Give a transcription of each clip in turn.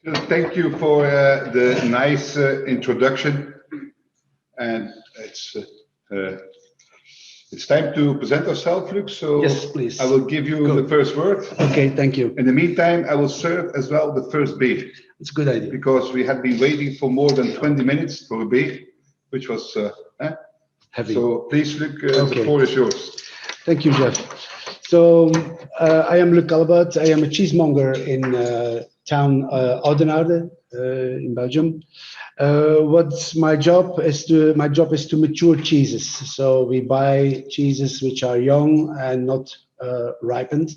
Thank you for the nice introduction, and it's time to present ourselves, Luc. So Yes, please. I will give you the first word. Okay, thank you. In the meantime, I will serve as well the first beer. It's a good idea. Because we had been waiting for more than 20 minutes for a beer, which was Heavy. So please, Luc, the floor is yours. Thank you, Jef. So I am Luc Callebaut. I am a cheesemonger in town Oudenaarde in Belgium. What's my job is to mature cheeses. So we buy cheeses which are young and not ripened.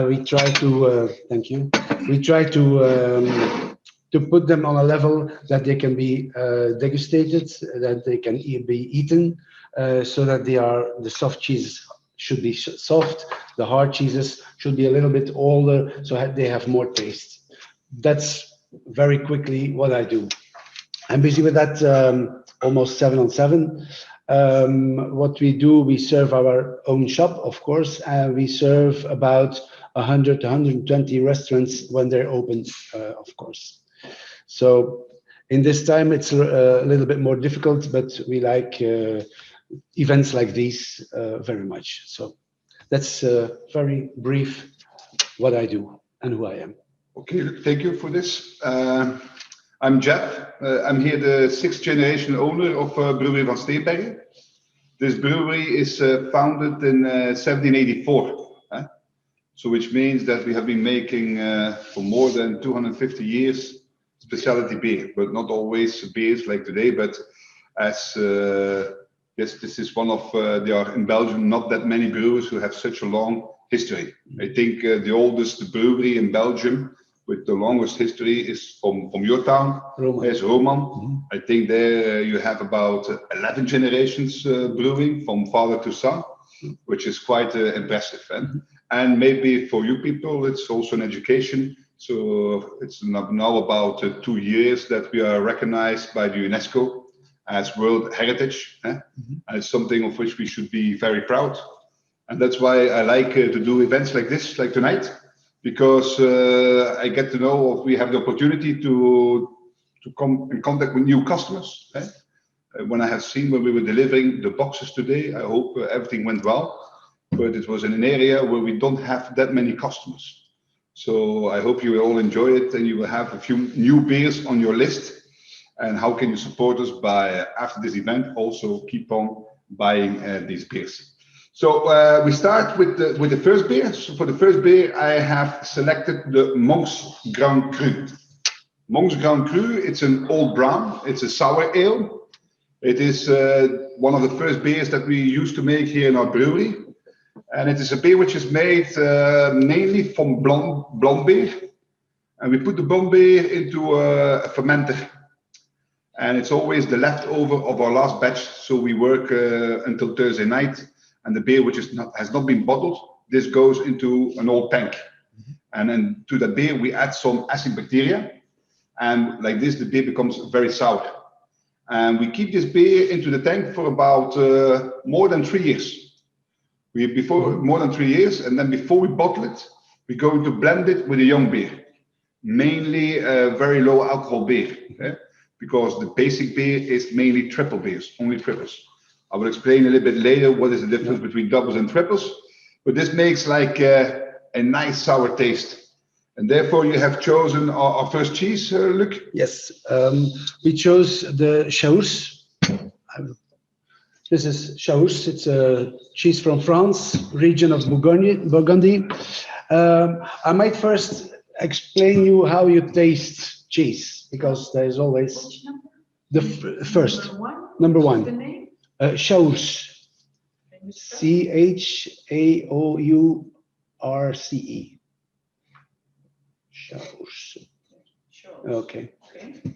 We try to thank you. We try to put them on a level that they can be degustated, that they can be eaten, so that the soft cheeses should be soft, the hard cheeses should be a little bit older, so they have more taste. That's very quickly what I do. I'm busy with that almost 7 on 7. What we do, we serve our own shop, of course, and we serve about 100 to 120 restaurants when they're open, of course. So in this time, it's a little bit more difficult, but we like events like these very much. So that's very brief what I do and who I am. Okay, thank you for this. I'm Jef. I'm here the 6th generation owner of Brewery Van Steenberge. This brewery is founded in 1784. So which means that we have been making for more than 250 years specialty beer, but not always beers like today, but as yes, this is one of, there are in Belgium not that many brewers who have such a long history. I think the oldest brewery in Belgium with the longest history is from your town, is Roman. Mm-hmm. I think there you have about 11 generations brewing from father to son, which is quite impressive. And maybe for you people, it's also an education. So it's now about 2 years that we are recognized by the UNESCO as World Heritage. And it's something of which we should be very proud. And that's why I like to do events like this, like tonight, because I get to know we have the opportunity to come in contact with new customers. When I have seen when we were delivering the boxes today, I hope everything went well. But it was in an area where we don't have that many customers. So I hope you will all enjoy it and you will have a few new beers on your list. And how can you support us by, after this event, also keep on buying these beers. So we start with the first beer. So for the first beer, I have selected the Monk's Grand Cru. Monk's Grand Cru, it's an old brown, it's a sour ale. It is one of the first beers that we used to make here in our brewery. And it is a beer which is made mainly from blonde beer. And we put the blonde beer into a fermenter. And it's always the leftover of our last batch. So we work until Thursday night. And the beer which has not been bottled, this goes into an old tank. And then to that beer, we add some acid bacteria. And like this, the beer becomes very sour. And we keep this beer into the tank for about more than 3 years. More than 3 years, and then before we bottle it, we're going to blend it with a young beer, mainly very low alcohol beer, because the basic beer is mainly triple beers, only triples. I will explain a little bit later what is the difference between doubles and triples, but this makes like a nice sour taste. And therefore you have chosen our first cheese, Luc? Yes, we chose the Chaours. This is Chaours. It's a cheese from France, region of Burgundy. I might first explain you how you taste cheese, because there's always the first. Number one. Chaours. Chaource. Chaours. Okay.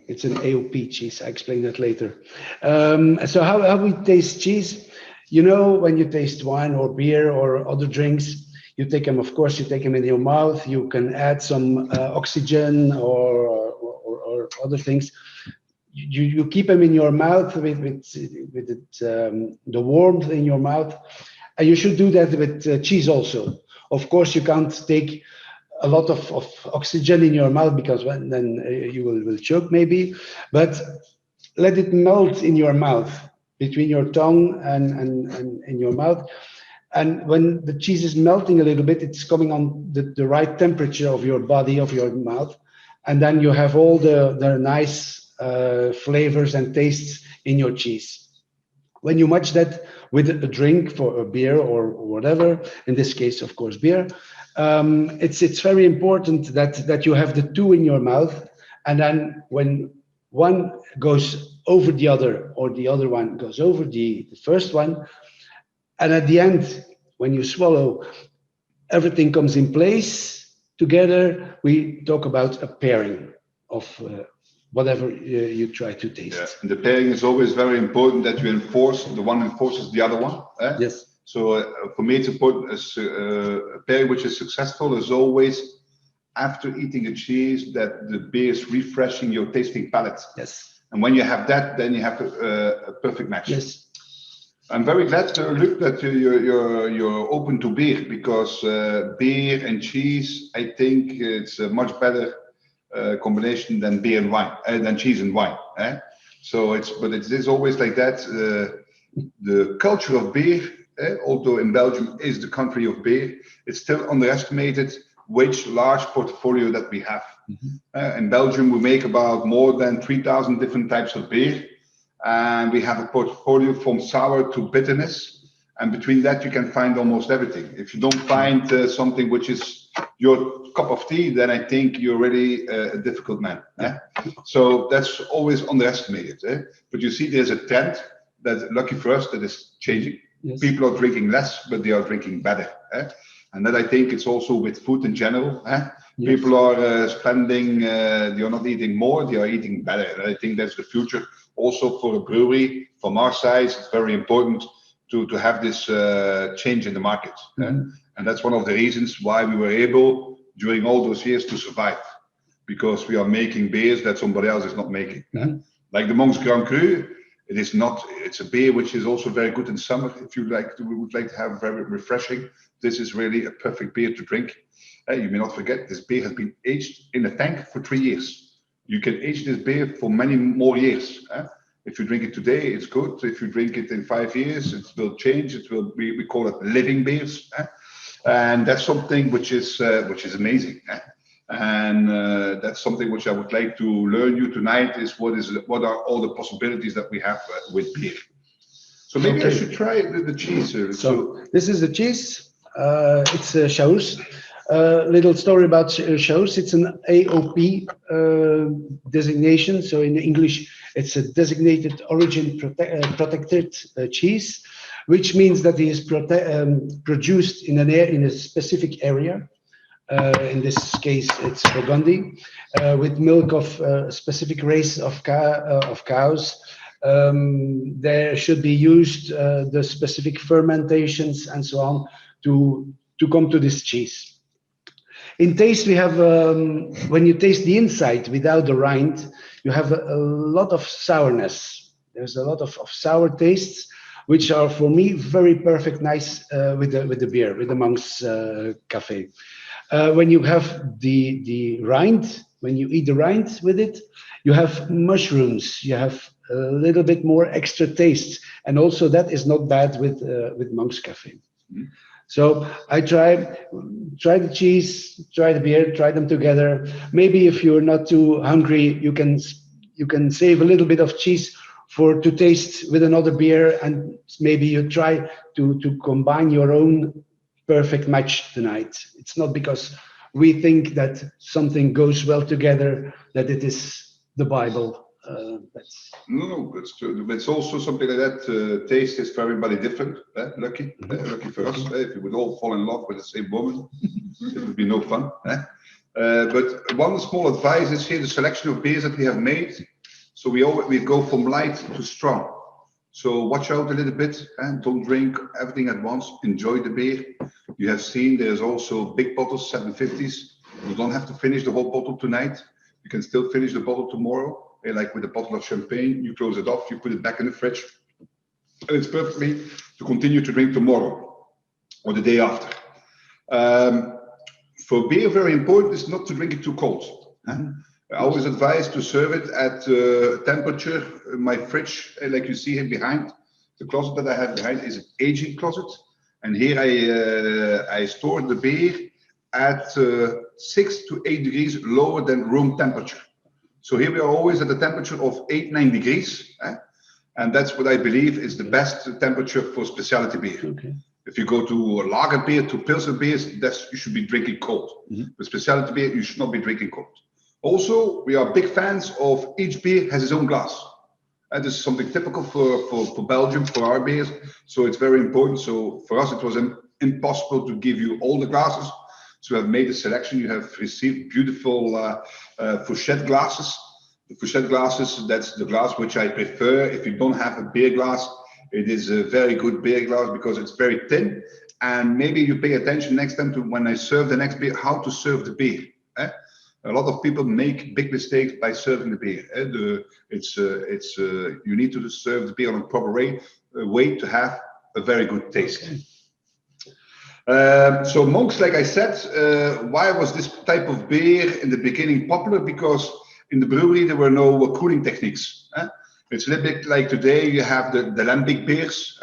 It's an AOP cheese. I explain that later. So how we taste cheese? You know, when you taste wine or beer or other drinks, you take them, of course, you take them in your mouth. You can add some oxygen or other things. You keep them in your mouth with the warmth in your mouth. And you should do that with cheese also. Of course, you can't take a lot of oxygen in your mouth, because then you will choke maybe, but let it melt in your mouth, between your tongue and in your mouth. And when the cheese is melting a little bit, it's coming on the right temperature of your body, of your mouth. And then you have all the nice flavors and tastes in your cheese. When you match that with a drink, for a beer or whatever, in this case, of course, beer, it's very important that you have the two in your mouth. And then when one goes over the other, or the other one goes over the first one, and at the end, when you swallow, everything comes in place together. We talk about a pairing of whatever you try to taste. Yeah. And the pairing is always very important, that you enforce, the one enforces the other one. Yes. So for me, it's important, as a pairing which is successful is always, after eating a cheese, that the beer is refreshing your tasting palate. Yes. And when you have that, then you have a perfect match. Yes. I'm very glad, Luc, that you're open to beer, because beer and cheese, I think it's a much better combination than beer and wine, than cheese and wine. So it is always like that. The culture of beer, although in Belgium is the country of beer, it's still underestimated which large portfolio that we have. In Belgium, we make about more than 3,000 different types of beer. And we have a portfolio from sour to bitterness, and between that you can find almost everything. If you don't find something which is your cup of tea, then I think you're really a difficult man. So that's always underestimated. But you see, there's a trend that, lucky for us, that is changing. Yes. People are drinking less, but they are drinking better. And that, I think, it's also with food in general. Yes. People are spending, they are not eating more, they are eating better. And I think that's the future. Also for a brewery, from our side, it's very important to have this change in the market. And that's one of the reasons why we were able, during all those years, to survive. Because we are making beers that somebody else is not making. Like the Monk's Grand Cru, it's a beer which is also very good in summer. If you would like to have very refreshing, this is really a perfect beer to drink. You may not forget, this beer has been aged in a tank for 3 years. You can age this beer for many more years. If you drink it today, it's good. If you drink it in 5 years, it will change. It will be, we call it living beers. And that's something which is amazing. And that's something which I would like to learn you tonight, is what are all the possibilities that we have with beer. So maybe I should try the cheese. So this is the cheese. It's a Chaus. Little story about Chaus. It's an AOP designation. So in English, it's a designated origin protected cheese, which means that it is produced in a specific area. In this case, it's Burgundy, with milk of a specific race of cows. There should be used the specific fermentations and so on to come to this cheese. In taste, we have, when you taste the inside without the rind, you have a lot of sourness. There's a lot of sour tastes, which are, for me, very perfect, nice with the beer, with the Monk's Cafe. When you have the rind, when you eat the rind with it, you have mushrooms, you have a little bit more extra taste. And also that is not bad with Monk's Cafe. So I try the cheese, try the beer, try them together. Maybe if you're not too hungry, you can save a little bit of cheese to taste with another beer, and maybe you try to combine your own perfect match tonight. It's not because we think that something goes well together that it is the Bible. No, that's true. It's also something like that. Taste is for everybody different. Lucky for us. If we would all fall in love with the same woman, it would be no fun. But one small advice is here: the selection of beers that we have made. So we go from light to strong. So watch out a little bit and don't drink everything at once. Enjoy the beer. You have seen there's also big bottles, 750s. You don't have to finish the whole bottle tonight. You can still finish the bottle tomorrow. Like with a bottle of champagne, you close it off, you put it back in the fridge, and it's perfectly to continue to drink tomorrow or the day after. For beer, very important is not to drink it too cold. I always advise to serve it at temperature. My fridge, like you see here behind, the closet that I have behind is an aging closet. And here I store the beer at 6 to 8 degrees lower than room temperature. So here we are always at a temperature of 8-9 degrees. And that's what I believe is the best temperature for specialty beer. Okay. If you go to a lager beer, to pilsner beers, you should be drinking cold. With specialty beer, you should not be drinking cold. Also, we are big fans of each beer has its own glass. This is something typical for Belgium, for our beers. So it's very important. So for us, it was impossible to give you all the glasses. So we have made a selection. You have received beautiful fourchette glasses. The fourchette glasses, that's the glass which I prefer. If you don't have a beer glass, it is a very good beer glass because it's very thin. And maybe you pay attention next time to when I serve the next beer, how to serve the beer. A lot of people make big mistakes by serving the beer. You need to serve the beer on a proper way to have a very good taste. So monks, like I said, why was this type of beer in the beginning popular? Because in the brewery there were no cooling techniques. It's a little bit like today you have the lambic beers.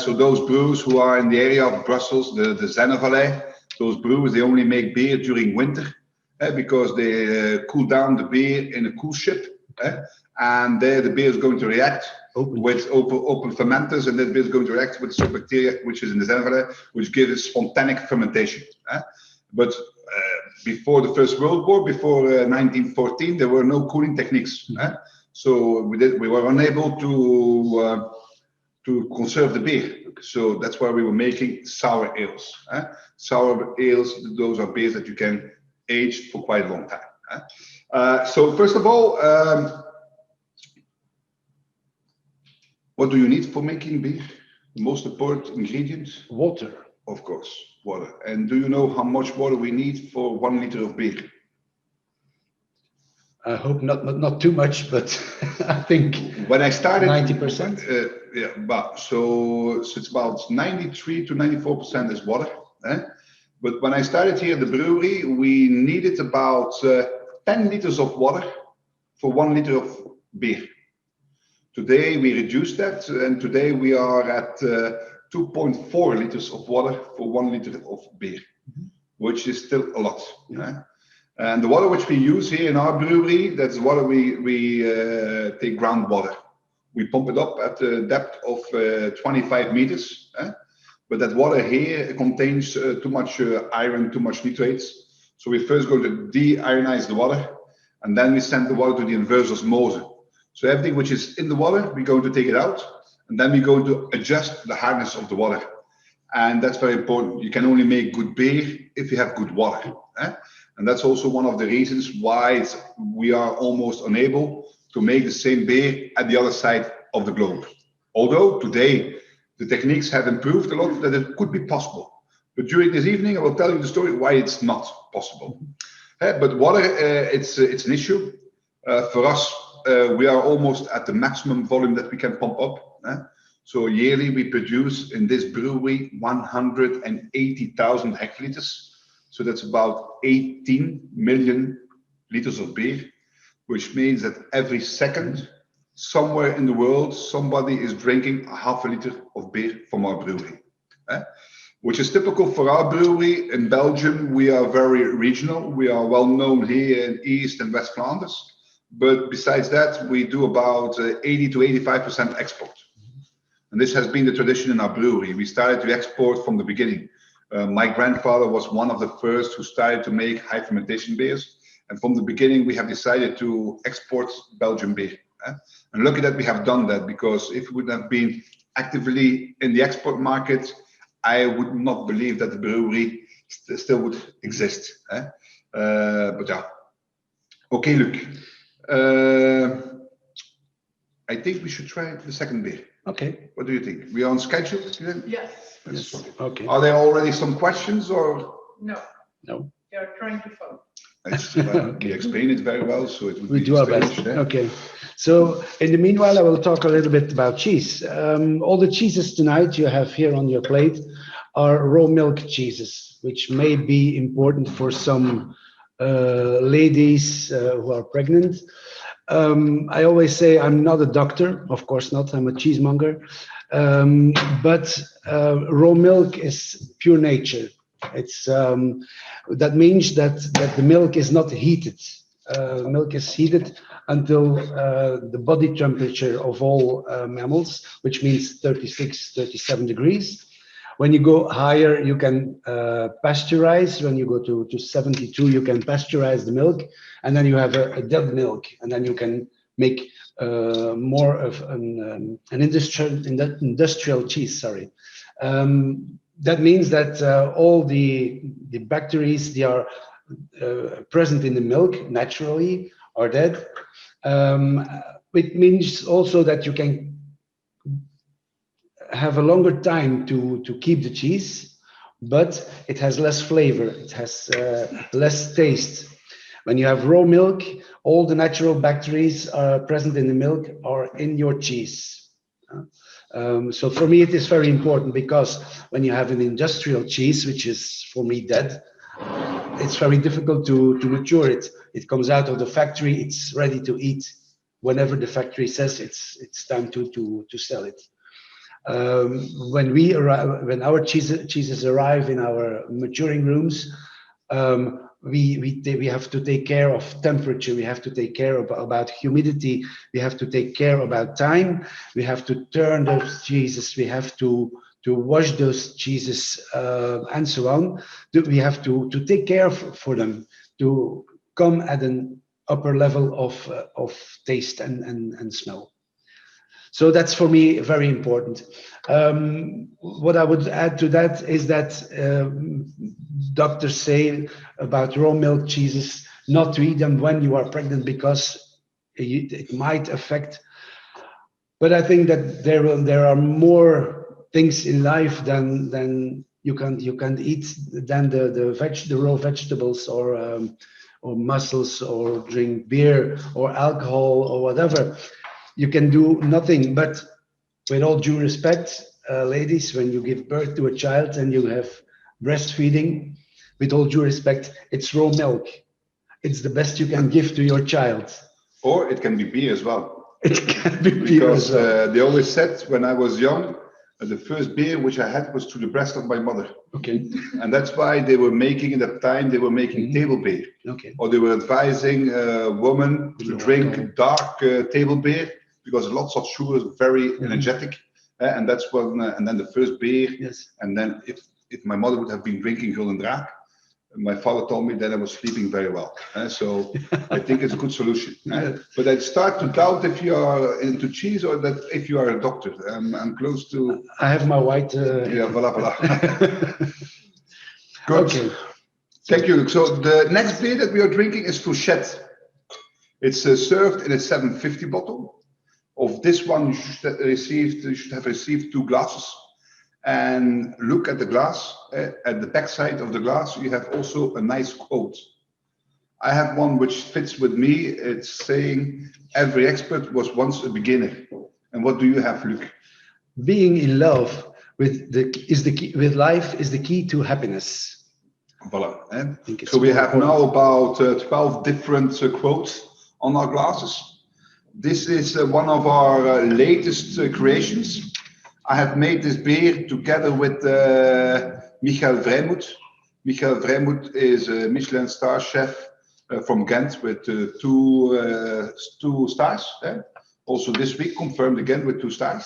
So those brewers who are in the area of Brussels, the Zennevallei, those brewers, they only make beer during winter because they cool down the beer in a cool ship. And there the beer is going to react with open fermenters, and that beer is going to react with some bacteria which is in the Zennevallei, which gives spontaneous fermentation. But before the First World War, before 1914, there were no cooling techniques. So we were unable to conserve the beer. So that's why we were making sour ales. Sour ales, those are beers that you can age for quite a long time. So first of all, what do you need for making beer? The most important ingredient? Water. Of course, water. And do you know how much water we need for 1 liter of beer? I hope not too much, but I think when I started 90%. Yeah, but so it's about 93 to 94% is water. But when I started here at the brewery, we needed about 10 liters of water for 1 liter of beer. Today we reduced that, and today we are at 2.4 liters of water for 1 liter of beer, which is still a lot. And the water which we use here in our brewery, that's water we take groundwater. We pump it up at a depth of 25 meters. But that water here contains too much iron, too much nitrates. So we first go to de-ionize the water, and then we send the water to the inverse osmosis. So everything which is in the water, we're going to take it out, and then we're going to adjust the hardness of the water. And that's very important. You can only make good beer if you have good water. And that's also one of the reasons why we are almost unable to make the same beer at the other side of the globe. Although today the techniques have improved a lot, that it could be possible. But during this evening, I will tell you the story why it's not possible. But water, it's an issue. For us, we are almost at the maximum volume that we can pump up. So yearly we produce in this brewery 180,000 hectoliters. So that's about 18 million liters of beer, which means that every second, somewhere in the world, somebody is drinking a half a liter of beer from our brewery. Which is typical for our brewery. In Belgium, we are very regional. We are well known here in East and West Flanders. But besides that, we do about 80 to 85% export. And this has been the tradition in our brewery. We started to export from the beginning. My grandfather was one of the first who started to make high fermentation beers. And from the beginning, we have decided to export Belgian beer. And lucky that we have done that, because if we would have been actively in the export market, I would not believe that the brewery still would exist. But yeah. Okay, Luc. I think we should try the second beer. Okay. What do you think? We are on schedule? Yes. Yes. Okay. Are there already some questions or? No. No. They are trying to phone. We explain it very well, so it would We be do our strange, best. Okay. So in the meanwhile, I will talk a little bit about cheese. All the cheeses tonight you have here on your plate are raw milk cheeses, which may be important for some ladies who are pregnant. I always say I'm not a doctor, of course not, I'm a cheesemonger, but raw milk is pure nature. It's that means that the milk is not heated. Milk is heated until the body temperature of all mammals, which means 36, 37 degrees. When you go higher, you can pasteurize. When you go to 72, you can pasteurize the milk, and then you have a dead milk, and then you can make more of an industrial cheese. Sorry. That means that all the bacteria they are present in the milk naturally are dead. It means also that you can have a longer time to keep the cheese, but it has less flavor, it has less taste. When you have raw milk, all the natural bacteria are present in the milk are in your cheese. So for me, it is very important because when you have an industrial cheese, which is for me dead, it's very difficult to mature it. It comes out of the factory, it's ready to eat whenever the factory says it's time to sell it. When our cheeses arrive in our maturing rooms, we have to take care of temperature, we have to take care about humidity, we have to take care about time, we have to turn those cheeses, we have to wash those cheeses, and so on. We have to take care for them to come at an upper level of taste and smell. So that's for me very important. What I would add to that is that doctors say about raw milk cheeses not to eat them when you are pregnant because it might affect. But I think that there are more things in life than you can eat than the raw vegetables or mussels or drink beer or alcohol or whatever. You can do nothing, but with all due respect, ladies, when you give birth to a child and you have breastfeeding, with all due respect, it's raw milk. It's the best you can give to your child. Or it can be beer as well. It can be beer as well. Because they always said when I was young, the first beer which I had was to the breast of my mother. Okay. And that's why they were making, at that time, they were making table beer. Okay. Or they were advising women to drink dark table beer because lots of sugar is very energetic. And that's when, and then the first beer. Yes. And then if my mother would have been drinking Gulden Draak, my father told me that I was sleeping very well. So I think it's a good solution. But I start to doubt if you are into cheese or that if you are a doctor. I'm close to. I have my white. Yeah, voilà. Good. Okay. Thank you, Luc. So the next beer that we are drinking is Fourchette. It's served in a 750 bottle. Of this one, you should have received 2 glasses. And look at the glass. At the back side of the glass, you have also a nice quote. I have one which fits with me. It's saying, "Every expert was once a beginner." And what do you have, Luc? Being in love with life is the key to happiness. Voilà. So we have now about 12 different quotes on our glasses. This is one of our latest creations. I have made this beer together with Michael Vrijmoed. Michael Vrijmoed is a Michelin star chef from Ghent with 2 stars. Also this week confirmed again with 2 stars.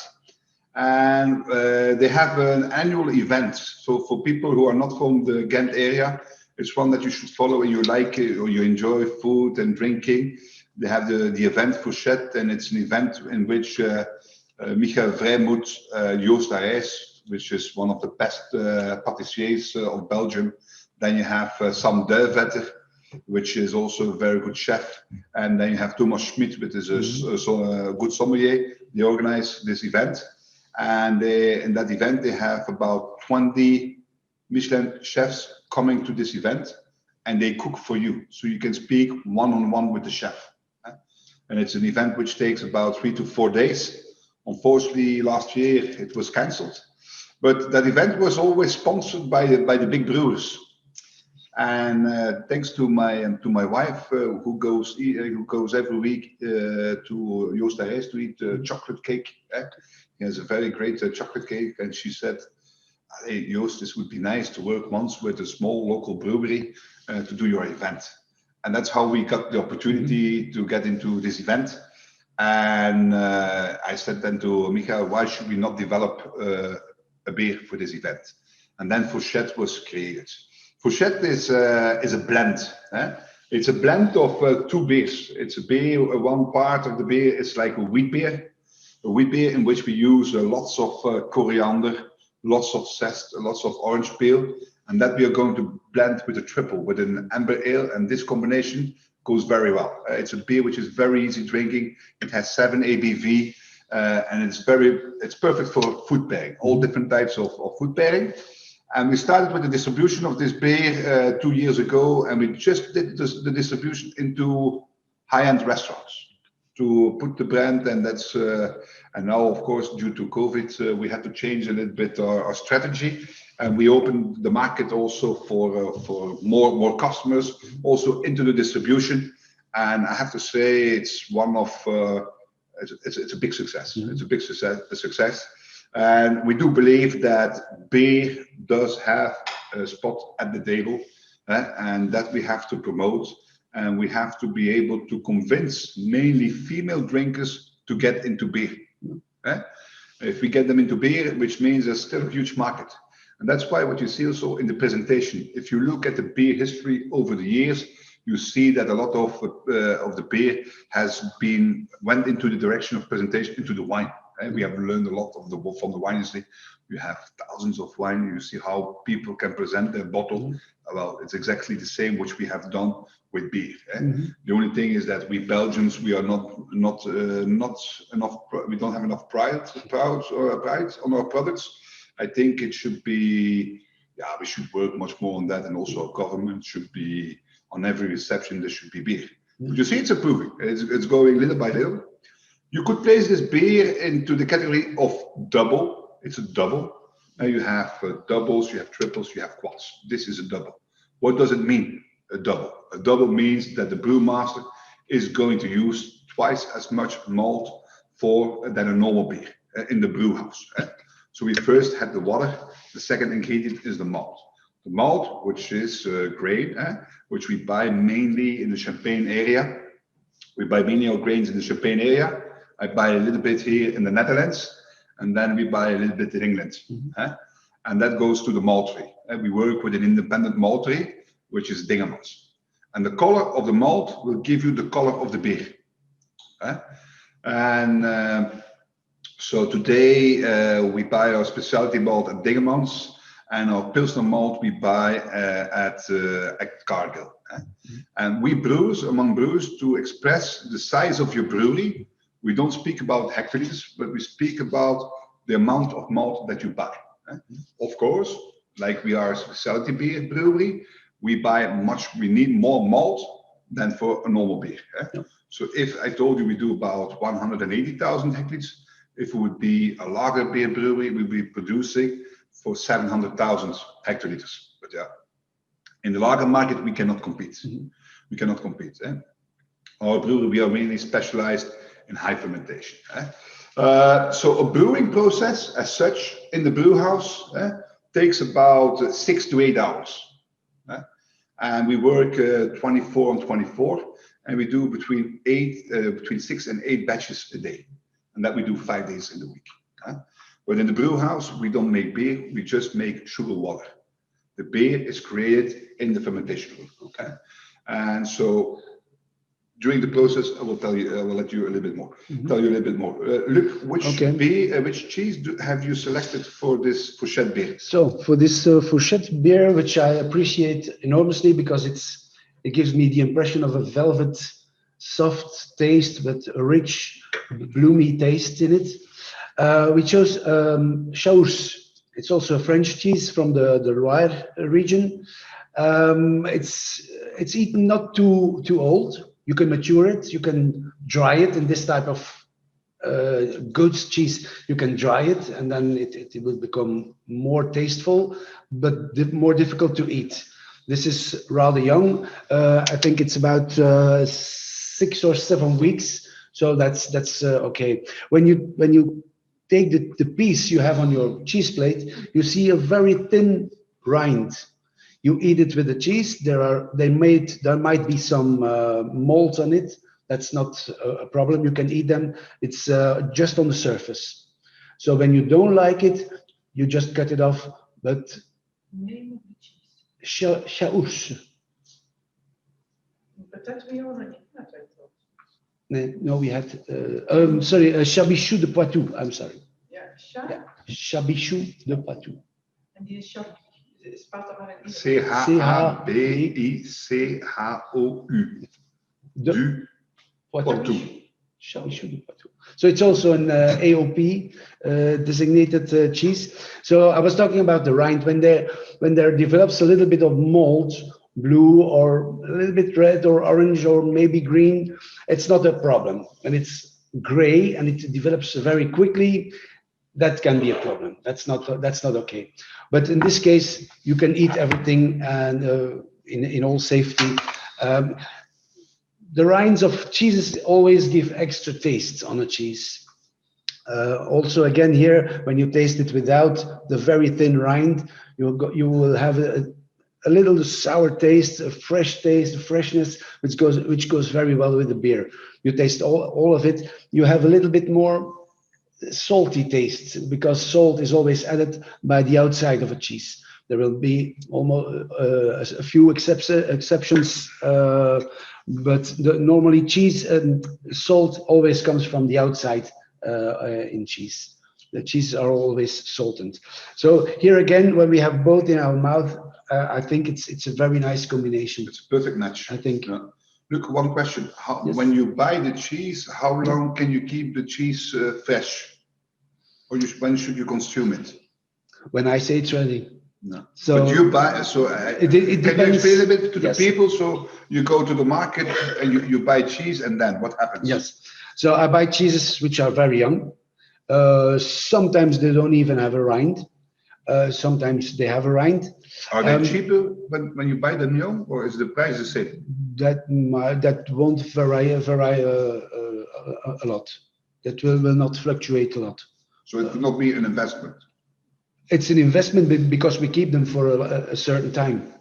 And they have an annual event. So for people who are not from the Ghent area, it's one that you should follow and you like it or you enjoy food and drinking. They have the event Fourchette, and it's an event in which Michael Vrijmoed, Joost Arijs, which is one of the best pâtissiers of Belgium. Then you have Sam Duivetter, which is also a very good chef. And then you have Thomas Schmid, which is a good sommelier. They organize this event. And in that event, they have about 20 Michelin chefs coming to this event, and they cook for you. So you can speak one-on-one with the chef. And it's an event which takes about 3 to 4 days. Unfortunately, last year it was cancelled. But that event was always sponsored by the big brewers. And thanks to my wife, who goes every week to Joost Huis to eat chocolate cake. He has a very great chocolate cake, and she said, "Hey, Joost, this would be nice to work once with a small local brewery to do your event." And that's how we got the opportunity to get into this event. And I said then to Michael, why should we not develop a beer for this event? And then Fourchette was created. Fourchette is a blend. It's a blend of two beers. It's a beer, one part of the beer is like a wheat beer in which we use lots of coriander, lots of zest, lots of orange peel, and that we are going to blend with a triple, with an amber ale, and this combination goes very well. It's a beer which is very easy drinking. It has 7 ABV, and it's perfect for food pairing, all different types of food pairing. And we started with the distribution of this beer 2 years ago, and we just did the distribution into high-end restaurants to put the brand, and that's and now, of course, due to COVID, we had to change a little bit our strategy, and we opened the market also for more customers, also into the distribution. And I have to say, it's one of it's a big success. It's a big success. And we do believe that beer does have a spot at the table, and that we have to promote, and we have to be able to convince mainly female drinkers to get into beer. If we get them into beer, which means there's still a huge market. And that's why what you see also in the presentation, if you look at the beer history over the years, you see that a lot of the beer went into the direction of presentation into the wine. We have learned a lot from the wine industry. You have thousands of wine. You see how people can present their bottle. Well, it's exactly the same which we have done with beer. The only thing is that we Belgians, we are not enough. We don't have enough pride on our products. I think it should be. We should work much more on that, and also our government should be on every reception. There should be beer. But you see, it's improving. It's going little by little. You could place this beer into the category of double. It's a double. You have doubles, you have triples, you have quads. This is a double. What does it mean, a double? A double means that the brewmaster is going to use twice as much malt than a normal beer in the brew house. So we first had the water. The second ingredient is the malt. The malt, which is grain, which we buy mainly in the Champagne area. We buy mainly our grains in the Champagne area. I buy a little bit here in the Netherlands, and then we buy a little bit in England. And that goes to the maltery. We work with an independent maltery, which is Dingemans. And the color of the malt will give you the color of the beer. And so today we buy our specialty malt at Dingemans, and our Pilsner malt we buy at Cargill. And we brewers, among brewers, to express the size of your brewery, we don't speak about hectoliters, but we speak about the amount of malt that you buy. Of course, like we are a specialty beer brewery, we need more malt than for a normal beer. So if I told you we do about 180,000 hectoliters, if it would be a lager beer brewery, we'd be producing for 700,000 hectoliters. But in the lager market, we cannot compete. We cannot compete. Our brewery, we are mainly specialized in high fermentation. So a brewing process as such in the brew house takes about 6 to 8 hours. And we work 24 on 24, and we do between 6 and 8 batches a day. And that we do 5 days in the week. But in the brew house, we don't make beer, we just make sugar water. The beer is created in the fermentation room. And so during the process, I will let you a little bit more. Tell you a little bit more. Luc, which cheese have you selected for this Fourchette beer? So for this Fourchette beer, which I appreciate enormously because it gives me the impression of a velvet, soft taste, but a rich, bloomy taste in it. We chose Chaource. It's also a French cheese from the Loire region. It's eaten not too old. You can mature it, you can dry it in this type of goat's cheese, you can dry it and then it will become more tasteful, but more difficult to eat. This is rather young. I think it's about 6 or 7 weeks. So that's okay. When you take the piece you have on your cheese plate, you see a very thin rind. You eat it with the cheese. There might be some mold on it. That's not a problem. You can eat them. It's just on the surface. So when you don't like it, you just cut it off. But Name of the cheese. Chaours. But that we already had, I thought. No, we had. Sorry, Chabichou de Poitou. I'm sorry. Yeah, Chablis. Yeah. Chabichou de Poitou. En die is Chablis. Staat er maar in. Chabichou. Du Poitou. Chabichou de Poitou. So it's also an AOP designated cheese. So I was talking about the rind when there develops a little bit of mold, blue or a little bit red or orange or maybe green, it's not a problem. When it's gray and it develops very quickly, that can be a problem. That's not okay. But in this case, you can eat everything and in all safety. The rinds of cheeses always give extra taste on a cheese. Also, again here, when you taste it without the very thin rind, you will have a little sour taste, a fresh taste, a freshness, which goes very well with the beer. You taste all of it. You have a little bit more salty taste because salt is always added by the outside of a cheese. There will be almost a few exceptions, but normally cheese and salt always comes from the outside in cheese. The cheeses are always salted. So here again, when we have both in our mouth, I think it's a very nice combination. It's a perfect match. I think. Look, one question. Yes. When you buy the cheese, how long can you keep the cheese fresh? Or when should you consume it? When I say it's ready. No. So but you buy, so it can you depends. explain a bit to the Yes. people? So you go to the market and you buy cheese and then what happens? Yes. So I buy cheeses which are very young. Sometimes they don't even have a rind. Sometimes they have a rind. Are they cheaper when you buy them young, or is the price the same? That won't vary a lot. That will not fluctuate a lot. So it could not be an investment. It's an investment because we keep them for a certain time.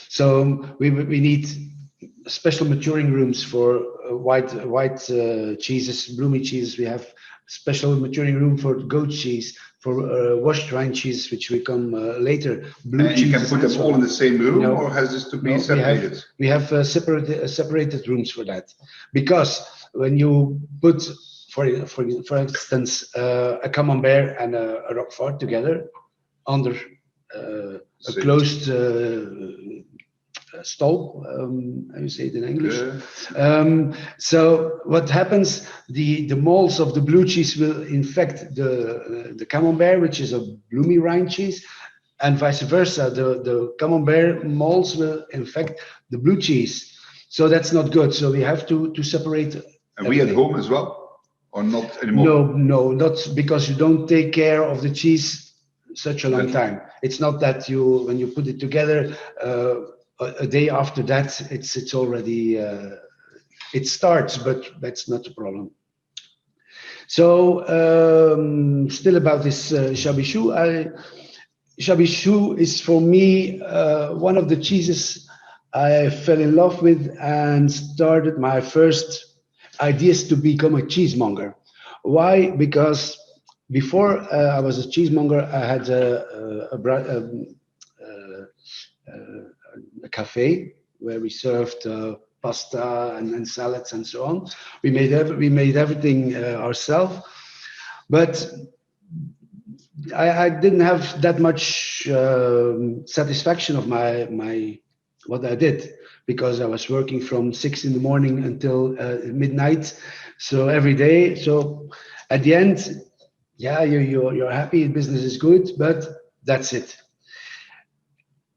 So we need special maturing rooms for white cheeses, bloomy cheeses. We have special maturing room for goat cheese, for washed rind cheese, which will come later. Blue And you can put them all in the same room, No. or has this to be No, separated? We have separated rooms for that, because when you put, for instance, a camembert and a roquefort together under a closed stall, how you say it in English? Yeah. So what happens? The molds of the blue cheese will infect the camembert, which is a bloomy rind cheese, and vice versa. The camembert molds will infect the blue cheese. So that's not good. So we have to separate. And we at home as well, or not anymore? No, not because you don't take care of the cheese such a long time. It's not that when you put it together, a day after that, it's already, it starts, but that's not a problem. So still about this Chabichou. Chabichou is for me one of the cheeses I fell in love with and started my first ideas to become a cheesemonger. Why? Because before I was a cheesemonger, I had a cafe where we served pasta and salads and so on. We made everything ourselves, but I didn't have that much satisfaction of my what I did, because I was working from 6 in the morning until midnight, so every day. So at the end, yeah, you're happy, business is good, but that's it.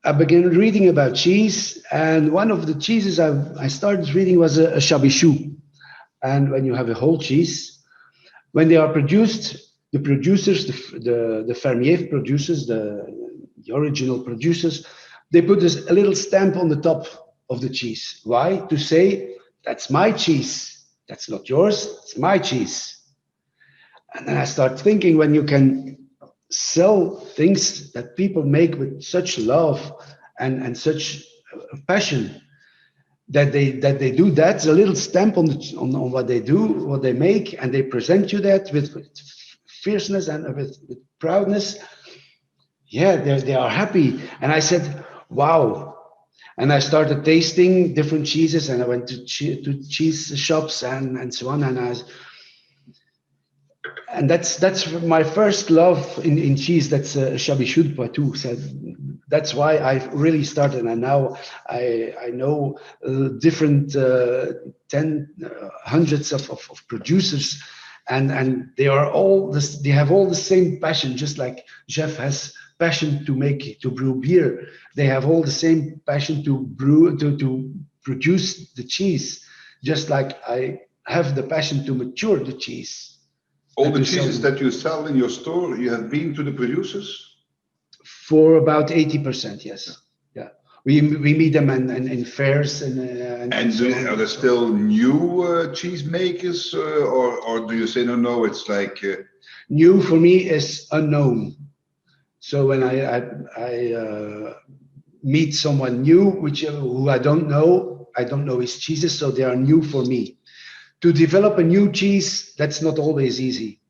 I began reading about cheese, and one of the cheeses I started reading was a Chabichou. And when you have a whole cheese, when they are produced, the producers, the fermier producers, the original producers, they put a little stamp on the top of the cheese. Why? To say, that's my cheese. That's not yours, it's my cheese. And then I start thinking, when you can sell things that people make with such love and such passion, that they do that, a little stamp on what they do, what they make, and they present you that with fierceness and with proudness. Yeah, they are happy. And I said, wow. And I started tasting different cheeses, and I went to cheese shops and so on. And that's my first love in cheese. That's Chabichoud Poitou. So that's why I really started. And now I know different hundreds of producers, and they are all this. They have all the same passion, just like Jef has passion to brew beer. They have all the same passion to produce the cheese, just like I have the passion to mature the cheese. All the cheeses that you sell in your store, you have been to the producers? For about 80%, yes. Yeah, we meet them in fairs and are there still new cheese makers, or do you say no? It's like new for me is unknown. So when I meet someone new, who I don't know his cheeses, so they are new for me. To develop a new cheese, that's not always easy.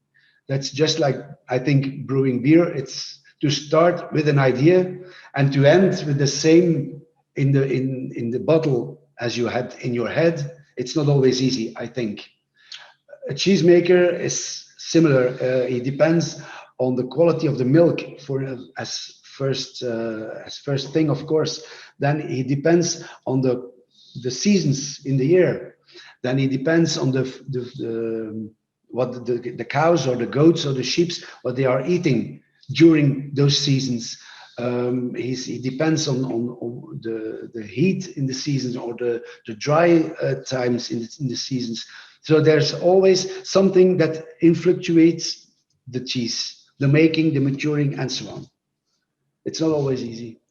That's just like, I think, brewing beer. It's to start with an idea and to end with the same in the bottle as you had in your head. It's not always easy, I think. A cheesemaker is similar. It depends on the quality of the milk as first thing, of course. Then it depends on the seasons in the year. Then it depends on what the cows or the goats or the sheep, what they are eating during those seasons. It depends on the heat in the season or the dry times in the seasons. So there's always something that fluctuates the cheese, the making, the maturing, and so on. It's not always easy.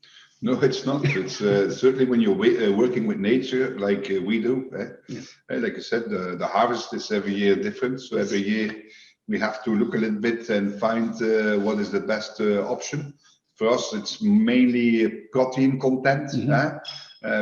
No, it's not. It's certainly when you're working with nature, like we do. Like I said, the harvest is every year different. So every year we have to look a little bit and find what is the best option. For us, it's mainly protein content.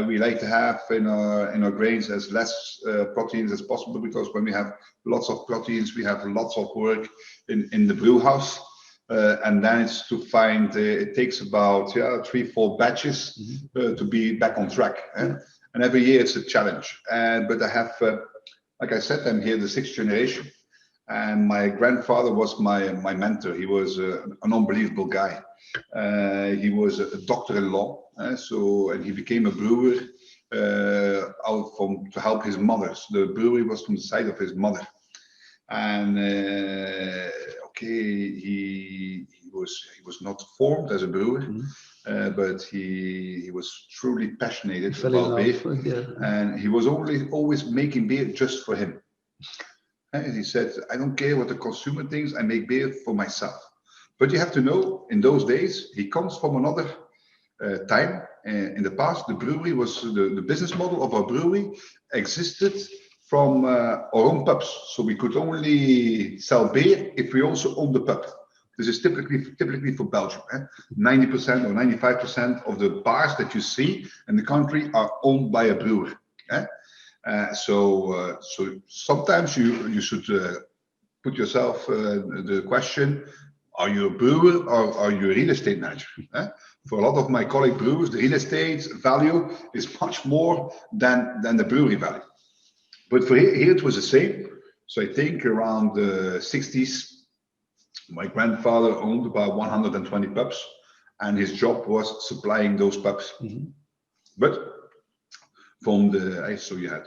We like to have in our grains as less proteins as possible, because when we have lots of proteins, we have lots of work in the brew house. And then it's to find, it takes about 3-4 batches to be back on track. And every year it's a challenge. But I have, like I said, I'm here the 6th generation. And my grandfather was my mentor. He was an unbelievable guy. He was a doctor-in-law. And he became a brewer to help his mother. So the brewery was from the side of his mother. And he was not formed as a brewer, but he was truly passionate about beer, and he was always making beer just for him. And he said, "I don't care what the consumer thinks. I make beer for myself." But you have to know, in those days, he comes from another time. In the past, the brewery was the business model of our brewery existed from our own pubs. So we could only sell beer if we also own the pub. This is typically for Belgium. 90% or 95% of the bars that you see in the country are owned by a brewer. So sometimes you should put yourself the question, are you a brewer or are you a real estate manager? For a lot of my colleague brewers, the real estate value is much more than the brewery value. But for here it was the same. So I think around the 60s, my grandfather owned about 120 pubs, and his job was supplying those pubs. But from so you had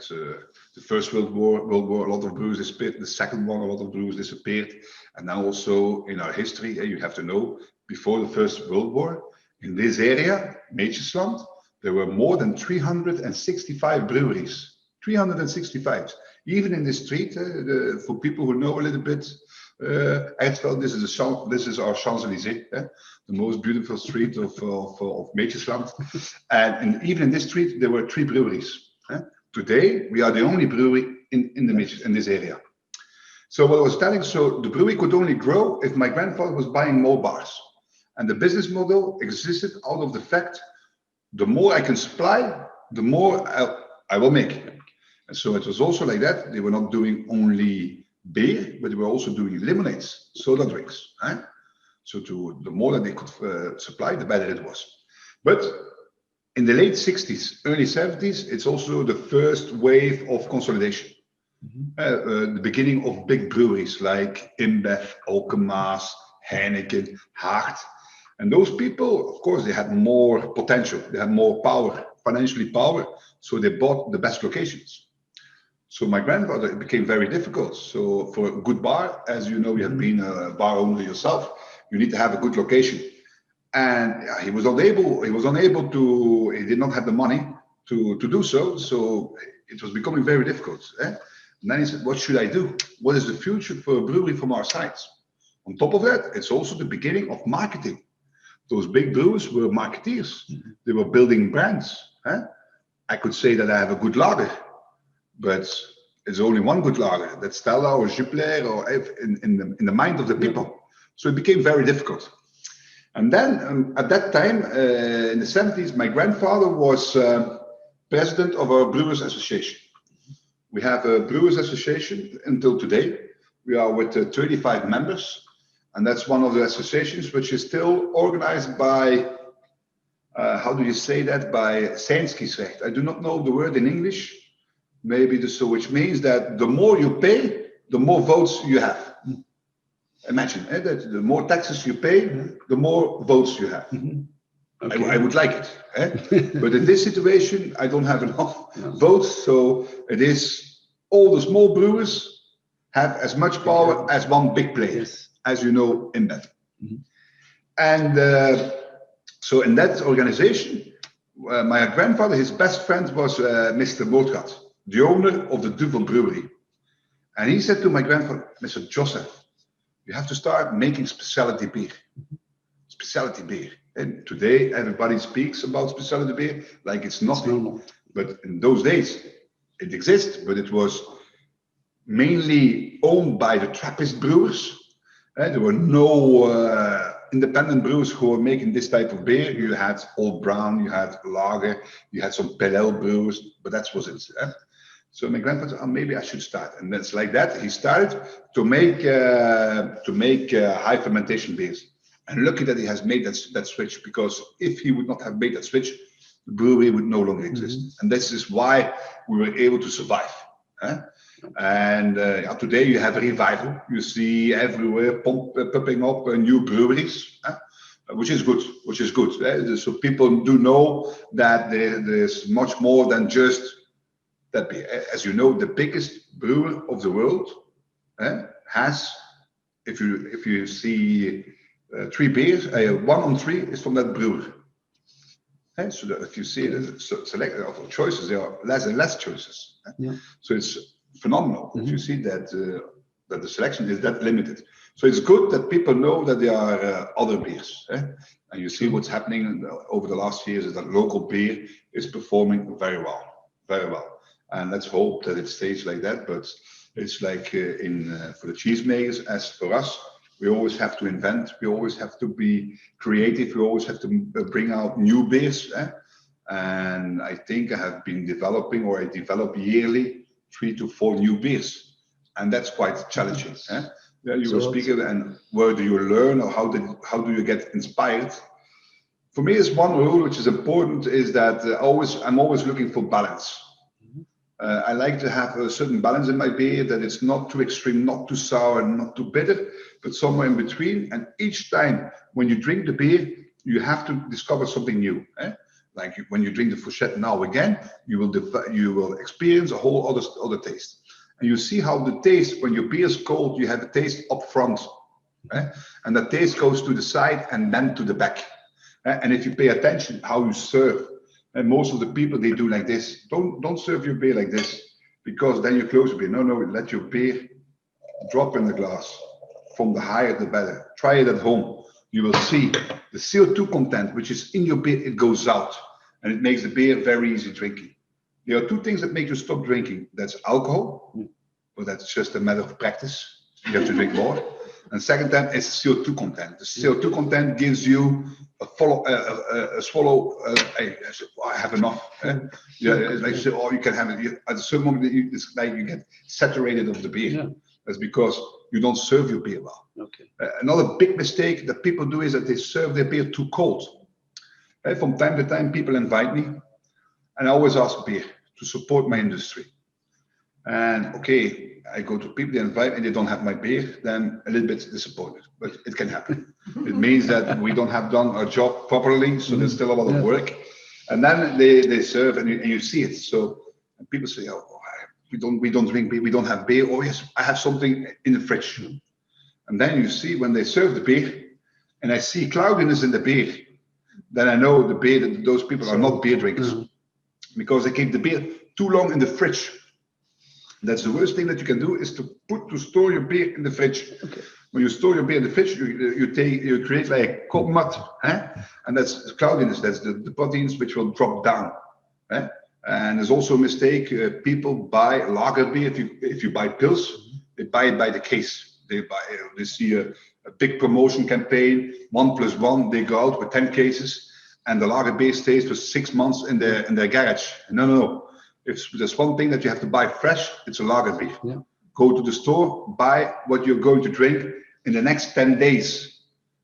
the First World War, a lot of brewers disappeared. The Second one, a lot of brewers disappeared. And now also in our history, you have to know, before the First World War, in this area, Meetjesland, there were more than 365 breweries. 365. Even in the street, for people who know a little bit, Ertvelde, this is our Champs-Élysées, the most beautiful street of Meetjesland. And even in this street, there were 3 breweries. Today, we are the only brewery in this area. So what I was telling, so the brewery could only grow if my grandfather was buying more bars. And the business model existed out of the fact, the more I can supply, the more I will make. And so it was also like that. They were not doing only beer, but they were also doing lemonades, soda drinks. So the more that they could supply, the better it was. But in the late 60s, early 70s, it's also the first wave of consolidation. The beginning of big breweries like InBev, Alkemaas, Heineken, Hart. And those people, of course, they had more potential. They had more power, financially power. So they bought the best locations. So my grandfather, it became very difficult. So for a good bar, as you know, you have been a bar owner yourself, you need to have a good location. And he was unable to, he did not have the money to do so. So it was becoming very difficult. And then he said, what should I do? What is the future for a brewery from our sides? On top of that, it's also the beginning of marketing. Those big brewers were marketeers. They were building brands. I could say that I have a good lager, but it's only one good lager. That's Stella or Jupiler or in the mind of the people. So it became very difficult. And then at that time, in the 70s, my grandfather was president of our Brewers Association. We have a Brewers Association until today. We are with 35 members. And that's one of the associations which is still organized by, how do you say that? By Seinskiesrecht. I do not know the word in English. Maybe so, which means that the more you pay, the more votes you have. Imagine that the more taxes you pay, the more votes you have. Okay. I would like it. But in this situation, I don't have enough votes. So it is all the small brewers have as much power as one big player. As you know, in that. And so in that organization, my grandfather, his best friend was Mr. Moortgat, the owner of the Duvel Brewery. And he said to my grandfather, Mr. Joseph, you have to start making specialty beer. Specialty beer. And today, everybody speaks about specialty beer like it's nothing. But in those days, it exists, but it was mainly owned by the Trappist brewers. There were no independent brewers who were making this type of beer. You had Old Brown, you had lager, you had some pale ale brewers, but that was it. So my grandfather said, oh, maybe I should start. And that's like that. He started to make high fermentation beers. And lucky that he has made that switch, because if he would not have made that switch, the brewery would no longer exist. And this is why we were able to survive. And today you have a revival. You see everywhere popping up new breweries, which is good. So people do know that there's much more than just that beer. As you know, the biggest brewer of the world has, if you see 3 beers, 1 on 3 is from that brewer. So that if you see the select of choices, there are less and less choices. So it's phenomenal if you see that that the selection is that limited. So it's good that people know that there are other beers. And you see what's happening over the last years is that local beer is performing very well, very well. And let's hope that it stays like that. But it's like for the cheesemakers, as for us, we always have to invent. We always have to be creative. We always have to bring out new beers. And I think I have been developing, or I develop yearly, 3 to 4 new beers, and that's quite challenging. You were speaking, and where do you learn, or how do you get inspired? For me, it's one rule which is important, is that I'm always looking for balance. I like to have a certain balance in my beer, that it's not too extreme, not too sour, not too bitter, but somewhere in between. And each time when you drink the beer, you have to discover something new. Like when you drink the Fourchette now again, you will experience a whole other taste. And you see how the taste, when your beer is cold, you have a taste up front. And that taste goes to the side and then to the back. And if you pay attention how you serve, and most of the people, they do like this. Don't serve your beer like this, because then you close your beer. No, let your beer drop in the glass. from the higher the better. Try it at home. You will see the CO2 content, which is in your beer, it goes out and it makes the beer very easy drinking. There are two things that make you stop drinking. That's alcohol, but that's just a matter of practice. You have to drink more. And second time is CO2 content. The CO2 content gives you a swallow. I have enough. Yeah, it's like so, or you can have it at a certain moment. It's like you get saturated of the beer. Yeah. That's because you don't serve your beer well. Okay. Another big mistake that people do is that they serve their beer too cold. From time to time, people invite me, and I always ask beer to support my industry. And okay, I go to people, they invite, and they don't have my beer, then a little bit disappointed, but it can happen. It means that we don't have done our job properly, so there's still a lot of work. And then they serve, and you see it. So people say, oh, we don't drink beer, we don't have beer. Oh yes, I have something in the fridge. And then you see when they serve the beer, and I see cloudiness in the beer, then I know the beer that those people are not beer drinkers, because they keep the beer too long in the fridge. That's the worst thing that you can do, is to store your beer in the fridge. Okay. When you store your beer in the fridge, you create like a cold mud, and that's cloudiness. That's the proteins which will drop down. And there's also a mistake. People buy lager beer. If you buy pills, they buy it by the case. They see a big promotion campaign, 1+1. They go out with 10 cases, and the lager beer stays for 6 months in their garage. No. If there's one thing that you have to buy fresh, it's a lager beer. Yeah. Go to the store, buy what you're going to drink in the next 10 days.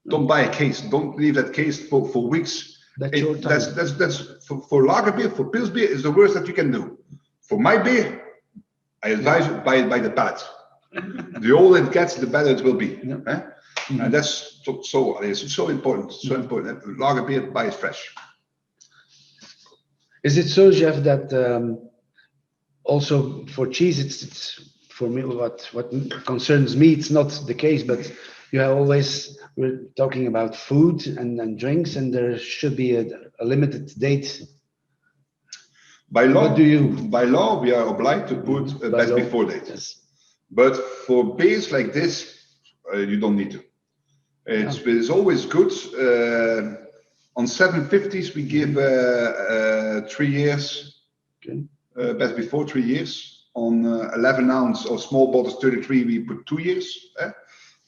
Don't buy a case. Don't leave that case for weeks. That's for lager beer, for pils beer, is the worst that you can do. For my beer, I advise you buy it by the pallet. The older it gets, the better it will be. Yeah. And that's it's so important. So important. Lager beer, buy it fresh. Is it so, Jef, that also for cheese, it's for me what concerns me, it's not the case, but we're talking about food and drinks, and there should be a limited date. By law, what do you? By law, we are obliged to put a best before date. Yes. But for beers like this, you don't need to. It's always good. On 750s, we give 3 years. Okay. Best before 3 years. On 11 ounce or small bottles 33, we put 2 years.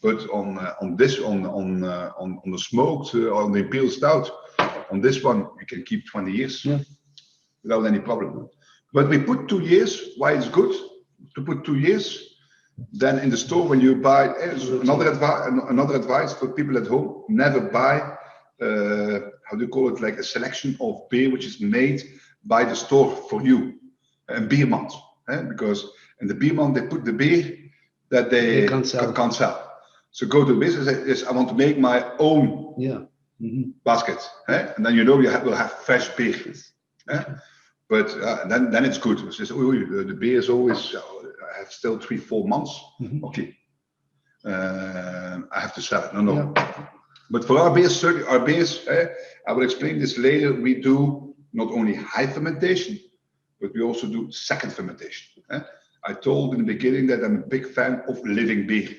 But on the smoked, on the imperial stout, on this one you can keep 20 years without any problem. But we put 2 years. Why it's good to put 2 years? Then in the store when you buy, another advice for people at home: never buy. How do you call it? Like a selection of beer which is made by the store for you, a beer month, because in the beer month they put the beer that they can't sell. So go to the business and say, yes, I want to make my own basket, and then you know will have fresh beer. But then it's good. It's just, the beer is always I have still 3-4 months. Okay, I have to sell it. No. Yeah. But for our beers, certainly our beers, I will explain this later. We do not only high fermentation, but we also do second fermentation. I told in the beginning that I'm a big fan of living beer.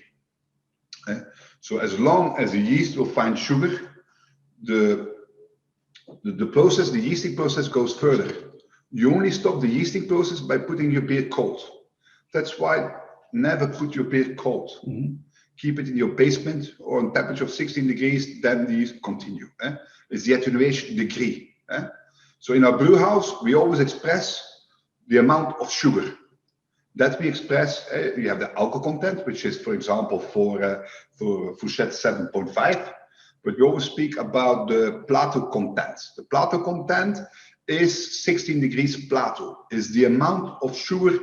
So as long as the yeast will find sugar, the process, the yeasting process goes further. You only stop the yeasting process by putting your beer cold. That's why never put your beer cold. Keep it in your basement or on temperature of 16 degrees, then the yeast continue. It's the attenuation degree. So in our brew house, we always express the amount of sugar that we express. You have the alcohol content, which is, for example, for Fouchette 7.5, but we always speak about the plateau content. The plateau content is 16 degrees plateau, is the amount of sugar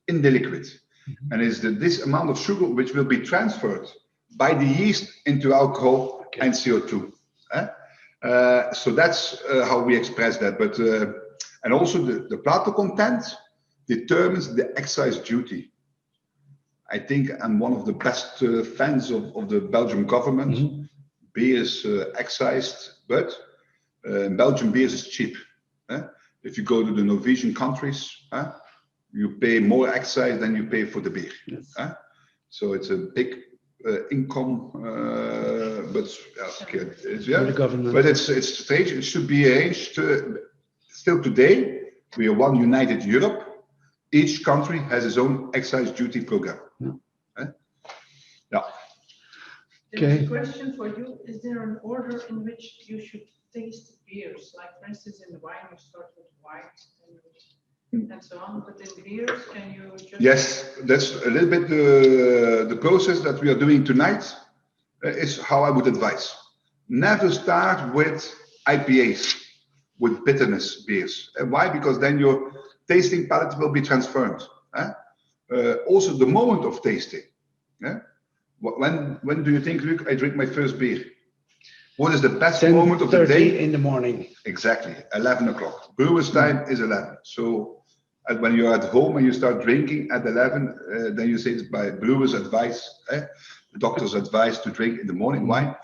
in the liquid. And it's this amount of sugar which will be transferred by the yeast into alcohol and CO2. So that's how we express that. But and also the plateau content determines the excise duty. I think I'm one of the best fans of the Belgian government. Beer is excised, but Belgian beer is cheap. If you go to the Norwegian countries, you pay more excise than you pay for the beer. Yes. So it's a big income, but okay, For the government. but it's strange. It should be arranged. Still today, we are one united Europe. Each country has its own excise duty program. Yeah. Yeah. There's Okay. a question for you. Is there an order in which you should taste beers? Like for instance, in wine, you start with white and so on. But in beers, can you just? Yes, that's a little bit the process that we are doing tonight. Is how I would advise. Never start with IPAs, with bitterness beers. And why? Because then your tasting palate will be transformed. Also, the moment of tasting. When do you think, Luc, I drink my first beer? What is the best moment of the 10:30 day? in the morning. Exactly, 11 o'clock. Brewer's time is 11. So when you're at home and you start drinking at 11, then you say it's by brewer's advice, the doctor's advice to drink in the morning. Why?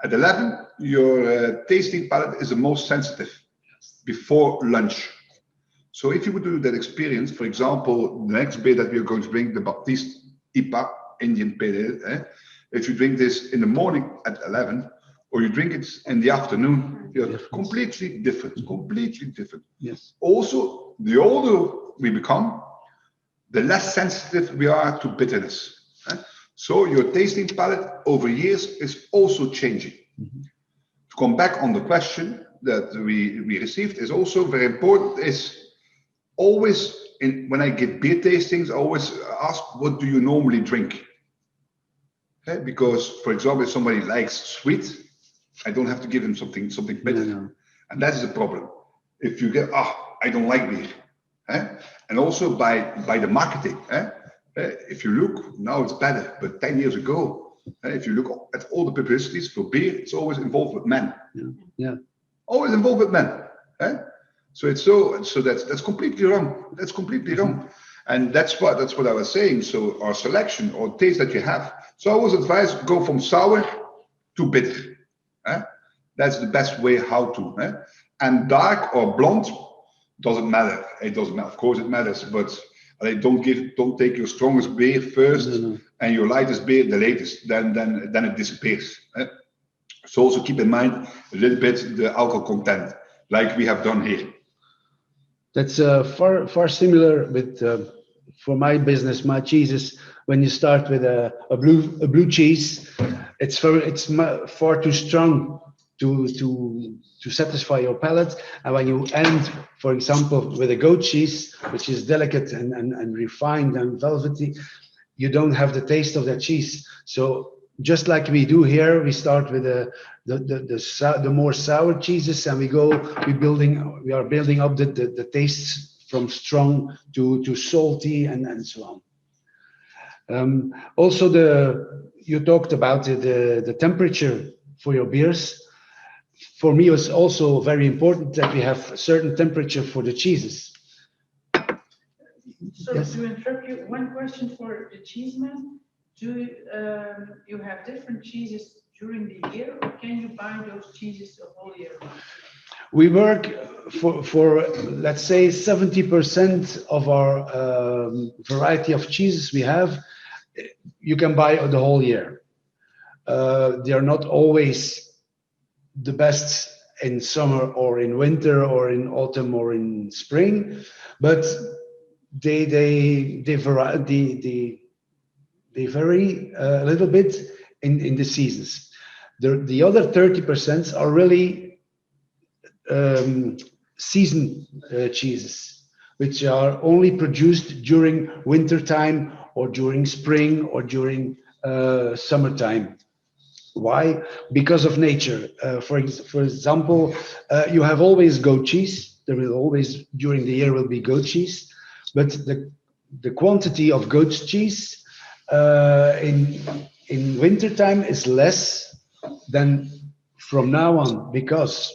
At 11, your tasting palate is the most sensitive before lunch. So if you would do that experience, for example, the next beer that we are going to drink, the Baptiste IPA, Indian Pale Ale, if you drink this in the morning at 11, or you drink it in the afternoon, you're completely different, completely different. Yes. Also, the older we become, the less sensitive we are to bitterness. So your tasting palate over years is also changing. To come back on the question that we received is also very important, is always, when I give beer tastings, I always ask, what do you normally drink? Okay? Because, for example, if somebody likes sweet, I don't have to give him something bitter. No. And that is the problem. If you get, I don't like beer. And also by the marketing. If you look, now it's better, but 10 years ago, if you look at all the publicities for beer, it's always involved with men. Yeah. Always involved with men. So that's completely wrong. That's completely wrong. And that's what I was saying. So our selection or taste that you have. So I always advise go from sour to bitter. That's the best way how to. And dark or blonde doesn't matter. It doesn't matter. Of course it matters, but don't take your strongest beer first and your lightest beer the latest. Then it disappears. So also keep in mind a little bit the alcohol content, like we have done here. That's far similar with for my business, my cheeses. When you start with a blue cheese, it's far too strong to satisfy your palate. And when you end, for example, with a goat cheese, which is delicate and refined and velvety, you don't have the taste of that cheese. So just like we do here, we start with the more sour cheeses, and we are building up the tastes from strong to salty and so on. Also, you talked about the temperature for your beers. For me, it's also very important that we have a certain temperature for the cheeses. So Yes. to interrupt you, one question for the cheeseman. Do you have different cheeses during the year, or can you buy those cheeses the whole year round? We work for let's say 70% of our variety of cheeses we have, you can buy the whole year. They are not always the best in summer or in winter or in autumn or in spring, but they vary a little bit in the seasons. The other 30% are really season cheeses, which are only produced during winter time or during spring or during summertime. Why? Because of nature. For example, you have always goat cheese. There will always, during the year, will be goat cheese, but the quantity of goat cheese in winter time is less than from now on, because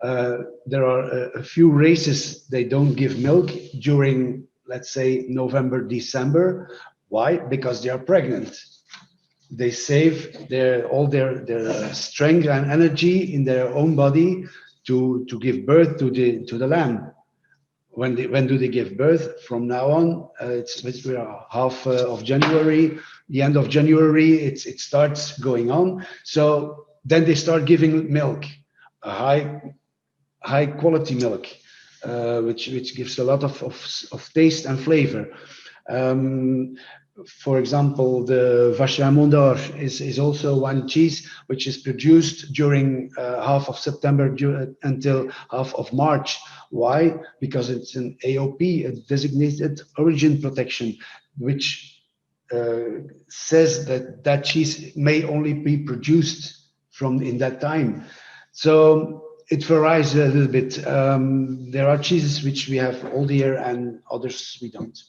there are a few races, they don't give milk during, let's say, November, December. Why? Because they are pregnant. They save all their strength and energy in their own body to give birth to the lamb. when do they give birth? From now on, we are half of January. The end of January, it starts going on. So then they start giving milk, a high quality milk, which gives a lot of taste and flavor. For example, the Vacherin Mont d'Or is also one cheese which is produced during half of September until half of March. Why? Because it's an AOP, a designated origin protection, which says that that cheese may only be produced from in that time. So it varies a little bit. There are cheeses which we have all the year and others we don't.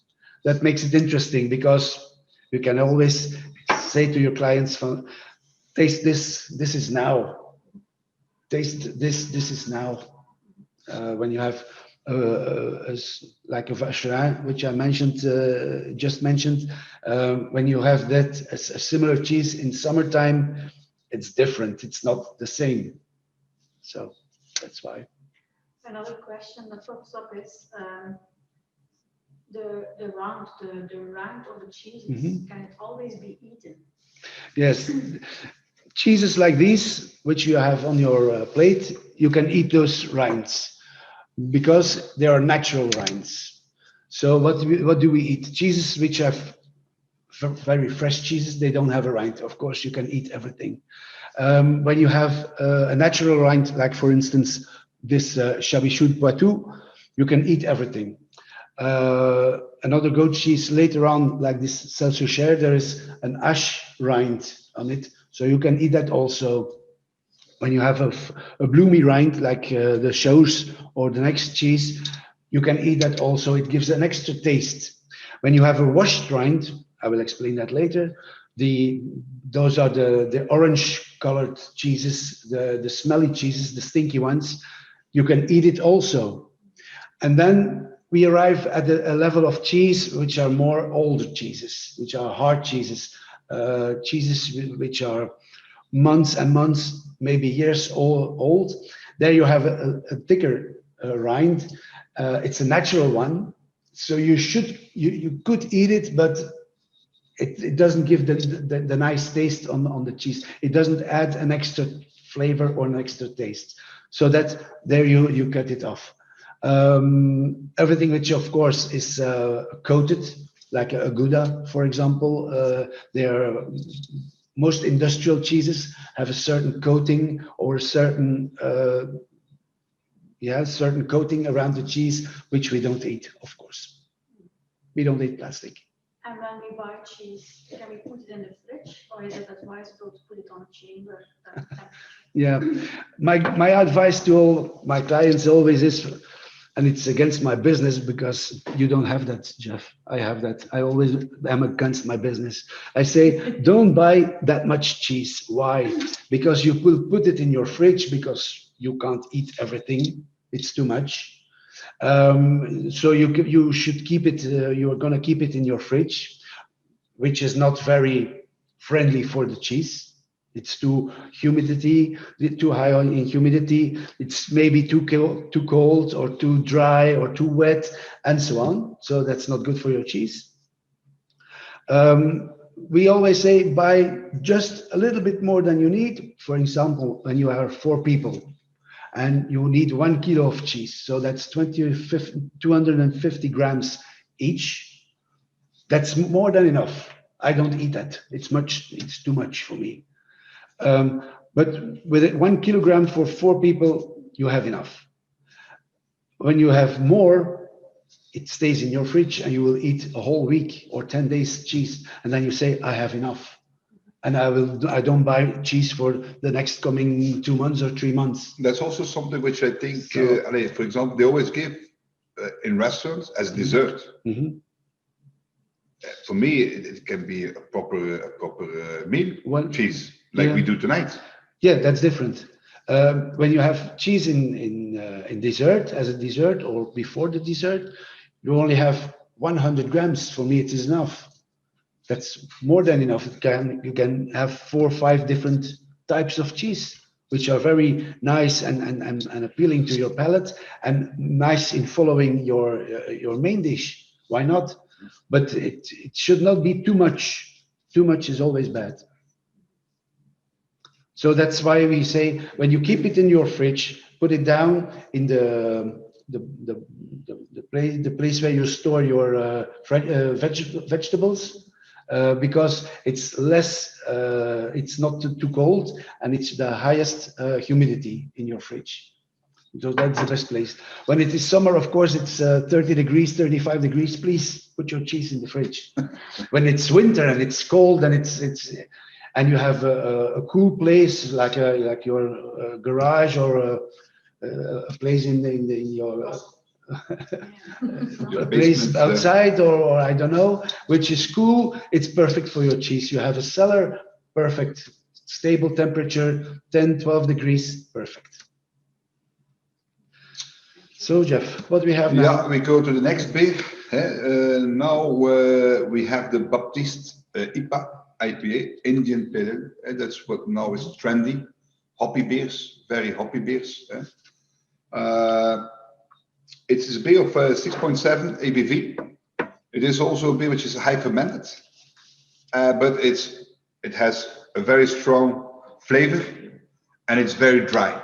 That makes it interesting because you can always say to your clients, taste this, this is now. Taste this, this is now. When you have like a Vacherin, which I mentioned, just mentioned, when you have that as a similar cheese in summertime, it's different. It's not the same. So that's why. Another question that pops up is the round of the cheeses. Can it always be eaten? Yes, cheeses like these, which you have on your plate, you can eat those rinds because they are natural rinds. So what do we eat? Cheeses which have very fresh cheeses, they don't have a rind. Of course, you can eat everything. When you have a natural rind, like for instance, this Chabichoud Poitou, you can eat everything. Another goat cheese later on, like this Seltzer, there is an ash rind on it, so you can eat that also. When you have a bloomy rind, like the Chaus or the next cheese, you can eat that also. It gives an extra taste. When you have a washed rind, I will explain that later. Those are the orange-colored cheeses, the smelly cheeses, the stinky ones. You can eat it also, and then we arrive at a level of cheese which are more older cheeses, which are hard cheeses, cheeses which are months and months, maybe years old. There you have a thicker rind. It's a natural one, so you could eat it, but it doesn't give the nice taste on the cheese. It doesn't add an extra flavor or an extra taste. So that there you cut it off. Everything which of course is coated, like a Gouda, for example, most industrial cheeses have a certain coating or a certain certain coating around the cheese, which we don't eat, of course. We don't eat plastic. And when we buy cheese, can we put it in the fridge, or is it advisable to put it on a chamber? Yeah, my advice to all my clients always is, and it's against my business because you don't have that, Jeff. I have that. I always am against my business. I say, don't buy that much cheese. Why? Because you will put it in your fridge because you can't eat everything. It's too much. So you should keep it. You are going to keep it in your fridge, which is not very friendly for the cheese. It's too high in humidity. It's maybe too cold or too dry or too wet and so on. So that's not good for your cheese. We always say buy just a little bit more than you need. For example, when you are 4 people and you need 1 kilo of cheese, so that's 250 grams each. That's more than enough. I don't eat that. It's too much for me. But with 1 kilogram for 4 people, you have enough. When you have more, it stays in your fridge and you will eat a whole week or 10 days cheese. And then you say, I have enough. And I don't buy cheese for the next coming 2 months or 3 months. That's also something which I think, for example, they always give in restaurants as dessert. Mm-hmm. For me, it can be a proper meal, cheese, like we do tonight. Yeah, that's different. When you have cheese in dessert, as a dessert or before the dessert, you only have 100 grams. For me, it is enough. That's more than enough. You can have 4 or 5 different types of cheese which are very nice and appealing to your palate, and nice in following your main dish. Why not? But it should not be too much. Too much is always bad. So that's why we say when you keep it in your fridge, put it down in the place where you store your vegetables, because it's less, it's not too cold, and it's the highest humidity in your fridge. So that's the best place. When it is summer, of course, it's 30 degrees, 35 degrees. Please put your cheese in the fridge. When it's winter and it's cold and and you have a cool place like your garage or a place in your a place outside or I don't know, which is cool. It's perfect for your cheese. You have a cellar, perfect, stable temperature, 10, 12 degrees, perfect. So Jeff, what do we have now? Yeah, we go to the next beer. Now we have the Baptiste IPA, Indian Pale Ale. That's what now is trendy. Hoppy beers, very hoppy beers. It's a beer of 6.7 ABV. It is also a beer which is high fermented, but it has a very strong flavor and it's very dry.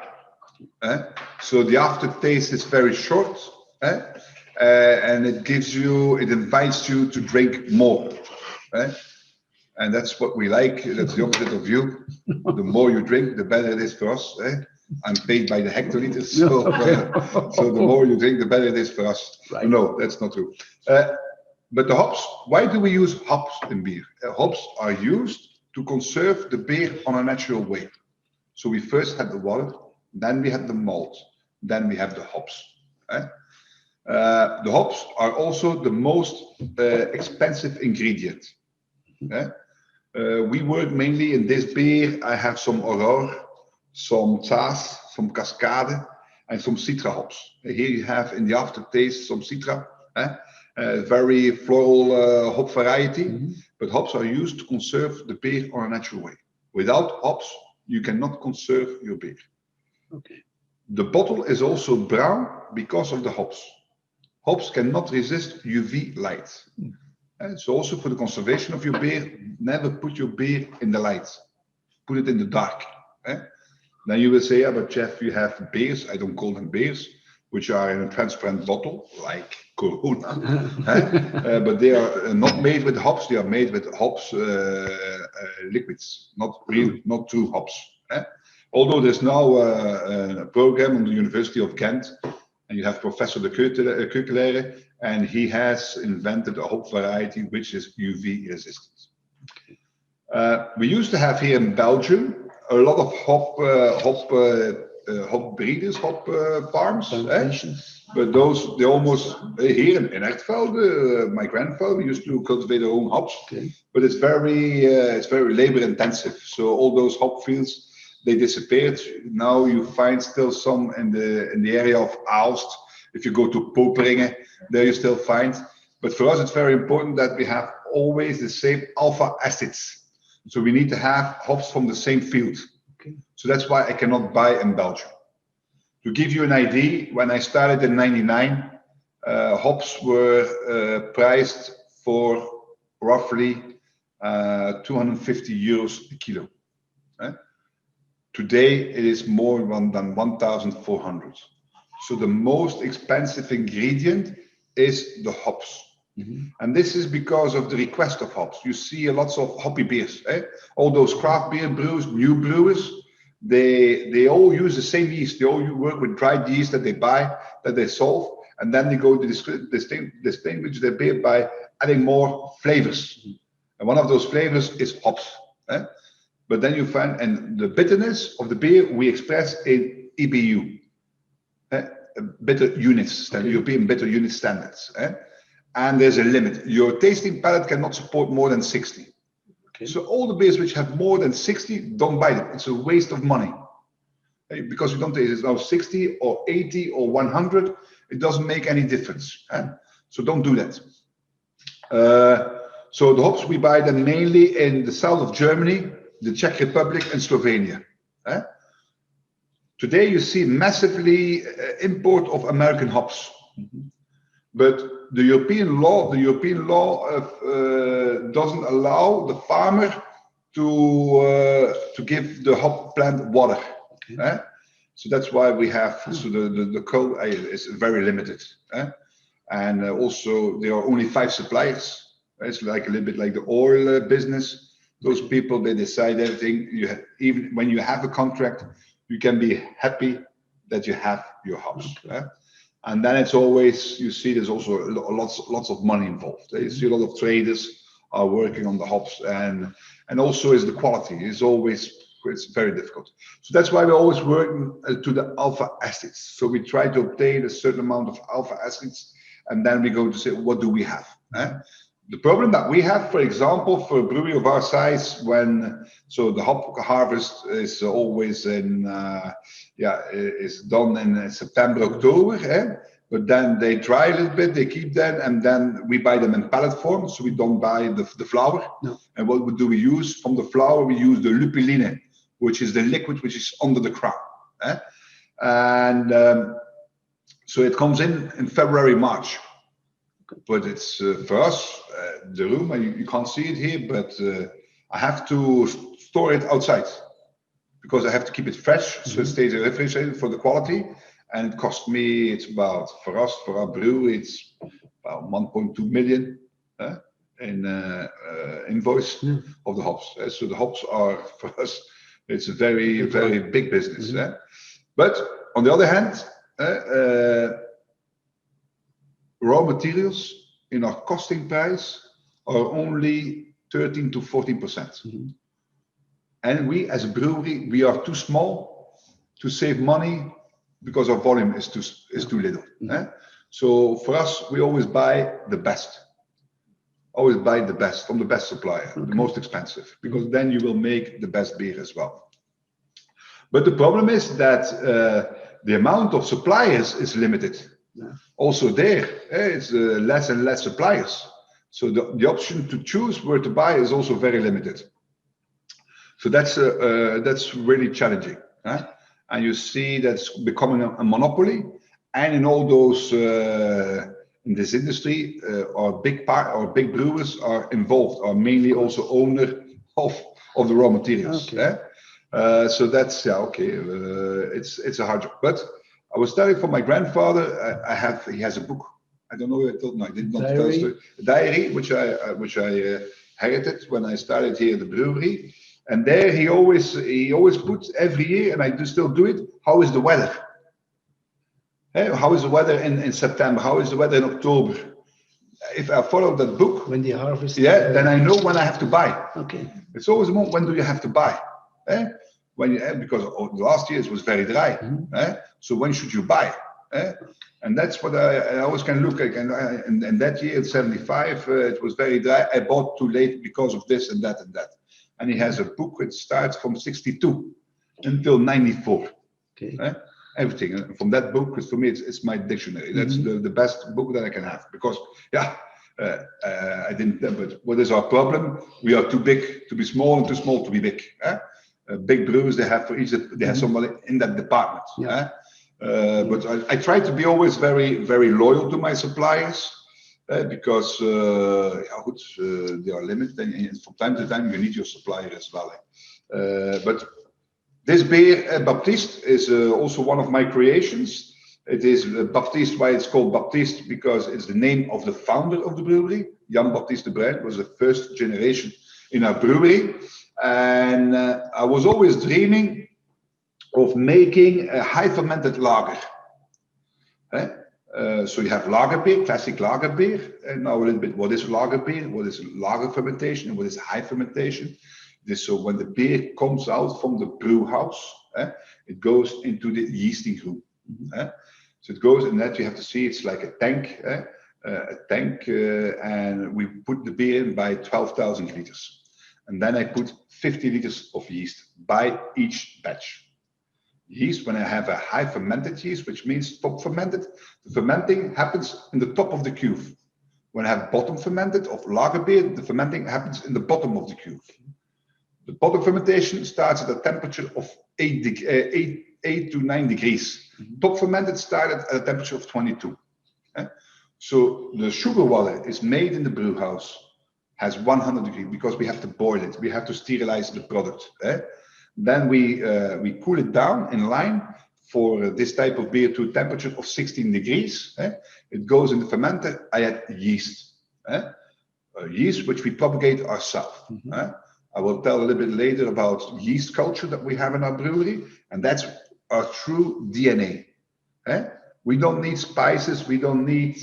So the aftertaste is very short, and it invites you to drink more. And that's what we like. That's the opposite of you. The more you drink, the better it is for us. I'm paid by the hectoliters, so the more you drink, the better it is for us. Right. No, that's not true. But the hops, why do we use hops in beer? Hops are used to conserve the beer on a natural way. So we first had the water, then we have the malt, then we have the hops. The hops are also the most expensive ingredient. We work mainly in this beer. I have some Aurore, some Zaas, some Cascade, and some Citra hops. Here you have in the aftertaste some Citra, very floral hop variety. But hops are used to conserve the beer on a natural way. Without hops, you cannot conserve your beer. Okay. The bottle is also brown because of the hops. Hops cannot resist UV light. So also for the conservation of your beer, never put your beer in the light. Put it in the dark. Then you will say, yeah, but Jeff, you have beers, I don't call them beers, which are in a transparent bottle, like Corona. But they are not made with hops, they are made with hops liquids, not true hops. Although there's now a program on the University of Ghent, and you have Professor de Keukelere, and he has invented a hop variety which is UV resistant. We used to have here in Belgium a lot of hop breeders, hop farms, but those they almost here in Ertvelde. My grandfather used to cultivate their own hops, but it's very labor intensive. So all those hop fields, they disappeared. Now you find still some in the area of Aalst. If you go to Poperingen, there you still find. But for us, it's very important that we have always the same alpha acids. So we need to have hops from the same field. So that's why I cannot buy in Belgium. To give you an idea, when I started in '99, hops were priced for roughly 250 euros a kilo. Today it is more than 1,400. So the most expensive ingredient is the hops. And this is because of the request of hops. You see lots of hoppy beers. All those craft beer brewers, new brewers, they all use the same yeast. They all work with dried yeast that they buy, that they solve, and then they go to distinguish their beer by adding more flavors. And one of those flavors is hops. But then you find, and the bitterness of the beer we express in EBU, bitter units, European bitter unit standards. And there's a limit. Your tasting palate cannot support more than 60. So all the beers which have more than 60, don't buy them. It's a waste of money. Because you don't taste it's now 60 or 80 or 100, it doesn't make any difference. So don't do that. So the hops we buy them mainly in the south of Germany, the Czech Republic and Slovenia. today you see massively import of American hops. But the European law doesn't allow the farmer to give the hop plant water. Okay. So that's why we have so the coal is very limited. And also there are only 5 suppliers. It's like a little bit like the oil business. Those people, they decide everything. Even when you have a contract, you can be happy that you have your hops. Okay. And then it's always, you see there's also lots of money involved. You see a lot of traders are working on the hops, and also is the quality is always, it's very difficult. So that's why we always work to the alpha acids. So we try to obtain a certain amount of alpha acids, and then we go to say, what do we have? The problem that we have, for example, for a brewery of our size, so the hop harvest is always is done in September, October. But then they dry a little bit, they keep them, and then we buy them in pallet form. So we don't buy the flour. No. And what do we use from the flour? We use the lupiline, which is the liquid which is under the crown. And so it comes in February, March. But it's for us, the room, you can't see it here, but I have to store it outside because I have to keep it fresh, so it stays refrigerated for the quality. And it cost me, it's about, for us, for our brewery, it's about 1.2 million in invoice of the hops. So the hops are, for us, it's a very, very big business. But on the other hand, raw materials in our costing price are only 13 to 14%. And we, as a brewery, we are too small to save money because our volume is too little. So for us, we always buy the best. Always buy the best from the best supplier, the most expensive, because then you will make the best beer as well. But the problem is that the amount of suppliers is limited. Also there, it's less and less suppliers. So the option to choose where to buy is also very limited. So that's really challenging. And you see that's becoming a monopoly. And in all those, in this industry, our big brewers are involved, are mainly also owner of the raw materials. Okay. So that's, it's a hard job. But I was telling for my grandfather, he has a book. I don't know. I did not tell the story. A diary, which I inherited when I started here at the brewery. And there he always puts every year, and I still do it. How is the weather? How is the weather in September? How is the weather in October? If I follow that book, when the harvest, then I know when I have to buy. Okay. It's always a moment, when do you have to buy? Because last year it was very dry. So when should you buy? And that's what I always can look at. And that year, in 75, it was very dry. I bought too late because of this and that and that. And he has a book which starts from 62 until 94. Okay. Everything. And from that book, because for me, it's my dictionary. That's the best book that I can have. Because, I didn't, but what is our problem? We are too big to be small and too small to be big. Big brewers, they have for each, they have somebody in that department. But I try to be always very, very loyal to my suppliers. Because they are limited, and from time to time you need your supplier as well. But this beer, Baptiste, is also one of my creations. It is Baptiste. Why it's called Baptiste? Because it's the name of the founder of the brewery. Jan Baptiste de Bruijn was the first generation in our brewery, and I was always dreaming of making a high fermented lager. So you have lager beer, classic lager beer, and now a little bit what is lager beer, what is lager fermentation, and what is high fermentation. So when the beer comes out from the brew house, it goes into the yeasting room. So it goes, and that you have to see, it's like a tank, and we put the beer in by 12,000 liters. And then I put 50 liters of yeast by each batch. Yeast, when I have a high fermented yeast, which means top fermented, the fermenting happens in the top of the cuve. When I have bottom fermented of lager beer, the fermenting happens in the bottom of the cuve. The bottom fermentation starts at a temperature of 8 8 to 9 degrees. Top fermented started at a temperature of 22. So the sugar water is made in the brew house, has 100 degrees because we have to boil it. We have to sterilize the product. Then we cool it down in line for this type of beer to a temperature of 16 degrees. It goes in the fermenter. I add yeast. Yeast which we propagate ourselves. I will tell a little bit later about yeast culture that we have in our brewery, and that's our true DNA. We don't need spices, we don't need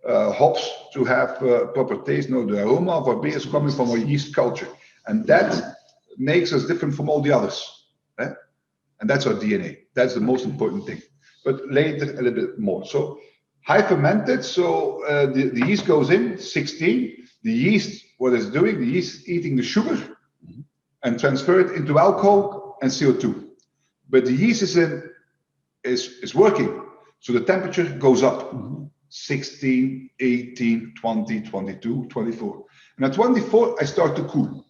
hops to have proper taste. No, the aroma of our beer is coming from our yeast culture, and that makes us different from all the others. And that's our DNA. That's the most important thing. But later a little bit more. So high fermented, so the yeast goes in 16. The yeast, what it's doing, the yeast is eating the sugar and transfer it into alcohol and CO2. But the yeast is working, so the temperature goes up. 16, 18, 20, 22, 24. And at 24, I start to cool.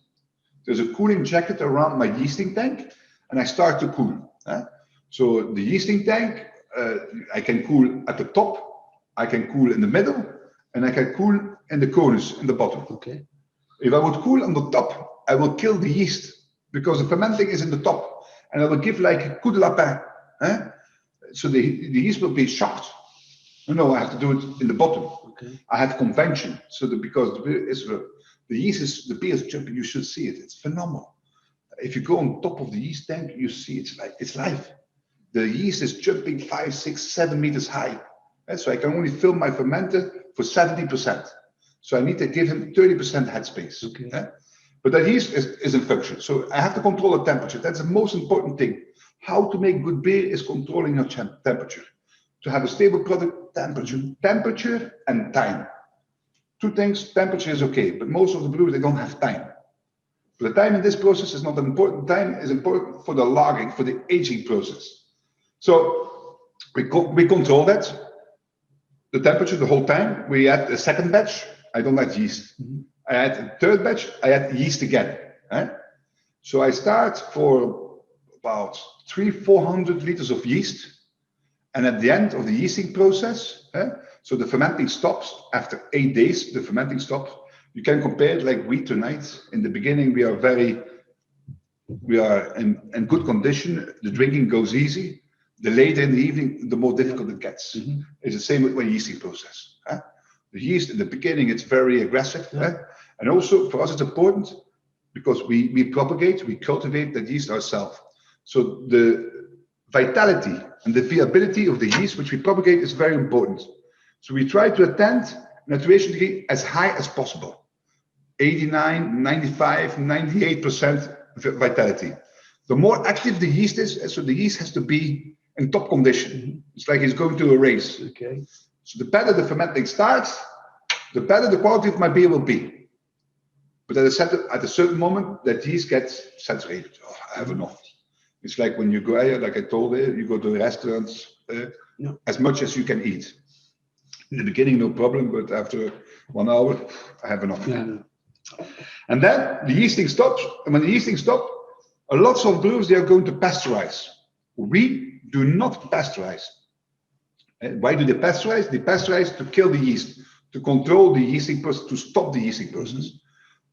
There's a cooling jacket around my yeasting tank, and I start to cool. So the yeasting tank, I can cool at the top, I can cool in the middle, and I can cool in the corners, in the bottom. Okay. If I would cool on the top, I will kill the yeast because the fermenting is in the top, and I will give like a coup de lapin. So the yeast will be shocked. No, I have to do it in the bottom. Okay. I have convention, so that because the yeast is, the beer is jumping, you should see it. It's phenomenal. If you go on top of the yeast tank, you see it's live. The yeast is jumping 5, 6, 7 meters high. So I can only fill my fermenter for 70%. So I need to give him 30% headspace. Okay. But that yeast is in function. So I have to control the temperature. That's the most important thing. How to make good beer is controlling your temperature. To have a stable product, temperature and time. Two things, temperature is okay, but most of the brewers, they don't have time. The time in this process is not important. Time is important for the lagering, for the aging process. So we control that, the temperature the whole time. We add a second batch, I don't add yeast. I add a third batch, I add yeast again. So I start for about 300-400 liters of yeast. And at the end of the yeasting process, so the fermenting stops after 8 days, the fermenting stops. You can compare it like wheat tonight. In the beginning, we are in good condition. The drinking goes easy. The later in the evening, the more difficult it gets. It's the same with my yeasting process. The yeast in the beginning, it's very aggressive. And also for us, it's important because we propagate, we cultivate that yeast ourselves. So the vitality and the viability of the yeast, which we propagate, is very important. So we try to attend maturation degree as high as possible. 89, 95, 98% vitality. The more active the yeast is, so the yeast has to be in top condition. It's like he's going to a race. Okay. So the better the fermenting starts, the better the quality of my beer will be. But at a certain moment, that yeast gets saturated. Oh, I have enough. It's like when you go, like I told you, you go to restaurants, as much as you can eat. In the beginning, no problem, but after 1 hour, I have enough. And then the yeasting stops. And when the yeasting stops, lots of brewers, they are going to pasteurize. We do not pasteurize. Why do they pasteurize? They pasteurize to kill the yeast, to control the yeasting process, to stop the yeasting process.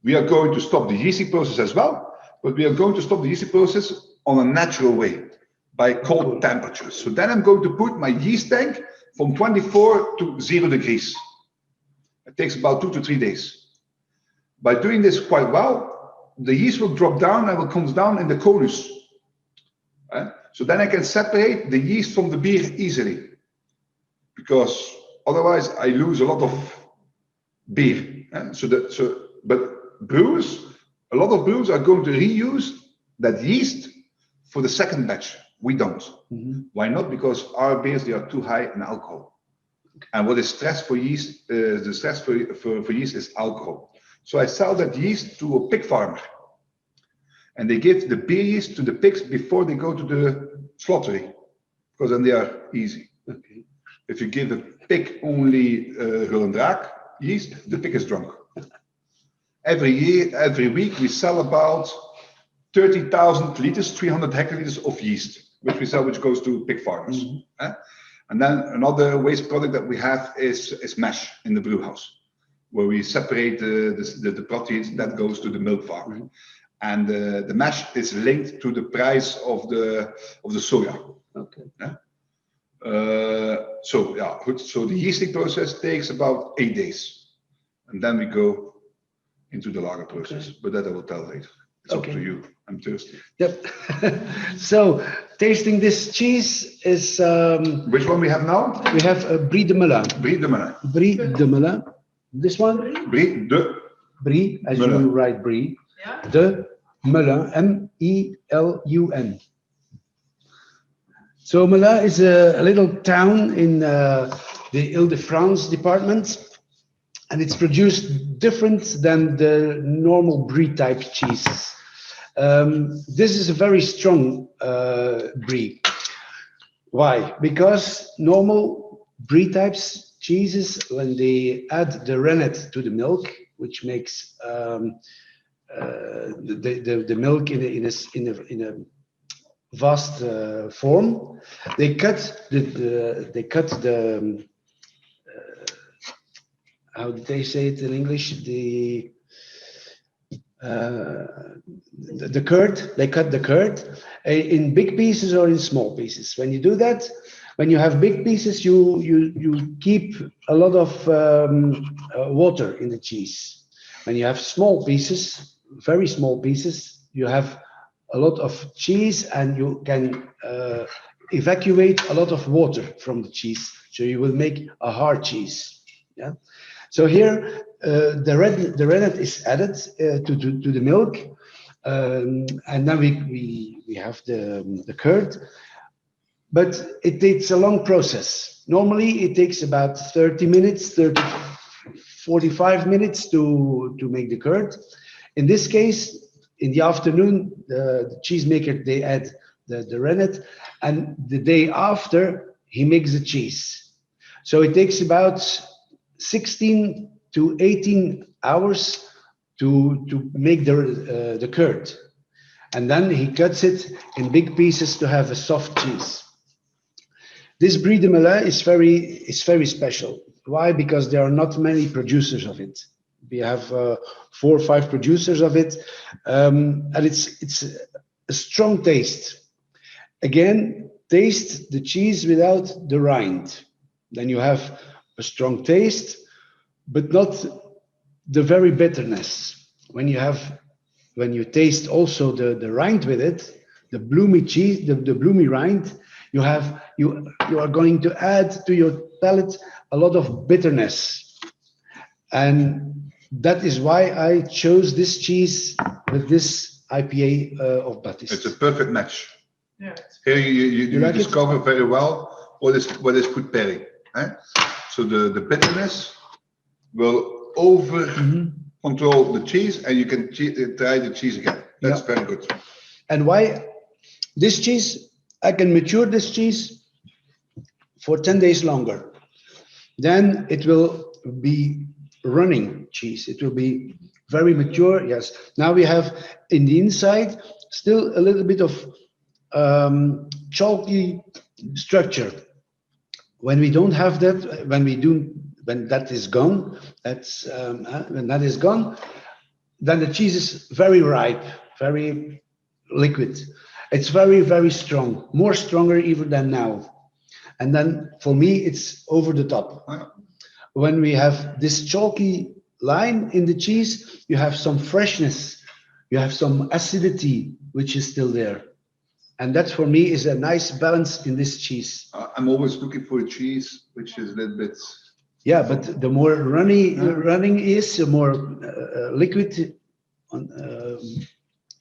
We are going to stop the yeasting process as well, but we are going to stop the yeasting process on a natural way, by cold temperatures. So then I'm going to put my yeast tank from 24 to 0 degrees. It takes about 2 to 3 days. By doing this quite well, the yeast will drop down and will come down in the conus. So then I can separate the yeast from the beer easily, because otherwise I lose a lot of beer. But brewers, a lot of brewers are going to reuse that yeast for the second batch. We don't. Why not? Because our beers, they are too high in alcohol. And what is stress for yeast, the stress for yeast is alcohol. So I sell that yeast to a pig farmer. And they give the beer yeast to the pigs before they go to the slaughtering, because then they are easy. Okay. If you give a pig only Hullendraak yeast, the pig is drunk. Every week, we sell about 30,000 liters, 300 hectoliters of yeast. which we sell, which goes to pig farmers. And then another waste product that we have is mash in the brew house, where we separate the proteins that goes to the milk farm. And the mash is linked to the price of the soya. Okay. So yeah, good. So the yeasting process takes about 8 days, and then we go into the lager process. But that I will tell later. It's up to you. I'm thirsty. Yep. So tasting this cheese is. Which one we have now? We have a Brie de Melun. Brie de Melun. Brie de Melun. This one. Brie de. Brie, as Melun. you write Brie. Yeah. De Melun. M-E-L-U-N. So Melun is a little town in the Ile-de-France department, and it's produced different than the normal Brie type cheeses. This is a very strong Brie. Why? Because normal Brie types cheeses, when they add the rennet to the milk, which makes the milk in a vast form, they cut the how did they say it in English? The curd. They cut the curd in big pieces or in small pieces. When you do that, when you have big pieces, you keep a lot of water in the cheese. When you have small pieces, very small pieces, you have a lot of cheese, and you can evacuate a lot of water from the cheese. So you will make a hard cheese. Yeah. So here the rennet is added to the milk, and then we have the curd. But it takes a long process. Normally it takes about 30 minutes, 45 minutes to make the curd. In this case, in the afternoon, the cheesemaker, they add the rennet, and the day after he makes the cheese. So it takes about 16 to 18 hours to make the curd, and then he cuts it in big pieces to have a soft cheese. This Brie de Melun is very special. Why? Because there are not many producers of it. We have 4 or 5 producers of it, and it's a strong taste. Again, taste the cheese without the rind. Then you have a strong taste, but not the very bitterness. When you taste also the rind with it, the bloomy cheese, the bloomy rind, you are going to add to your palate a lot of bitterness, and that is why I chose this cheese with this IPA of Baptiste. It's a perfect match. Yeah. Here you like discover very well what is preparing. Eh? So the bitterness will over control the cheese, and you can try the cheese again. That's very good. And why this cheese? I can mature this cheese for 10 days longer. Then it will be running cheese. It will be very mature. Yes. Now we have in the inside still a little bit of chalky structure. When we don't have that, when that is gone, when that is gone, then the cheese is very ripe, very liquid. It's very, very strong, more stronger even than now. And then for me, it's over the top. When we have this chalky line in the cheese, you have some freshness, you have some acidity, which is still there. And that for me is a nice balance in this cheese. I'm always looking for a cheese which is a little bit. Yeah, but the more running is, the more liquid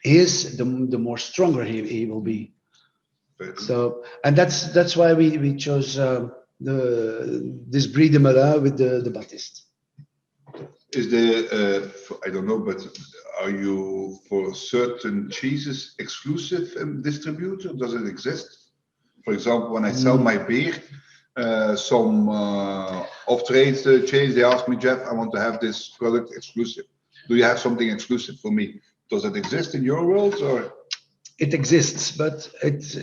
is, the more stronger he will be. So, and that's why we chose this Brie de Melun with the Baptiste. Is there, I don't know, but are you for certain cheeses exclusive distributor? Does it exist? For example, when I sell my beer, some off-trade chains, they ask me, Jeff, I want to have this product exclusive. Do you have something exclusive for me? Does it exist in your world, or? it exists, but it's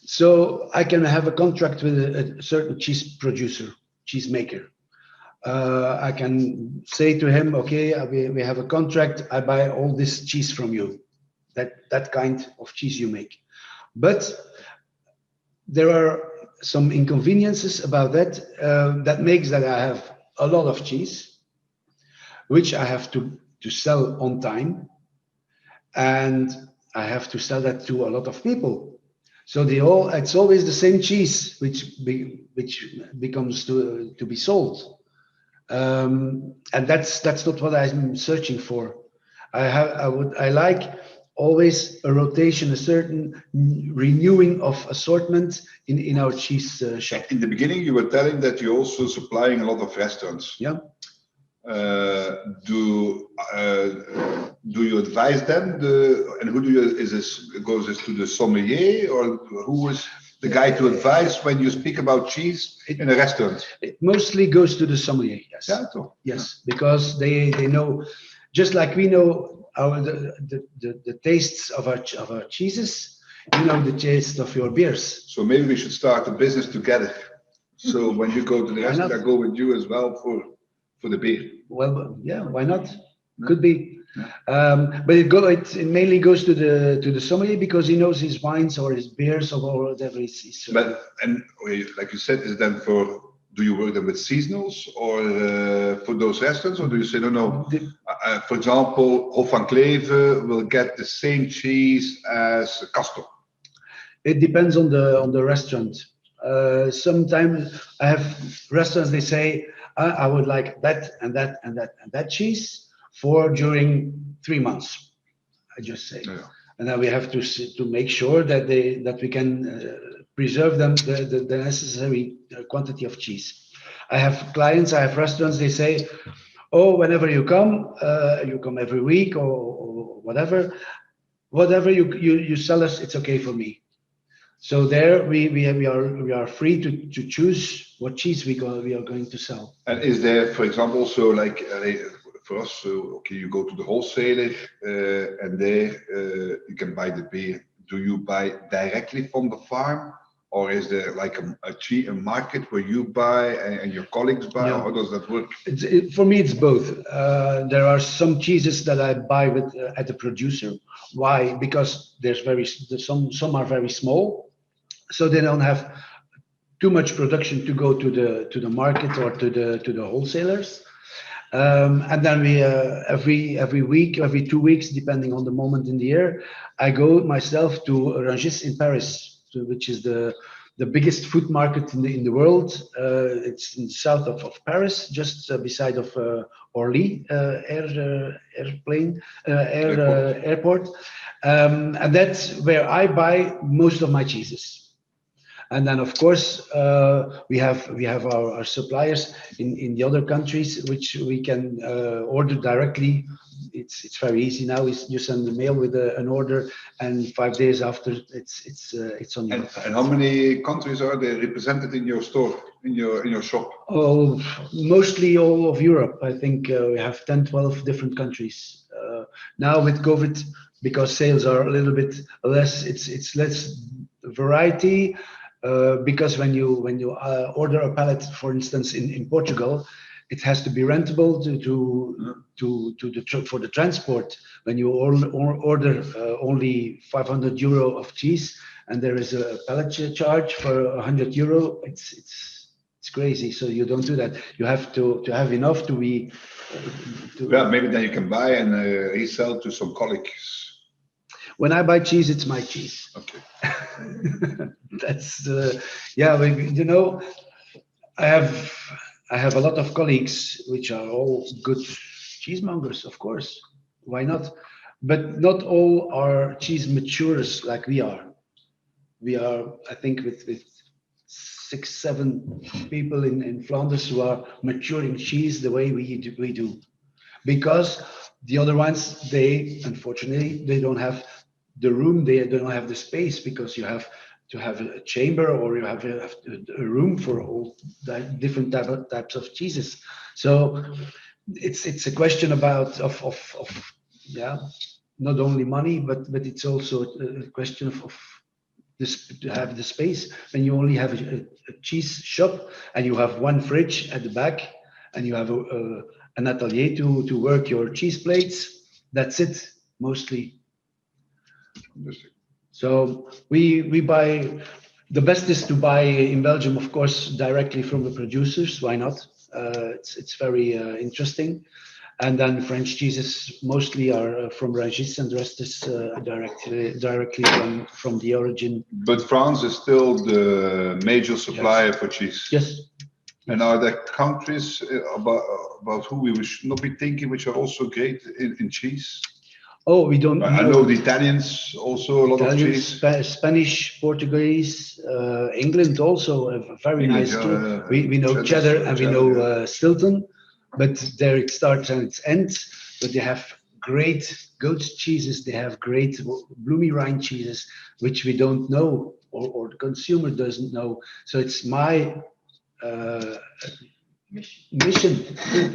so I can have a contract with a certain cheese producer, cheese maker. I can say to him, okay, we have a contract. I buy all this cheese from you, that kind of cheese you make. But there are some inconveniences about that that makes that I have a lot of cheese, which I have to sell on time, and I have to sell that to a lot of people. So it's always the same cheese which becomes to be sold. And that's not what I'm searching for. I like always a rotation, a certain renewing of assortment in our cheese shop. In the beginning, you were telling that you're also supplying a lot of restaurants. Yeah. Do you advise them? And who do you? Goes this to the sommelier, or who is the guy to advise when you speak about cheese in a restaurant? It mostly goes to the sommelier. Yes. Yeah, so, yes, because they know, just like we know the tastes of our cheeses. You know the taste of your beers. So maybe we should start a business together. So when you go to the restaurant, I go with you as well for the beer. Well, yeah, why not? Could be. But it mainly goes to the sommelier because he knows his wines or his beers or whatever he's But and like you said, is then do you work then with seasonals or for those restaurants, or do you say no? For example, Hof van Cleve will get the same cheese as Castor. It depends on the restaurant. Sometimes I have restaurants, they say I would like that and that and that and that cheese for during 3 months. I just say, and then we have to make sure that we can preserve them the necessary quantity of cheese. I have clients, I have restaurants. They say, oh, whenever you come every week or whatever you sell us, it's okay for me. So there we are free to choose what cheese we are going to sell. And is there, for example, also like for us, so okay, you go to the wholesaler and there you can buy the beer. Do you buy directly from the farm, or is there like a market where you buy and your colleagues buy? Yeah. How does that work? For me, it's both. There are some cheeses that I buy at the producer. Why? Because some are very small, so they don't have too much production to go to the market or to the wholesalers. And then we every week, every 2 weeks, depending on the moment in the year, I go myself to Rungis in Paris, which is the biggest food market in the world. It's in the south of Paris, just beside of Orly airport. And that's where I buy most of my cheeses. And then, of course, we have our suppliers in the other countries, which we can order directly. It's very easy now. You send the mail with an order, and 5 days after, it's on your. And how many countries are there represented in your store, in your shop? Oh, mostly all of Europe. I think we have 10, 12 different countries. Now with COVID, because sales are a little bit less, it's less variety. Because when you order a pallet, for instance, in Portugal, it has to be rentable for the transport. When you order only 500 euro of cheese, and there is a pallet charge for 100 euro, it's crazy. So you don't do that. You have to have enough to be. Yeah, maybe then you can buy and resell to some colleagues. When I buy cheese, it's my cheese. Okay. That's yeah. You know, I have a lot of colleagues which are all good cheesemongers, of course. Why not? But not all are cheese maturers like we are. We are, I think, with 6, 7 people in Flanders who are maturing cheese the way we do. Because the other ones, unfortunately, they don't have the room, they don't have the space, because you have to have a chamber, or you have a room for all different types of cheeses. So it's a question of not only money, but it's also a question of this, to have the space. When you only have a cheese shop and you have one fridge at the back and you have an atelier to work your cheese plates, that's it mostly. So we buy, the best is to buy in Belgium, of course, directly from the producers. Why not? It's very interesting. And then French cheeses mostly are from Rungis, and the rest is directly from the origin. But France is still the major supplier for cheese. Yes. And are there countries about who we should not be thinking, which are also great in cheese? Oh, we don't. I know the Italians also a lot of cheese. Spanish, Portuguese, England also very nice too. We know cheddar and we know Stilton, but there it starts and it ends. But they have great goat cheeses. They have great bloomy rind cheeses, which we don't know or the consumer doesn't know. So it's my mission.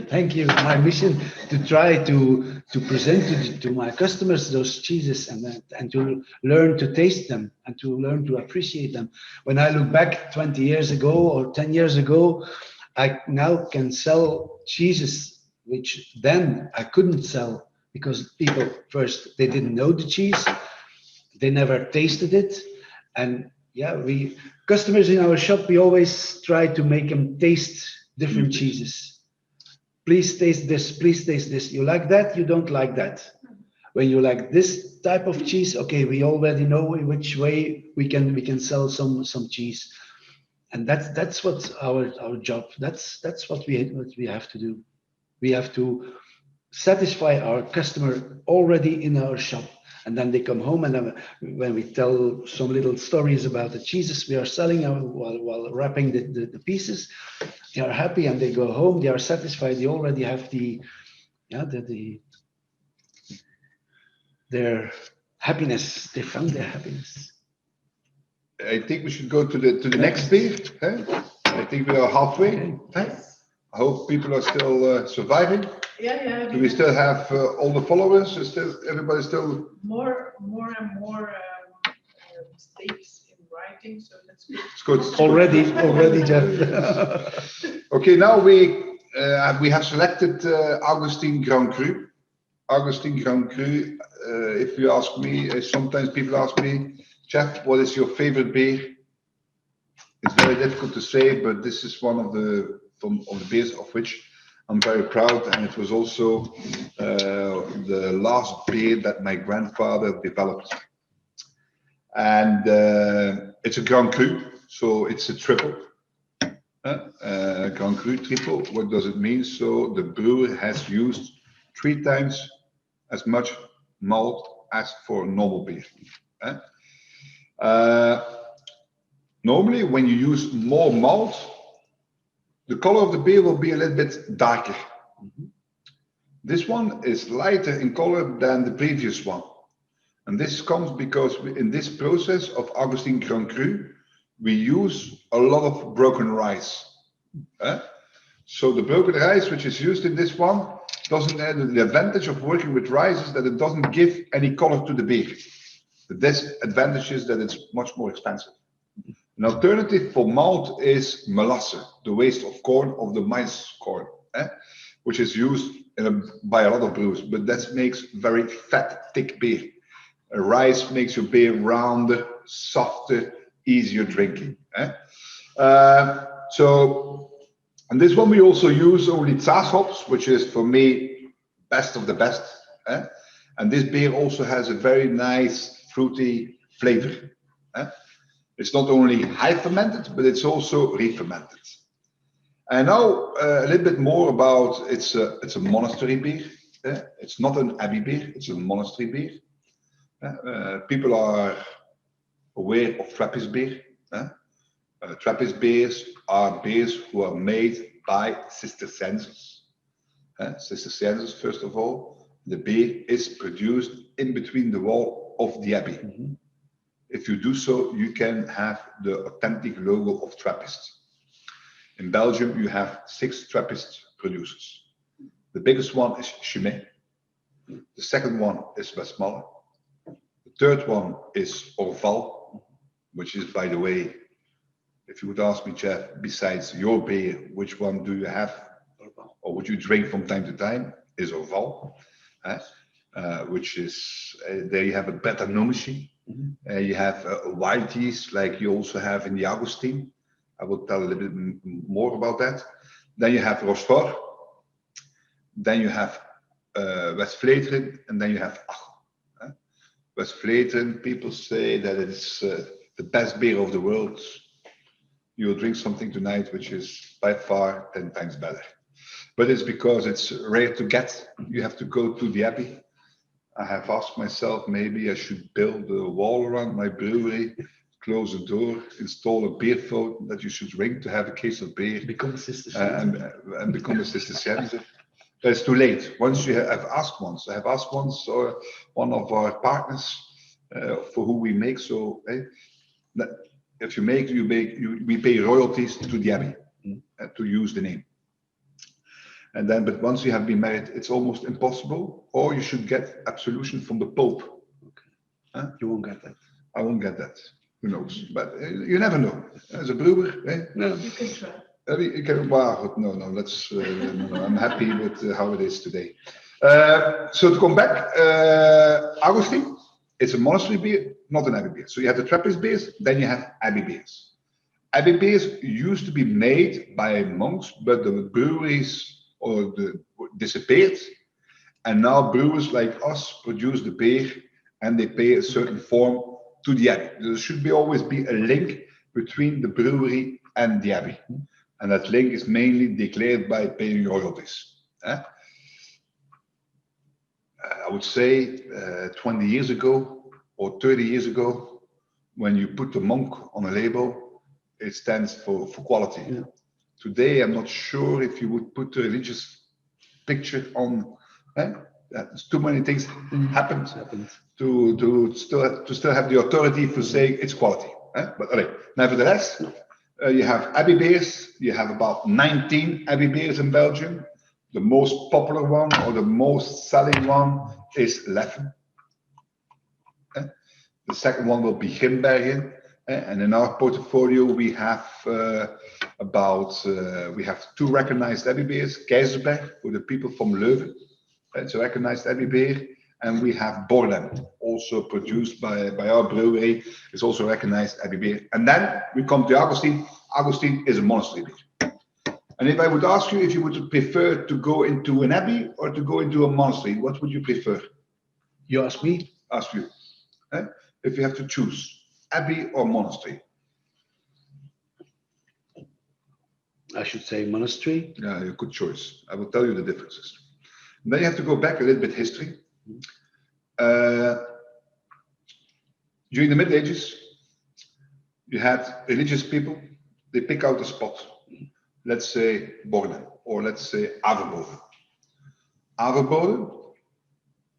Thank you. My mission to try to present to my customers those cheeses and to learn to taste them and to learn to appreciate them. When I look back 20 years ago or 10 years ago, I now can sell cheeses which then I couldn't sell because people first, they didn't know the cheese, they never tasted it, and yeah, we customers in our shop, we always try to make them taste different cheeses. Please taste this, please taste this. You like that, you don't like that. When you like this type of cheese, okay, we already know in which way we can sell some cheese. And that's what our job, that's what we have to do. We have to satisfy our customer already in our shop. And then they come home, and then when we tell some little stories about the cheeses we are selling while wrapping the pieces, they are happy and they go home. They are satisfied. They already have their happiness. They found their happiness. I think we should go to the next beer. I think we are halfway. Okay. I hope people are still surviving. Yeah. Do we still have all the followers? Is still everybody still more and more mistakes in writing, so that's good. It's good. Already, Jeff. Okay, now we have selected Augustine Grand Cru. Augustine Grand Cru. If you ask me, sometimes people ask me, Jeff, what is your favorite beer? It's very difficult to say, but this is one of the beers of which I'm very proud, and it was also the last beer that my grandfather developed. And it's a Grand Cru, so it's a triple. Grand Cru triple. What does it mean? So the brewer has used 3 times as much malt as for a normal beer. Normally, when you use more malt, the color of the beer will be a little bit darker. Mm-hmm. This one is lighter in color than the previous one. And this comes because in this process of Augustine Grand Cru, we use a lot of broken rice. So the broken rice, which is used in this one, doesn't have the advantage of working with rice is that it doesn't give any color to the beer. The disadvantage is that it's much more expensive. An alternative for malt is molasse, the waste of corn, of the maize corn, which is used by a lot of brewers, but that makes very fat, thick beer. Rice makes your beer rounder, softer, easier drinking. So, and this one we also use only Saas hops, which is for me best of the best. And this beer also has a very nice fruity flavor. It's not only high fermented, but it's also re-fermented. And now a little bit more about it's a monastery beer. It's not an abbey beer; it's a monastery beer. People are aware of Trappist beer. Trappist beers are beers who are made by Cistercians. Cistercians, first of all, the beer is produced in between the wall of the abbey. Mm-hmm. If you do so, you can have the authentic logo of Trappist. In Belgium, you have 6 Trappist producers. The biggest one is Chimay. The second one is Westmalle. The third one is Orval, which is, by the way, if you would ask me, Jeff, besides your beer, which one do you have or would you drink from time to time, is Orval, which is, there you have a better no machine. You have a wild yeast like you also have in the Augustine. I will tell a little bit more about that. Then you have Rochefort. Then you have West Vleteren, and then you have Ach. West Vleteren, people say that it's the best beer of the world. You will drink something tonight which is by far 10 times better. But it's because it's rare to get. You have to go to the Abbey. I have asked myself, maybe I should build a wall around my brewery, close the door, install a beer phone that you should ring to have a case of beer. Become a sister. And become a cistercian. But it's too late. Once you have asked once, I have asked once one of our partners for who we make. So if you make, we pay royalties to the Abbey to use the name. And then, but once you have been married, it's almost impossible, or you should get absolution from the Pope. Okay. You won't get that. I won't get that. Who knows? But you never know. As a brewer, No, you can try. You can, well, no, let's, no, I'm happy with how it is today. So to come back, Augustine, it's a monastery beer, not an Abbey beer. So you have the Trappist beers, then you have Abbey beers. Abbey beers used to be made by monks, but the breweries disappeared, and now brewers like us produce the beer, and they pay a certain form to the Abbey. There should always be a link between the brewery and the Abbey, and that link is mainly declared by paying royalties. I would say 20 years ago or 30 years ago, when you put the monk on a label, it stands for quality. Yeah. Today, I'm not sure if you would put a religious picture on. There's too many things happened to still have the authority for saying it's quality. But anyway, nevertheless, you have Abbey beers. You have about 19 Abbey beers in Belgium. The most popular one or the most selling one is Leffen. The second one will be Grimbergen. And in our portfolio, we have we have 2 recognized Abbey beers. Keizersberg for the people from Leuven. It's a recognized Abbey beer. And we have Borlem, also produced by our brewery. It's also recognized Abbey beer. And then we come to Augustine. Augustine is a monastery beer. And if I would ask you if you would prefer to go into an Abbey or to go into a monastery, what would you prefer? You ask me? Ask you. If you have to choose. Abbey or monastery? I should say monastery. Yeah, a good choice. I will tell you the differences. And then you have to go back a little bit history. During the Middle Ages, you had religious people. They pick out a spot. Let's say Borne, or let's say Averbode. Averbode,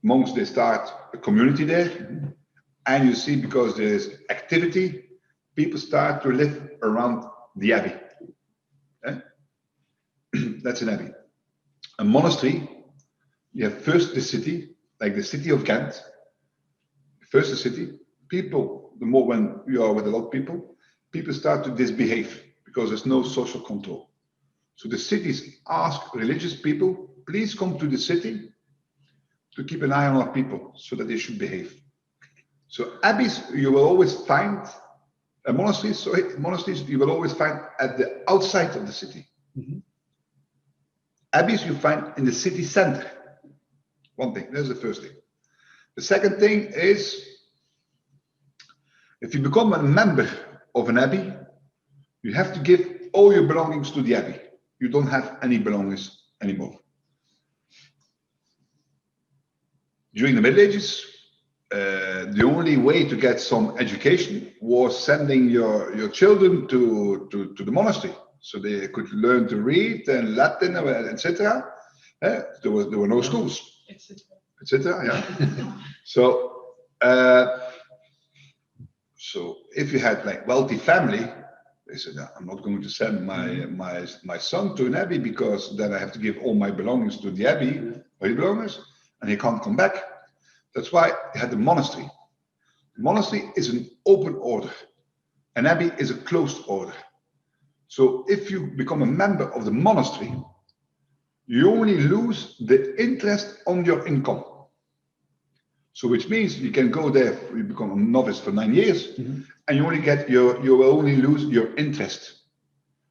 monks, they start a community there. And you see, because there is activity, people start to live around the Abbey. That's an Abbey. A monastery, you have first the city, like the city of Ghent. First the city, people, the more when you are with a lot of people start to misbehave because there's no social control. So the cities ask religious people, please come to the city to keep an eye on our people so that they should behave. So abbeys, you will always find, monasteries, you will always find at the outside of the city. Mm-hmm. Abbeys you find in the city center. One thing, that's the first thing. The second thing is, if you become a member of an abbey, you have to give all your belongings to the abbey. You don't have any belongings anymore. During the Middle Ages, the only way to get some education was sending your children to the monastery, so they could learn to read and Latin, etc. There were no schools, etc. Yeah. So if you had like wealthy family, they said, I'm not going to send my son to an abbey because then I have to give all my belongings to the abbey. My belongings. and he can't come back. That's why he had the monastery. The monastery is an open order. An abbey is a closed order. So if you become a member of the monastery, you only lose the interest on your income. So which means you can go there, you become a novice for 9 years, and you only get you will only lose your interest.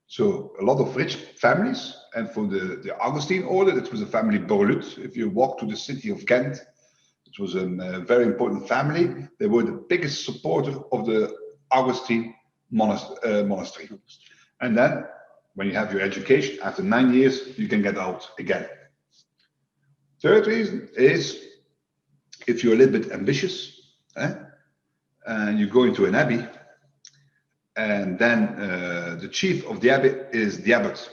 So a lot of rich families, and for the Augustine order, it was a family Borlut. If you walk to the city of Ghent, it was a very important family. They were the biggest supporter of the Augustine monastery. And then when you have your education, after 9 years, you can get out again. Third reason is if you're a little bit ambitious, and you go into an abbey, and then the chief of the abbey is the abbot.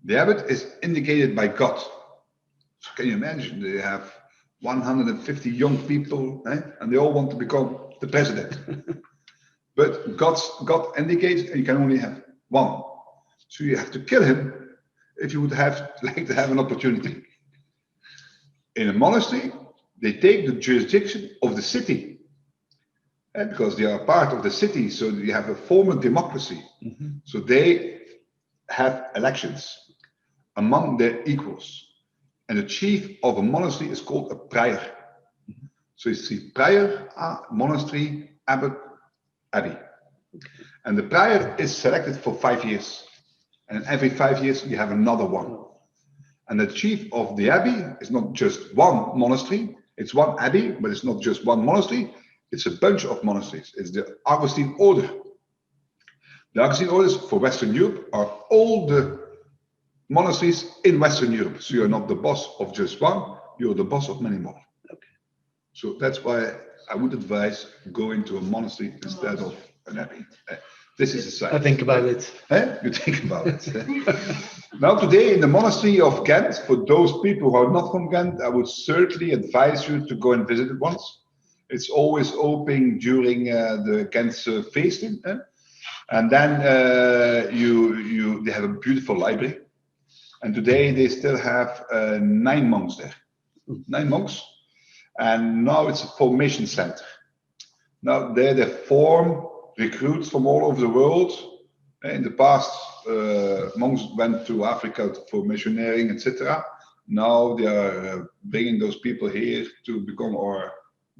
The abbot is indicated by God. So can you imagine? They have 150 young people, and they all want to become the president. But God indicates, and you can only have one. So you have to kill him if you would like to have an opportunity. In a monastery, they take the jurisdiction of the city. Because they are part of the city, so you have a formal democracy. So they have elections among their equals. And the chief of a monastery is called a prior. So you see prior, monastery, abbot, abbey. And the prior is selected for 5 years. And every 5 years you have another one. And the chief of the abbey is not just one monastery, it's one abbey, but it's not just one monastery. It's a bunch of monasteries. It's the Augustine order. The Augustine orders for Western Europe are all the monasteries in Western Europe. So you're not the boss of just one, you're the boss of many more. Okay. So that's why I would advise going to a monastery instead of an abbey. This is a side. I think about it. You think about it. Now today in the monastery of Ghent, for those people who are not from Ghent, I would certainly advise you to go and visit it once. It's always open during the Ghent's feasting, and then they have a beautiful library. And today they still have 9 monks there, 9 monks, and now it's a formation center. Now there they form recruits from all over the world. In the past, monks went to Africa for missionarying, etc. Now they are bringing those people here to become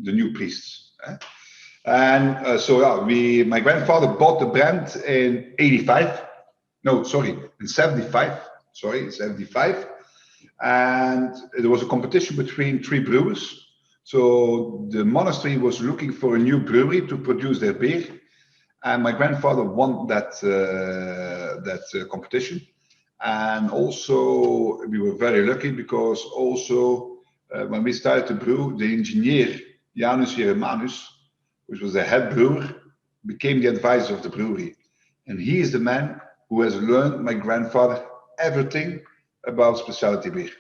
the new priests. And so yeah, my grandfather bought the brand in 85. No, sorry, in 75. Sorry, 75. And there was a competition between 3 brewers. So the monastery was looking for a new brewery to produce their beer. And my grandfather won that competition. And also we were very lucky because also when we started to brew, the engineer Janus Jeremanus, which was the head brewer, became the advisor of the brewery. And he is the man who has learned my grandfather everything about specialty beer.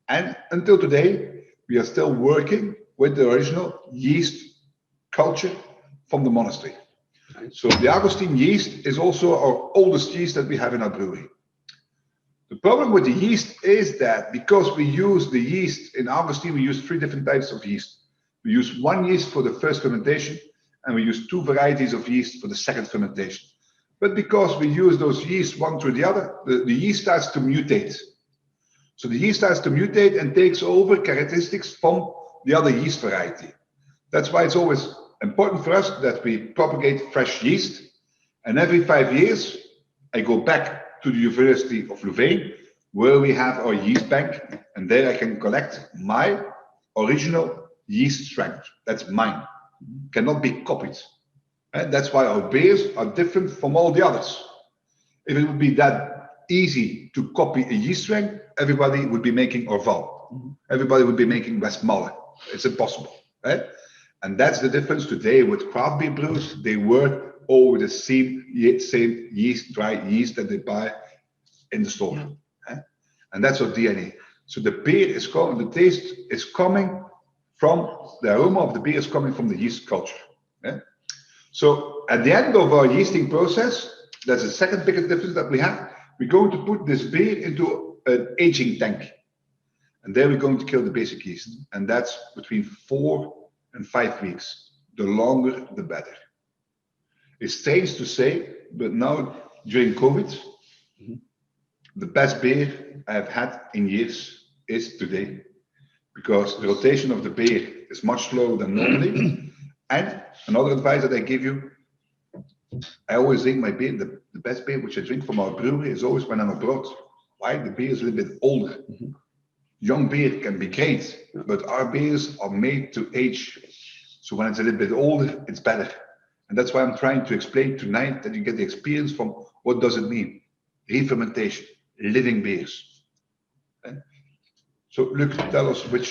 And until today, we are still working with the original yeast culture from the monastery. So the Augustine yeast is also our oldest yeast that we have in our brewery. The problem with the yeast is that because we use the yeast in Augustine, we use 3 different types of yeast. We use 1 yeast for the first fermentation, and we use 2 varieties of yeast for the second fermentation. But because we use those yeasts one to the other, the yeast starts to mutate. So the yeast starts to mutate and takes over characteristics from the other yeast variety. That's why it's always important for us that we propagate fresh yeast. And every 5 years, I go back to the University of Louvain, where we have our yeast bank, and there I can collect my original yeast strength. That's mine. Cannot be copied. And that's why our beers are different from all the others. If it would be that easy to copy a yeast strength, everybody would be making Orval. Everybody would be making Westmalle. It's impossible. Right? And that's the difference today with craft beer brewers. They work all with the same yeast, dry yeast that they buy in the store. And that's our DNA. So the beer is coming, the taste is coming from, the aroma of the beer is coming from the yeast culture. So at the end of our yeasting process, that's the second biggest difference that we have. We're going to put this beer into an aging tank. And there we're going to kill the basic yeast. And that's between 4 and 5 weeks. The longer, the better. It's strange to say, but now during COVID, the best beer I've had in years is today, because the rotation of the beer is much slower than normally. And another advice that I give you, I always drink my beer, the best beer which I drink from our brewery is always when I'm abroad. Why? The beer is a little bit older. Young beer can be great, but our beers are made to age. So when it's a little bit older, it's better. And that's why I'm trying to explain tonight that you get the experience from what does it mean? Re-fermentation, living beers. So Luc, tell us which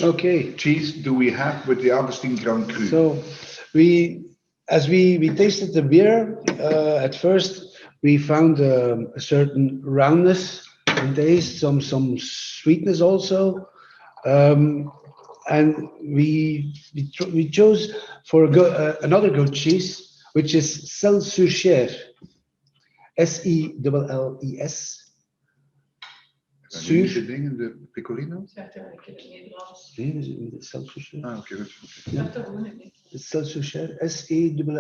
cheese do we have with the Augustine Grand Cru? So as we tasted the beer, at first we found a certain roundness in taste, some sweetness also, and we chose for another goat cheese, which is Celle-sur-Cher, S-E-L-L-E-S. Zuur. Ding in de pecorino? Zegt eigenlijk in het Nederlands. Nee, in de Celle-sur-Cher. Ah, oké. Dat toch gewoon niet. Celle-sur-Cher, S-E-L-L-E-S,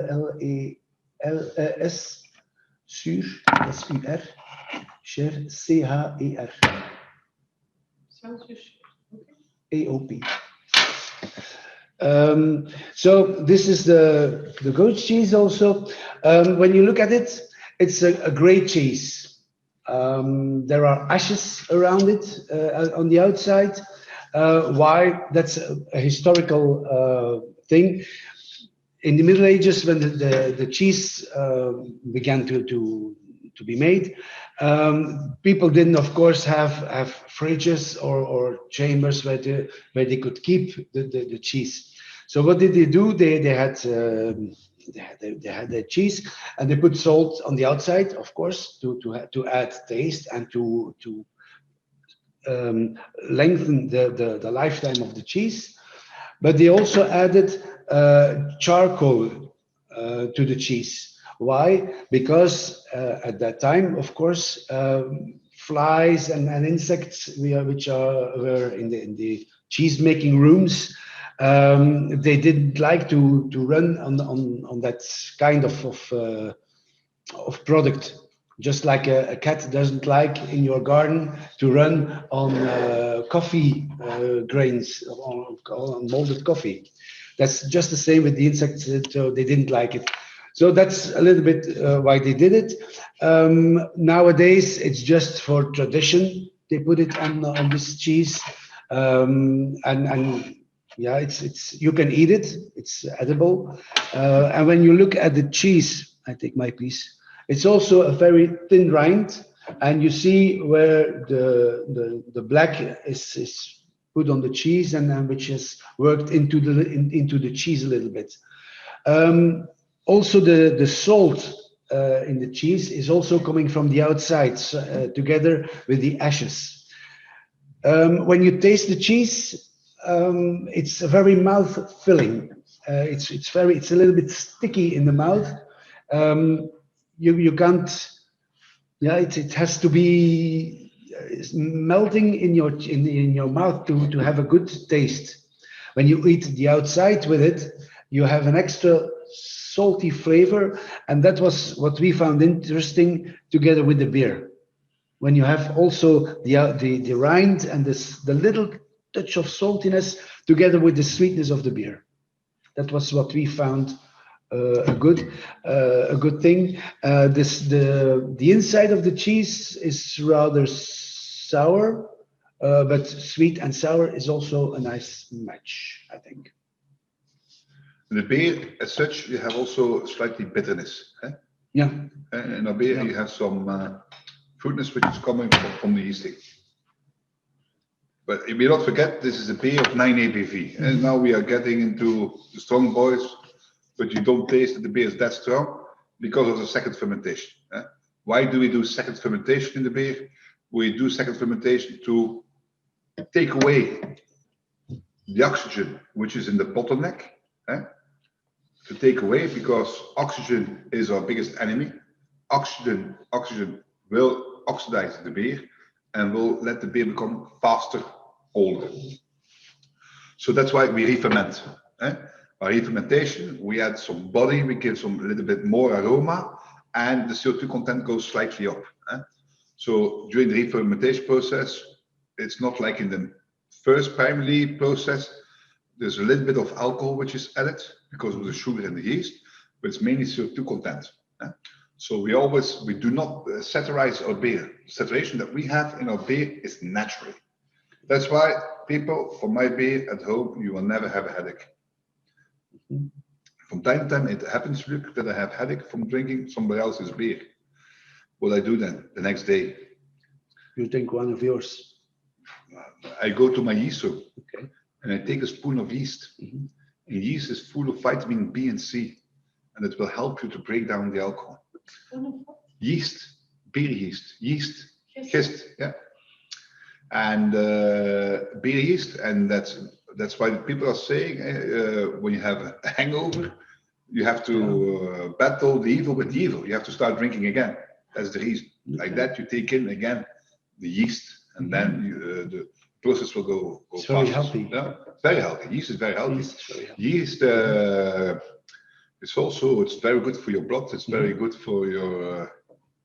sur, S-U-R, cher, C-H-E-R. Celsius. A-O-P. So this is the goat cheese also. When you look at it, it's a great cheese. There are ashes around it on the outside. Why? That's a historical thing. In the Middle Ages, when the cheese began to be made, people didn't, of course, have fridges or chambers where they could keep the cheese. So what did they do? They had their cheese, and they put salt on the outside, of course, to add taste and to lengthen the lifetime of the cheese. But they also added charcoal to the cheese. Why? Because at that time, of course, flies and insects which were in the cheese making rooms, they didn't like to run on that kind of product. Just like a cat doesn't like in your garden to run on coffee grains, on molded coffee. That's just the same with the insects, so they didn't like it. So that's a little bit why they did it. Nowadays, it's just for tradition. They put it on this cheese, and yeah, it's you can eat it. It's edible. And when you look at the cheese, I take my piece. It's also a very thin rind, and you see where the black is put on the cheese, and then which is worked into the cheese a little bit. Also, the salt in the cheese is also coming from the outside, together with the ashes. When you taste the cheese, it's a very mouth filling. It's a little bit sticky in the mouth. You can't. Yeah, it has to be melting in your mouth to have a good taste. When you eat the outside with it, you have an extra salty flavor, and that was what we found interesting together with the beer. When you have also the rind and the little touch of saltiness together with the sweetness of the beer. That was what we found a good thing. The inside of the cheese is rather sour, but sweet and sour is also a nice match, I think. In the beer, as such, you have also slightly bitterness. Eh? Yeah. In a beer, you have some fruitness which is coming from the yeasting. But we not forget, this is a beer of 9 ABV. And now we are getting into the strong boys, but you don't taste that the beer is that strong because of the second fermentation. Eh? Why do we do second fermentation in the beer? We do second fermentation to take away the oxygen which is in the bottleneck. Eh? To take away, because oxygen is our biggest enemy. Oxygen will oxidize the beer and will let the beer become faster older. So that's why we re-ferment. By re-fermentation, we add some body, we give some a little bit more aroma, and the CO2 content goes slightly up. So during the re-fermentation process, it's not like in the first primary process. There's a little bit of alcohol which is added because of the sugar and the yeast, but it's mainly CO2 content. So we do not saturize our beer. The saturation that we have in our beer is natural. That's why people, for my beer at home, you will never have a headache. From time to time, it happens, Luc, that I have headache from drinking somebody else's beer. What I do then the next day? You drink one of yours. I go to my yeast room, Okay. and I take a spoon of yeast. And yeast is full of vitamin B and C, and it will help you to break down the alcohol. Yeast, beer yeast, gist, yeah. And beer yeast, and that's why people are saying when you have a hangover, you have to battle the evil with the evil. You have to start drinking again. That's the reason. Like that, you take in again the yeast, and then the process will go It's faster. very healthy. Yeah, very healthy. Yeast is very healthy. Yeast is very healthy. Yeast, it's very good for your blood. It's very good for your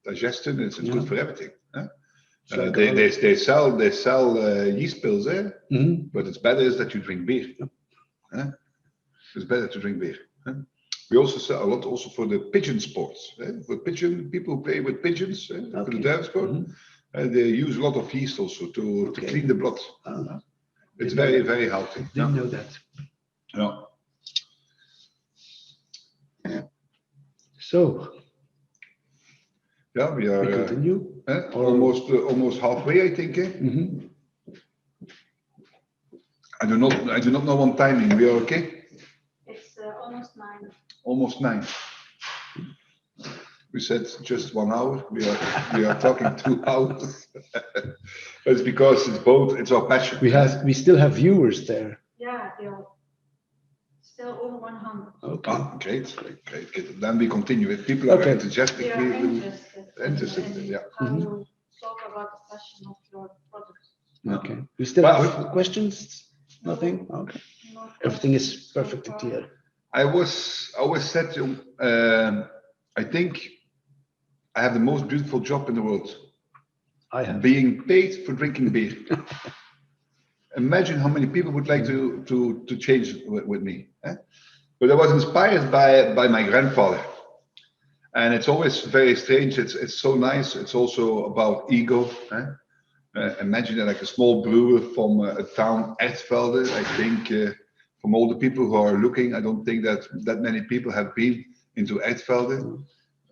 digestion. It's good for everything. Like They sell yeast pills there, but it's better is that you drink beer. It's better to drink beer. We also sell a lot also for the pigeon sports. For people who play with pigeons, for the dove sport, they use a lot of yeast also to clean the blood. It's very, very healthy. Didn't know that. Yeah. So Yeah, we are we continue. almost halfway, I think. I do not know on timing. We are okay. It's almost 9. Almost 9. We said just 1 hour. We are talking 2 hours. It's because it's our passion. We still have viewers there. Yeah, they're still over 100. Okay. Great. Then we continue. If people are enthusiastic, They we are will interested. yeah. How you talk about the passion of your product. Okay. We still have questions? Nothing? Okay. No Everything is questions so perfectly far. clear. I always said I think I have the most beautiful job in the world. I have. Being paid for drinking beer. Imagine how many people would like to change with me. But I was inspired by my grandfather. And it's always very strange. It's so nice. It's also about ego. Imagine that like a small brewer from a town, Ertvelde. I think from all the people who are looking, I don't think that many people have been into Ertvelde.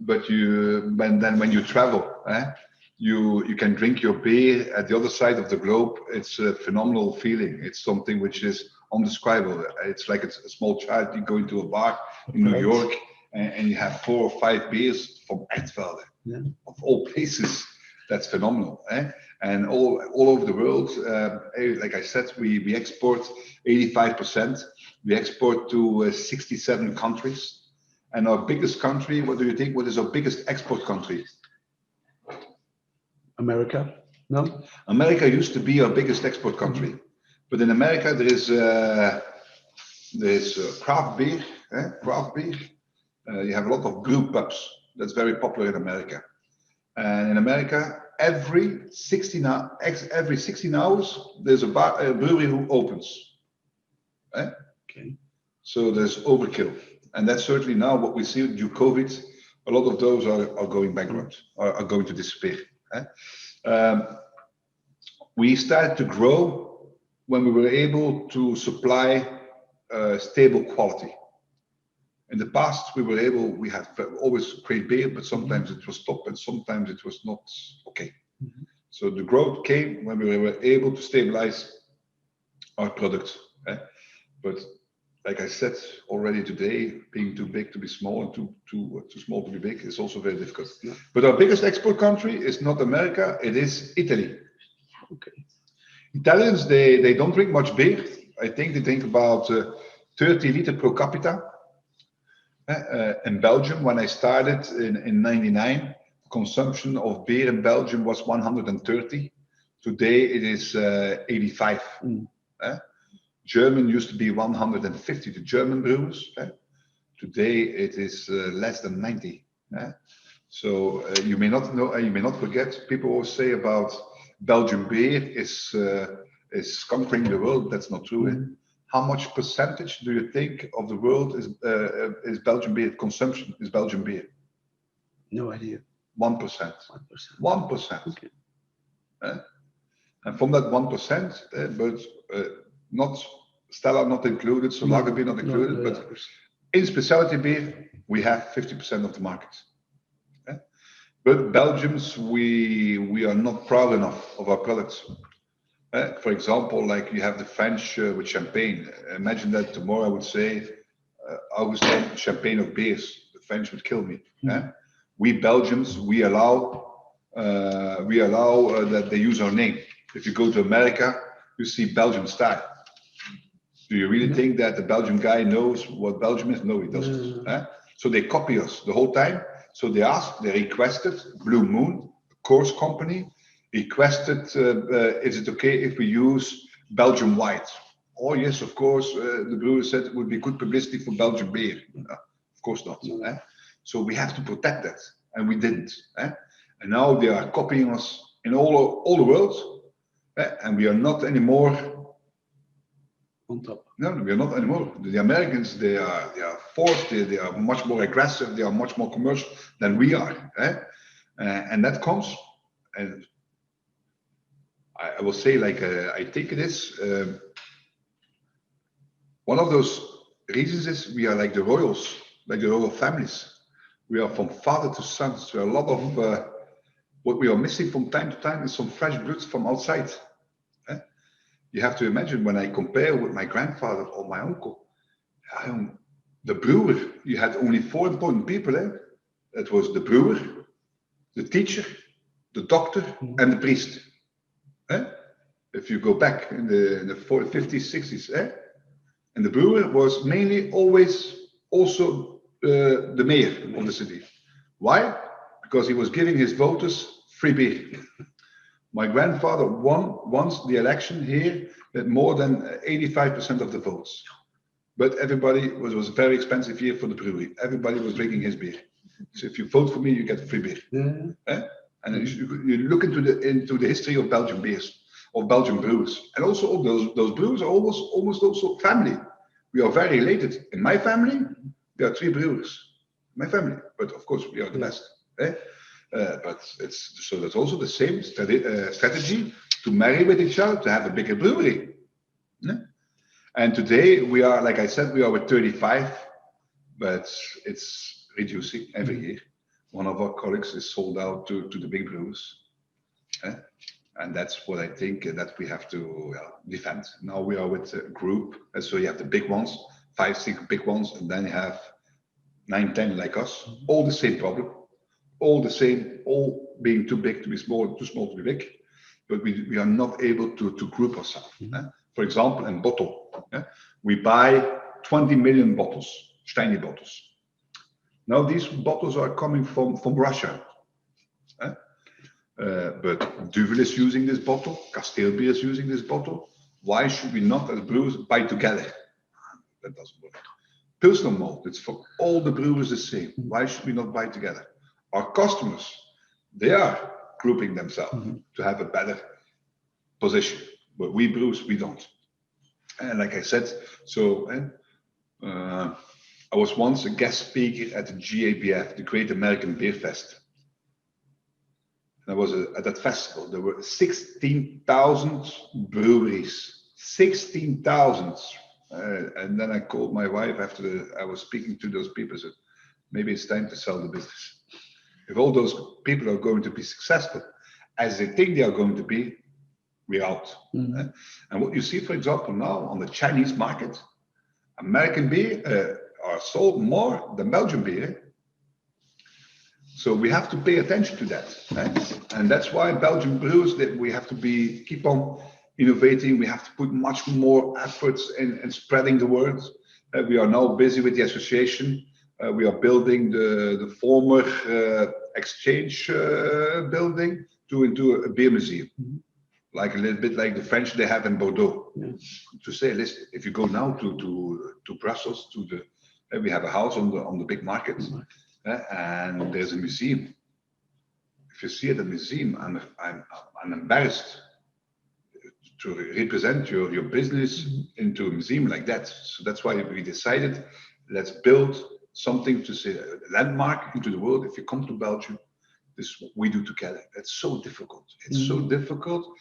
But when you travel, you can drink your beer at the other side of the globe. It's a phenomenal feeling. It's something which is undescribable. It's like it's a small child. You go into a bar in New York and you have 4 or 5 beers from Ertvelde, of all places. That's phenomenal. And all over the world, like I said, we export 85%. We export to 67 countries. And our biggest country, what do you think? What is our biggest export country? America? No? America used to be our biggest export country. But in America, there is craft beer. Craft beer. You have a lot of brew pubs. That's very popular in America. And in America, every 16 hours, there's a brewery who opens. Okay. So there's overkill. And that's certainly now what we see due to COVID. A lot of those are going bankrupt, are going to disappear. We started to grow when we were able to supply stable quality. In the past, we had always great beer, but sometimes it was top and sometimes it was not okay. So the growth came when we were able to stabilize our product. But like I said already today, being too big to be small and too small to be big is also very difficult. But our biggest export country is not America, it is Italy. Okay. Italians, they don't drink much beer. I think they drink about 30 liters per capita. In Belgium, when I started in 99, consumption of beer in Belgium was 130. Today it is 85. German used to be 150, the German brewers. Today it is less than 90. So you may not know, you may not forget, people always say about Belgian beer is conquering the world. That's not true. How much percentage do you think of the world is Belgian beer consumption, is Belgian beer? No idea. 1%. 1%. Okay. And from that 1%, but not Stella not included, so lager beer not included, but in specialty beer, we have 50% of the market. But Belgians, we are not proud enough of our products. For example, like you have the French with champagne. Imagine that tomorrow I would say, Augustin, champagne of beers. The French would kill me. We Belgians, we allow that they use our name. If you go to America, you see Belgian style. Do you really think that the Belgian guy knows what Belgium is? No, he doesn't. So they copy us the whole time. So they requested Blue Moon, a course company, requested, is it okay if we use Belgian white? Oh yes, of course. The brewer said it would be good publicity for Belgian beer. Of course not. So we have to protect that, and we didn't. And now they are copying us in all the world, and we are not anymore on top. No, we are not anymore. The Americans, they are forced. They are much more aggressive. They are much more commercial than we are, and that comes. And I will say, like I think it is one of those reasons is we are like the royals, like the royal families. We are from father to son. So a lot of what we are missing from time to time is some fresh blood from outside. You have to imagine when I compare with my grandfather or my uncle, the brewer, you had only 4 important people. It was the brewer, the teacher, the doctor, and the priest. If you go back in the 40s, 50s, 60s, and the brewer was mainly always also the mayor of the city. Why? Because he was giving his voters free beer. My grandfather won once the election here with more than 85% of the votes. But everybody was a very expensive year for the brewery. Everybody was drinking his beer. So if you vote for me, you get free beer. And you look into the history of Belgian beers, of Belgian brewers, and also all those brewers are almost also family. We are very related. In my family, there are 3 brewers. My family, but of course we are the best. But that's also the same strategy to marry with each other, to have a bigger brewery. And today we are, like I said, we are with 35, but it's reducing every year. One of our colleagues is sold out to the big brewers. And that's what I think that we have to defend. Now we are with a group, and so you have the big ones, 5, 6 big ones, and then you have 9, 10 like us, all the same problem. All the same, all being too big to be small, too small to be big, but we are not able to group ourselves. For example, in bottle, we buy 20 million bottles, Steiny bottles. Now these bottles are coming from Russia. But Duvel is using this bottle, Kasteelbier is using this bottle. Why should we not, as brewers, buy together? That doesn't work. Pilsner malt, it's for all the brewers the same. Why should we not buy together? Our customers, they are grouping themselves to have a better position, but we brewers, we don't. And like I said, so I was once a guest speaker at the GABF, the Great American Beer Fest. And I was at that festival. There were 16,000 breweries, 16,000. And then I called my wife after I was speaking to those people. I said, maybe it's time to sell the business. If all those people are going to be successful, as they think they are going to be, we're out. And what you see, for example, now on the Chinese market, American beer are sold more than Belgian beer. So we have to pay attention to that. And that's why Belgian brewers, that we have to keep on innovating. We have to put much more efforts in spreading the word. We are now busy with the association. We are building the former exchange building into a beer museum. like a little bit like the French they have in Bordeaux. Yeah. To say, listen, if you go now to Brussels, we have a house on the big market, and there's a museum. If you see at the museum, I'm embarrassed to represent your business into a museum like that. So that's why we decided, let's build something to say a landmark into the world. If you come to Belgium, this is what we do together. It's so difficult. It's so difficult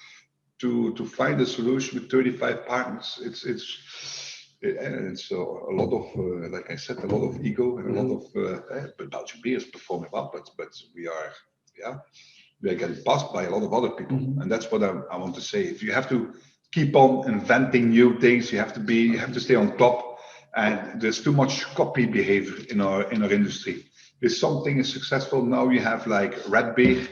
to find a solution with 35 partners. It's a lot of, like I said, a lot of ego and a lot of, but Belgian beer is performing well, but we are getting passed by a lot of other people. And that's what I want to say. If you have to keep on inventing new things, you have to stay on top. And there's too much copy behavior in our industry. If something is successful now, you have like red beer.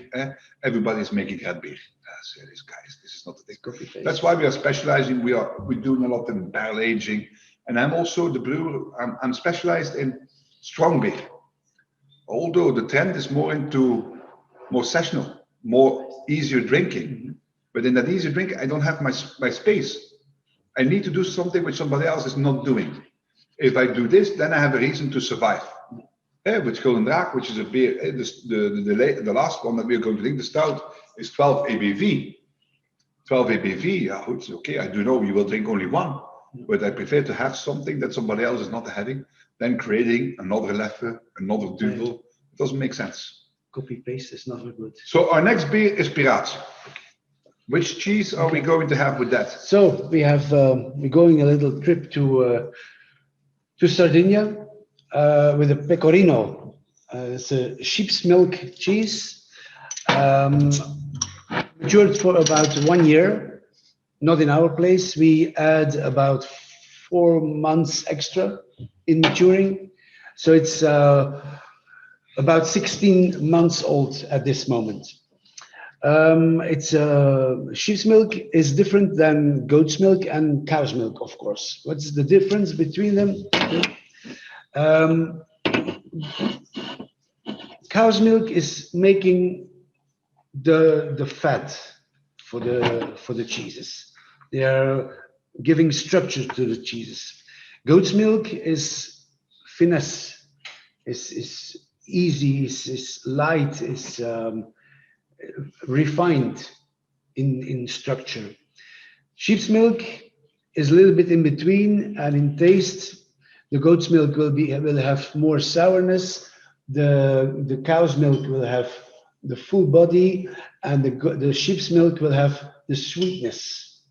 Everybody's making red beer. So these guys, this is not the thing. That's why we are specializing. We're doing a lot in barrel aging, and I'm also the brewer. I'm specialized in strong beer. Although the trend is more into more sessional, more easier drinking. But in that easier drinking, I don't have my space. I need to do something which somebody else is not doing. If I do this, then I have a reason to survive. With Gulden Draak, which is a beer, the last one that we're going to drink, the stout, is 12 ABV. 12 ABV, yeah, it's okay. I do know you will drink only one, but I prefer to have something that somebody else is not having than creating another Leffe, another Duvel. It doesn't make sense. Copy paste is not good. So our next beer is Piraat. Which cheese are we going to have with that? So we have we're going a little trip to Sardinia with a pecorino. It's a sheep's milk cheese, matured for about 1 year. Not in our place. We add about 4 months extra in maturing, so it's about 16 months old at this moment. It's sheep's milk is different than goat's milk and cow's milk, of course. What's the difference between them? Cow's milk is making the fat for the cheeses. They are giving structure to the cheeses. Goat's milk is finesse, is easy, is light, is refined in structure. Sheep's milk is a little bit in between, and in taste, the goat's milk will have more sourness. The cow's milk will have the full body, and the sheep's milk will have the sweetness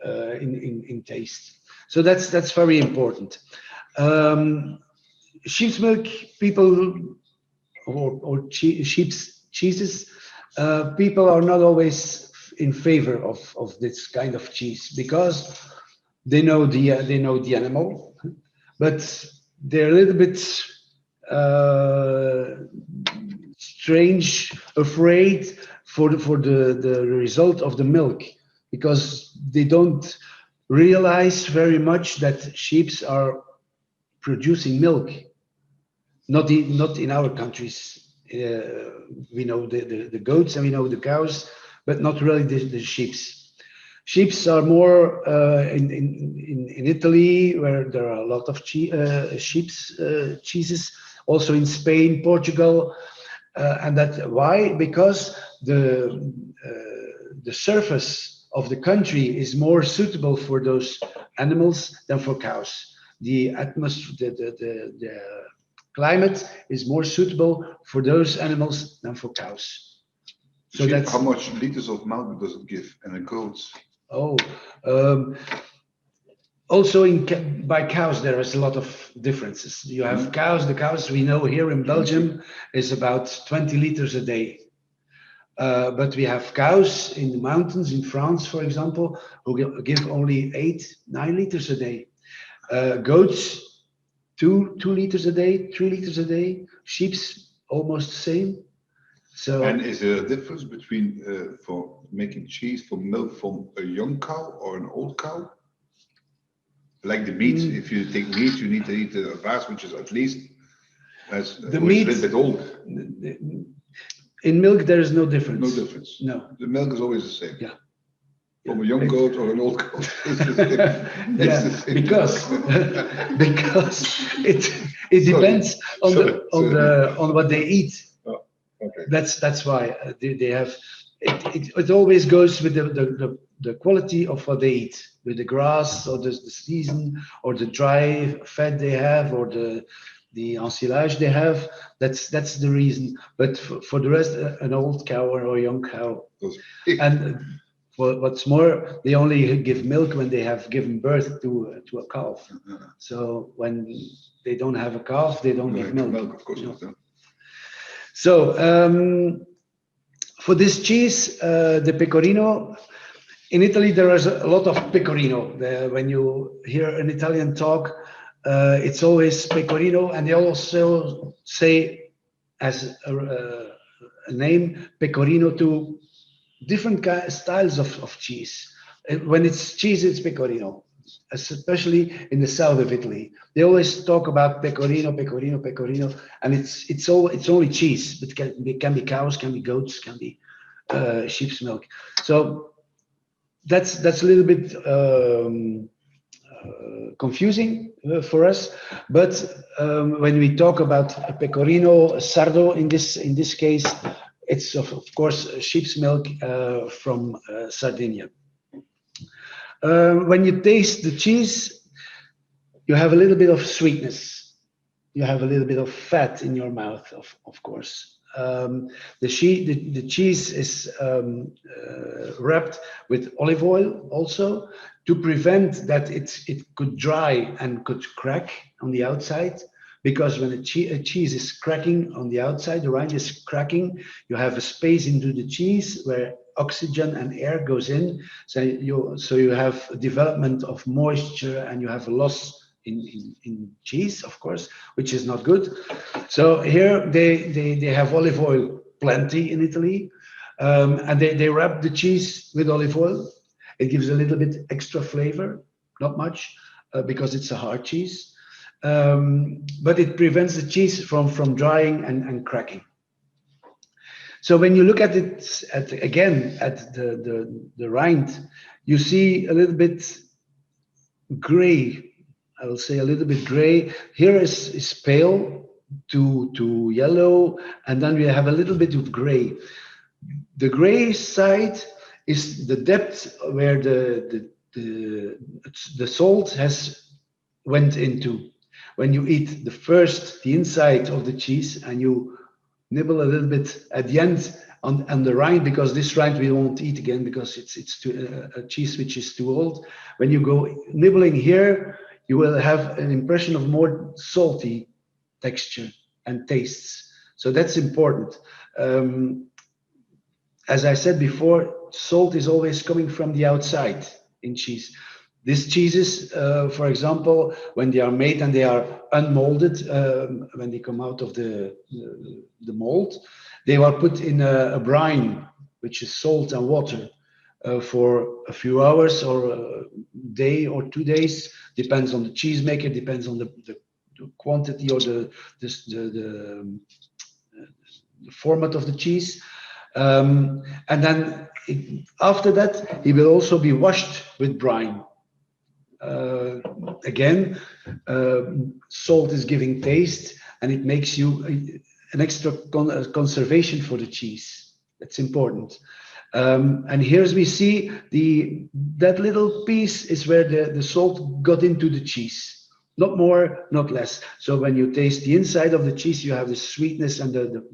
in taste. So that's very important. Sheep's milk people or sheep's cheeses. People are not always in favor of this kind of cheese because they know the animal, but they're a little bit strange, afraid for the result of the milk, because they don't realize very much that sheep are producing milk. Not in our countries. We know the goats and we know the cows, but not really the sheep. Sheep are more in Italy, where there are a lot of sheep's cheeses. Also in Spain, Portugal, and that why? Because the surface of the country is more suitable for those animals than for cows. The atmosphere, the climate is more suitable for those animals than for cows. So that's how much liters of milk does it give in a goat? Also by cows there is a lot of differences. You have cows. The cows we know here in Belgium is about 20 liters a day. But we have cows in the mountains in France, for example, who give only 8-9 liters a day. Goats, 2 liters a day, 3 liters a day. Sheep's almost the same. So. And is there a difference between for making cheese from milk from a young cow or an old cow? Like the meat, if you take meat, you need to eat a vast, which is at least the meat, a little bit old. In milk, there is no difference. No difference. No. The milk is always the same. Yeah. From a young goat or an old goat. It's the same. It's the same. Because it depends on what they eat. Oh, okay. That's why they have it always goes with the quality of what they eat, with the grass or the season or the dry fat they have or the ensilage they have. That's the reason. But for the rest, an old cow or a young cow, and what's more, they only give milk when they have given birth to a calf. So when they don't have a calf, they don't give milk. Of course not. So for this cheese, the pecorino, in Italy there is a lot of pecorino. When you hear an Italian talk, it's always pecorino, and they also say as a name pecorino to different styles of cheese. When it's cheese, it's pecorino, especially in the south of Italy. They always talk about pecorino, and it's only cheese, but can be cows, can be goats, can be sheep's milk. So that's a little bit confusing for us. But when we talk about pecorino sardo in this case, it's of course sheep's milk from Sardinia. When you taste the cheese, you have a little bit of sweetness. You have a little bit of fat in your mouth, of course. The cheese is wrapped with olive oil also to prevent that it could dry and could crack on the outside. Because when a cheese is cracking on the outside, the rind is cracking, you have a space into the cheese where oxygen and air goes in. So you have a development of moisture and you have a loss in cheese, of course, which is not good. So here they have olive oil plenty in Italy, and they wrap the cheese with olive oil. It gives a little bit extra flavor, not much, because it's a hard cheese. But it prevents the cheese from drying and cracking. So when you look at it at the rind, you see a little bit gray. I will say a little bit gray. Here is pale to yellow, and then we have a little bit of gray. The gray side is the depth where the salt has went into. When you eat the inside of the cheese, and you nibble a little bit at the end on the rind, because this rind we won't eat again because it's a cheese which is too old. When you go nibbling here, you will have an impression of more salty texture and tastes. So that's important. As I said before, salt is always coming from the outside in cheese. These cheeses, for example, when they are made and they are unmolded, when they come out of the mold, they are put in a brine, which is salt and water, for a few hours or a day or 2 days, depends on the cheesemaker, depends on the quantity or the format of the cheese. And then after that, it will also be washed with brine. Again, salt is giving taste, and it makes you an extra conservation for the cheese. That's important. And here we see that little piece is where the salt got into the cheese. Not more, not less. So when you taste the inside of the cheese, you have the sweetness and the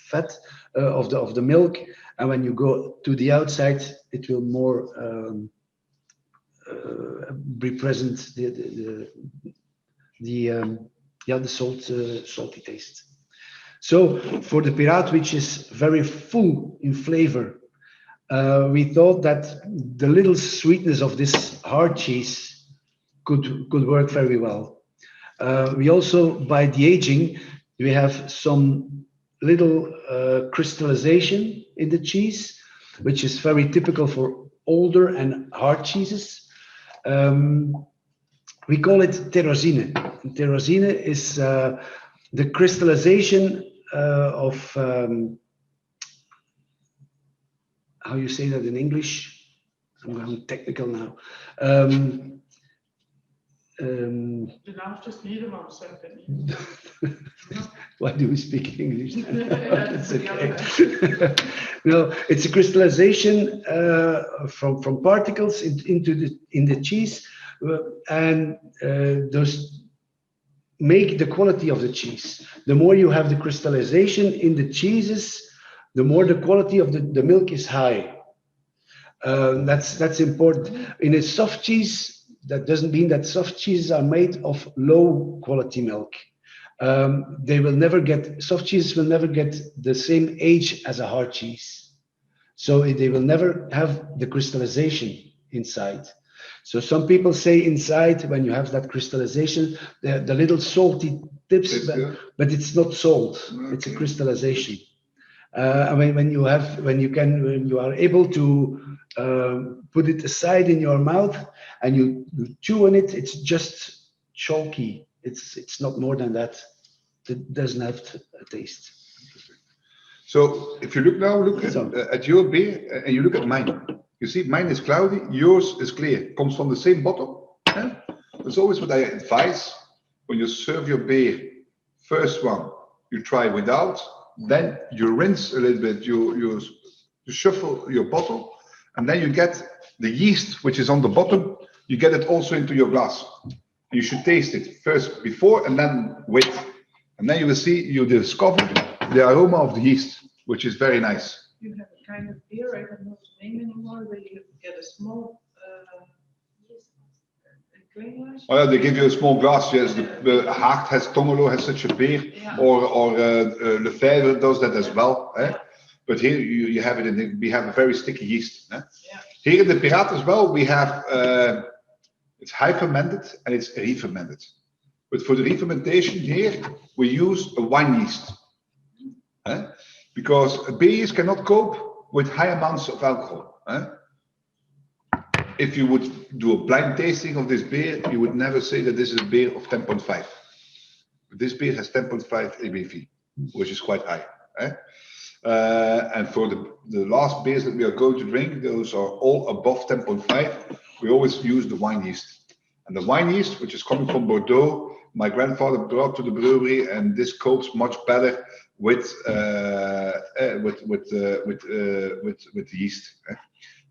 fat of the milk. And when you go to the outside, it will more be present the salty taste. So for the Pirat, which is very full in flavor, we thought that the little sweetness of this hard cheese could work very well. We also, by the aging, we have some little crystallization in the cheese, which is very typical for older and hard cheeses. We call it terrosine. Terrosine is the crystallization of how you say that in English? I'm going technical now. De naam is helemaal zeggen. Why do we speak English? That's Okay. No, it's a crystallization from particles in the cheese, and those make the quality of the cheese. The more you have the crystallization in the cheeses, the more the quality of the milk is high. That's important. In a soft cheese, that doesn't mean that soft cheeses are made of low quality milk. Soft cheeses will never get the same age as a hard cheese. So they will never have the crystallization inside. So some people say inside, when you have that crystallization, the little salty tips, but it's not salt, it's a crystallization. When you are able to put it aside in your mouth and you chew on it, it's just chalky. It's not more than that. It doesn't have a taste. So if you look now, at your beer and you look at mine. You see, mine is cloudy, yours is clear. Comes from the same bottle. Yeah? That's always what I advise when you serve your beer. First one, you try without, then you rinse a little bit, you shuffle your bottle, and then you get the yeast which is on the bottom, you get it also into your glass. You should taste it first before and then with. And then you will see, you discover the aroma of the yeast, which is very nice. You have a kind of beer, I don't know the name anymore, where you get a small glass. Oh yeah, they give you a small glass. Yes, the Haag has Tongelo has such a beer, Yeah. or Lefebvre does that as well. But here you have it. We have a very sticky yeast. Yeah. Here in the Piraat as well, we have it's high fermented and it's re-fermented. But for the re-fermentation here, we use a wine yeast. Because beer yeast cannot cope with high amounts of alcohol. If you would do a blind tasting of this beer, you would never say that this is a beer of 10.5. This beer has 10.5 ABV, which is quite high. And for the last beers that we are going to drink, those are all above 10.5. We always use the wine yeast. And the wine yeast, which is coming from Bordeaux, my grandfather brought to the brewery, and this copes much better with the yeast.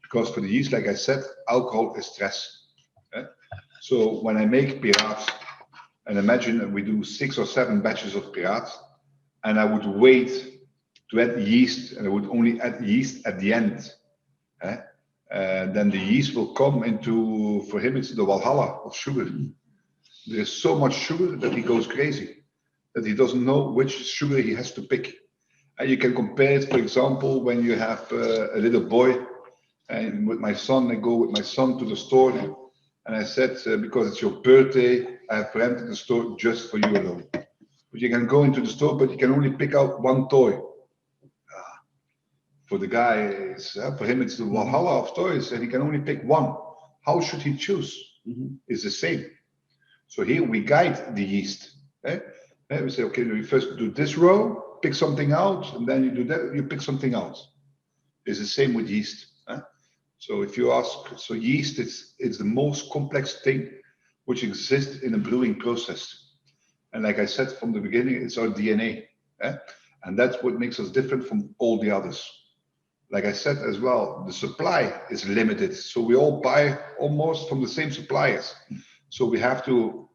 Because for the yeast, like I said, alcohol is stress. So when I make Piraats, and imagine that we do 6 or 7 batches of Piraats, and I would wait to add yeast, and I would only add yeast at the end. Then the yeast will come into, for him, it's the Valhalla of sugar. There is so much sugar that he goes crazy, that he doesn't know which sugar he has to pick. And you can compare it, for example, when you have a little boy, and with my son, I go with my son to the store, and I said, because it's your birthday, I have rented the store just for you alone. But you can go into the store, but you can only pick out one toy. For the guy, for him, it's the Valhalla of toys, and he can only pick one. How should he choose? It's the same. So here we guide the yeast. We say, okay, you first do this row, pick something out, and then you do that, you pick something out. It's the same with yeast. So if you ask, so yeast, it's the most complex thing which exists in a brewing process. And like I said from the beginning, it's our DNA. And that's what makes us different from all the others. Like I said as well, the supply is limited. So we all buy almost from the same suppliers. So we have to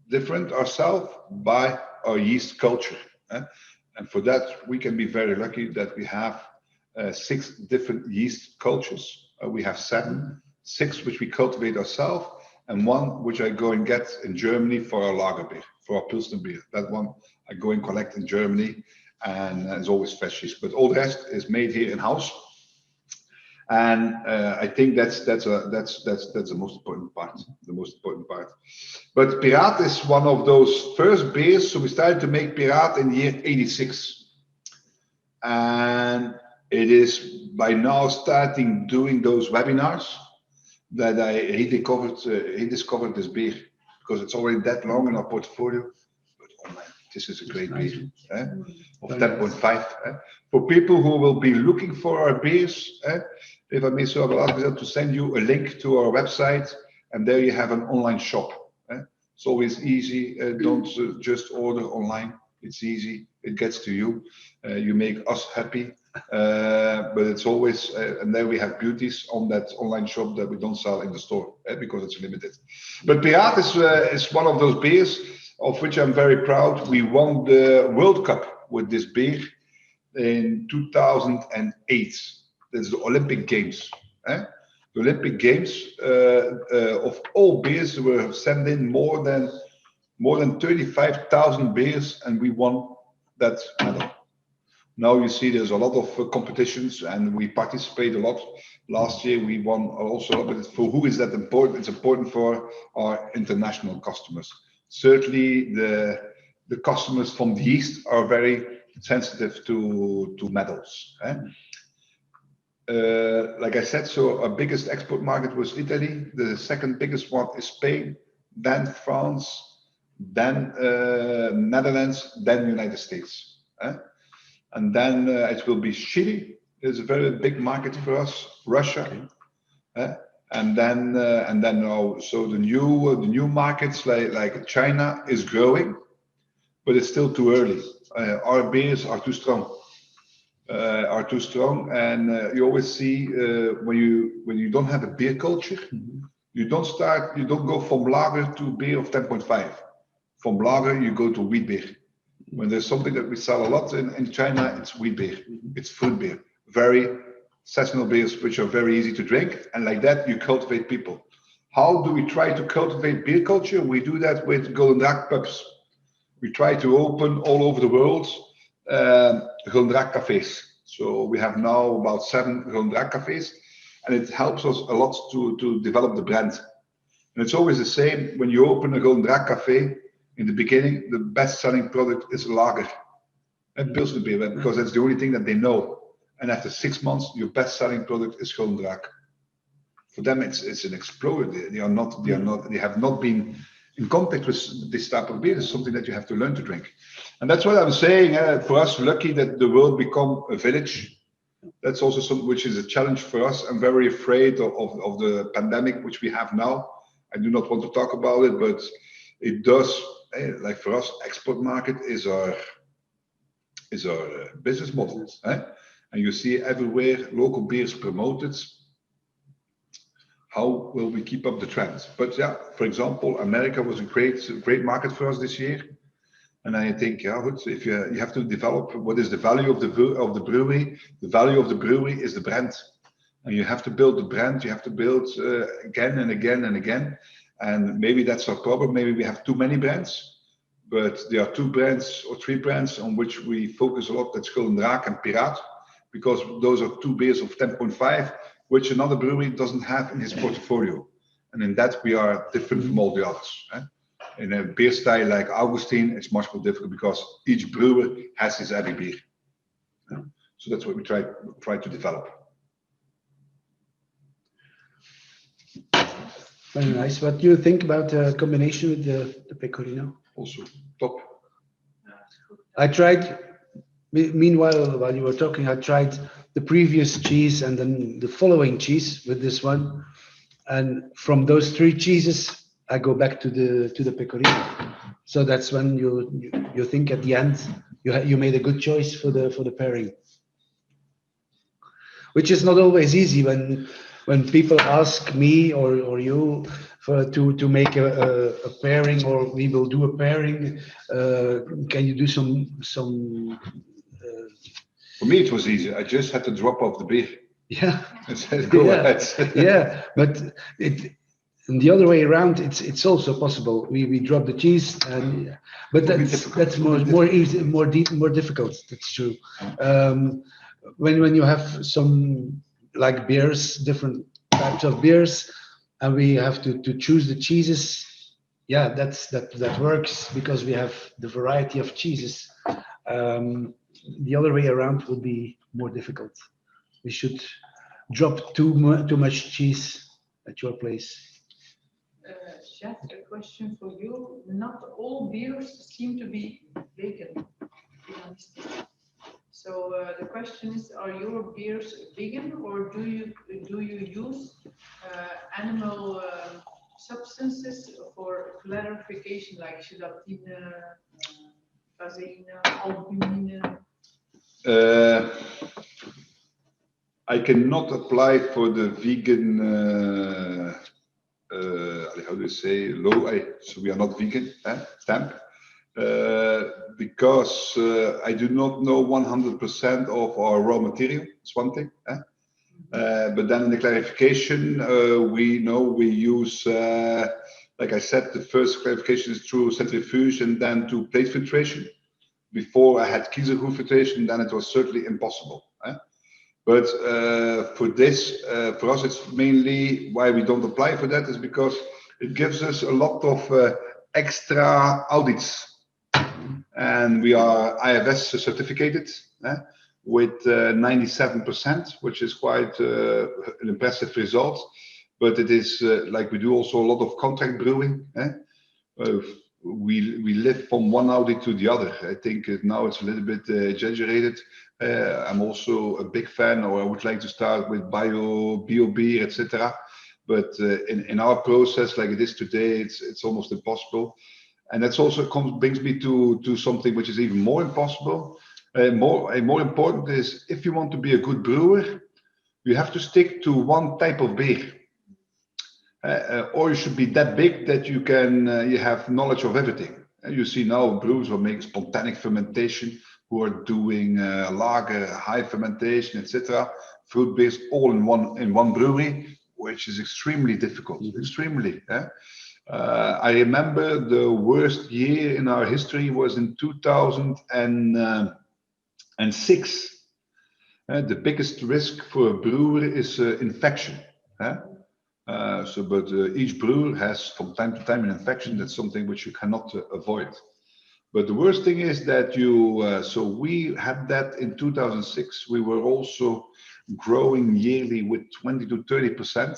differentiate ourselves by our yeast culture. And for that, we can be very lucky that we have 6 different yeast cultures. We have 7, 6 which we cultivate ourselves, and 1 which I go and get in Germany for our lager beer, for our Pilsner beer. That one I go and collect in Germany, and it's always fresh yeast. But all the rest is made here in house. And I think that's the most important part. The most important part. But Piraat is one of those first beers. So we started to make Piraat in the year '86, and it is by now starting doing those webinars that he discovered this beer, because it's already that long in our portfolio. But oh man, this is a great Nice. beer. Of Very 10.5. For people who will be looking for our beers, if I may so, I will ask them to send you a link to our website, and there you have an online shop. It's always easy. Don't just order online. It's easy. It gets to you. You make us happy. But it's always, and then we have beauties on that online shop that we don't sell in the store because it's limited. But Piraat is one of those beers of which I'm very proud. We won the World Cup with this beer in 2008. That's the Olympic Games. The Olympic Games of all beers were sent in more than 35,000 beers, and we won that medal. Now you see there's a lot of competitions, and we participate a lot. Last year we won also, but for who is that important? It's important for our international customers. Certainly the customers from the East are very sensitive to medals. Like I said, so our biggest export market was Italy. The second biggest one is Spain, then France, then Netherlands, then United States. And then it will be Chile. It's a very big market for us. Russia, and then now, so the new markets like China is growing, but it's still too early. Our beers are too strong. And you always see when you don't have a beer culture, you don't go from lager to beer of 10.5. From lager you go to wheat beer. When there's something that we sell a lot in China, it's wheat beer, it's fruit beer, very seasonal beers which are very easy to drink, and like that you cultivate people. How do we try to cultivate beer culture? We do that with Golden Draak pubs. We try to open all over the world Golden Draak cafes. So we have now about 7 Golden Draak cafes, and it helps us a lot to develop the brand. And it's always the same when you open a Golden Draak cafe. In the beginning, the best-selling product is lager and Pilsner beer, because that's the only thing that they know. And after 6 months, your best-selling product is Golden Draak. For them, it's an explosion. They have not been in contact with this type of beer. It's something that you have to learn to drink. And that's what I'm saying. For us, lucky that the world become a village. That's also something which is a challenge for us. I'm very afraid of the pandemic which we have now. I do not want to talk about it, but it does. Like for us, export market is our business model. And you see everywhere local beers promoted. How will we keep up the trends? But yeah, for example, America was a great market for us this year. And I think, if you have to develop what is the value of the brewery. The value of the brewery is the brand. And you have to build the brand. You have to build again and again and again. And maybe that's our problem. Maybe we have too many brands, but there are 2 brands or 3 brands on which we focus a lot. That's Golden Draak and Piraat, because those are 2 beers of 10.5, which another brewery doesn't have in his portfolio. And in that we are different from all the others. In a beer style like Augustine, it's much more difficult because each brewer has his every beer. So that's what we try to develop. Very nice. What do you think about the combination with the pecorino? Also top. I tried, meanwhile, while you were talking, I tried the previous cheese and then the following cheese with this one. And from those 3 cheeses, I go back to the pecorino. So that's when you think at the end, you made a good choice for the pairing. Which is not always easy when people ask me or you to make a pairing, or we will do a pairing. Can you do some? For me, it was easy. I just had to drop off the beer. Yeah. And said, go ahead. Yeah, but in the other way around, it's also possible. We drop the cheese, but that's more easy, more difficult. That's true. When you have some like beers, different types of beers, and we have to choose the cheeses. Yeah, that works because we have the variety of cheeses. The other way around will be more difficult. We should drop too much cheese at your place. Chef, a question for you. Not all beers seem to be vegan. So the question is, are your beers vegan, or do you use animal substances for clarification, like gelatine, caseine, albumine? I cannot apply for the vegan, how do you say, so we are not vegan stamp, because I do not know 100% of our raw material. It's one thing. But then in the clarification, we know we use, like I said, the first clarification is through centrifuge and then to plate filtration. Before I had Kieselhoef filtration, then it was certainly impossible. But for this, for us, it's mainly why we don't apply for that is because it gives us a lot of extra audits. And we are IFS certificated with 97%, which is quite an impressive result. But it is like we do also a lot of contract brewing. We live from one audit to the other. I think now it's a little bit exaggerated. I'm also a big fan, or I would like to start with bio beer, etc. But in our process, like it is today, it's almost impossible. And that's also brings me to something which is even more impossible. More important is if you want to be a good brewer, you have to stick to one type of beer. Or you should be that big that you can you have knowledge of everything. You see now brewers who make spontaneous fermentation, who are doing lager, high fermentation, etc. Fruit beers, all in one brewery, which is extremely difficult. Extremely. I remember the worst year in our history was in 2006. The biggest risk for a brewer is infection. But each brewer has from time to time an infection. That's something which you cannot avoid. But the worst thing is that so we had that in 2006. We were also growing yearly with 20 to 30%.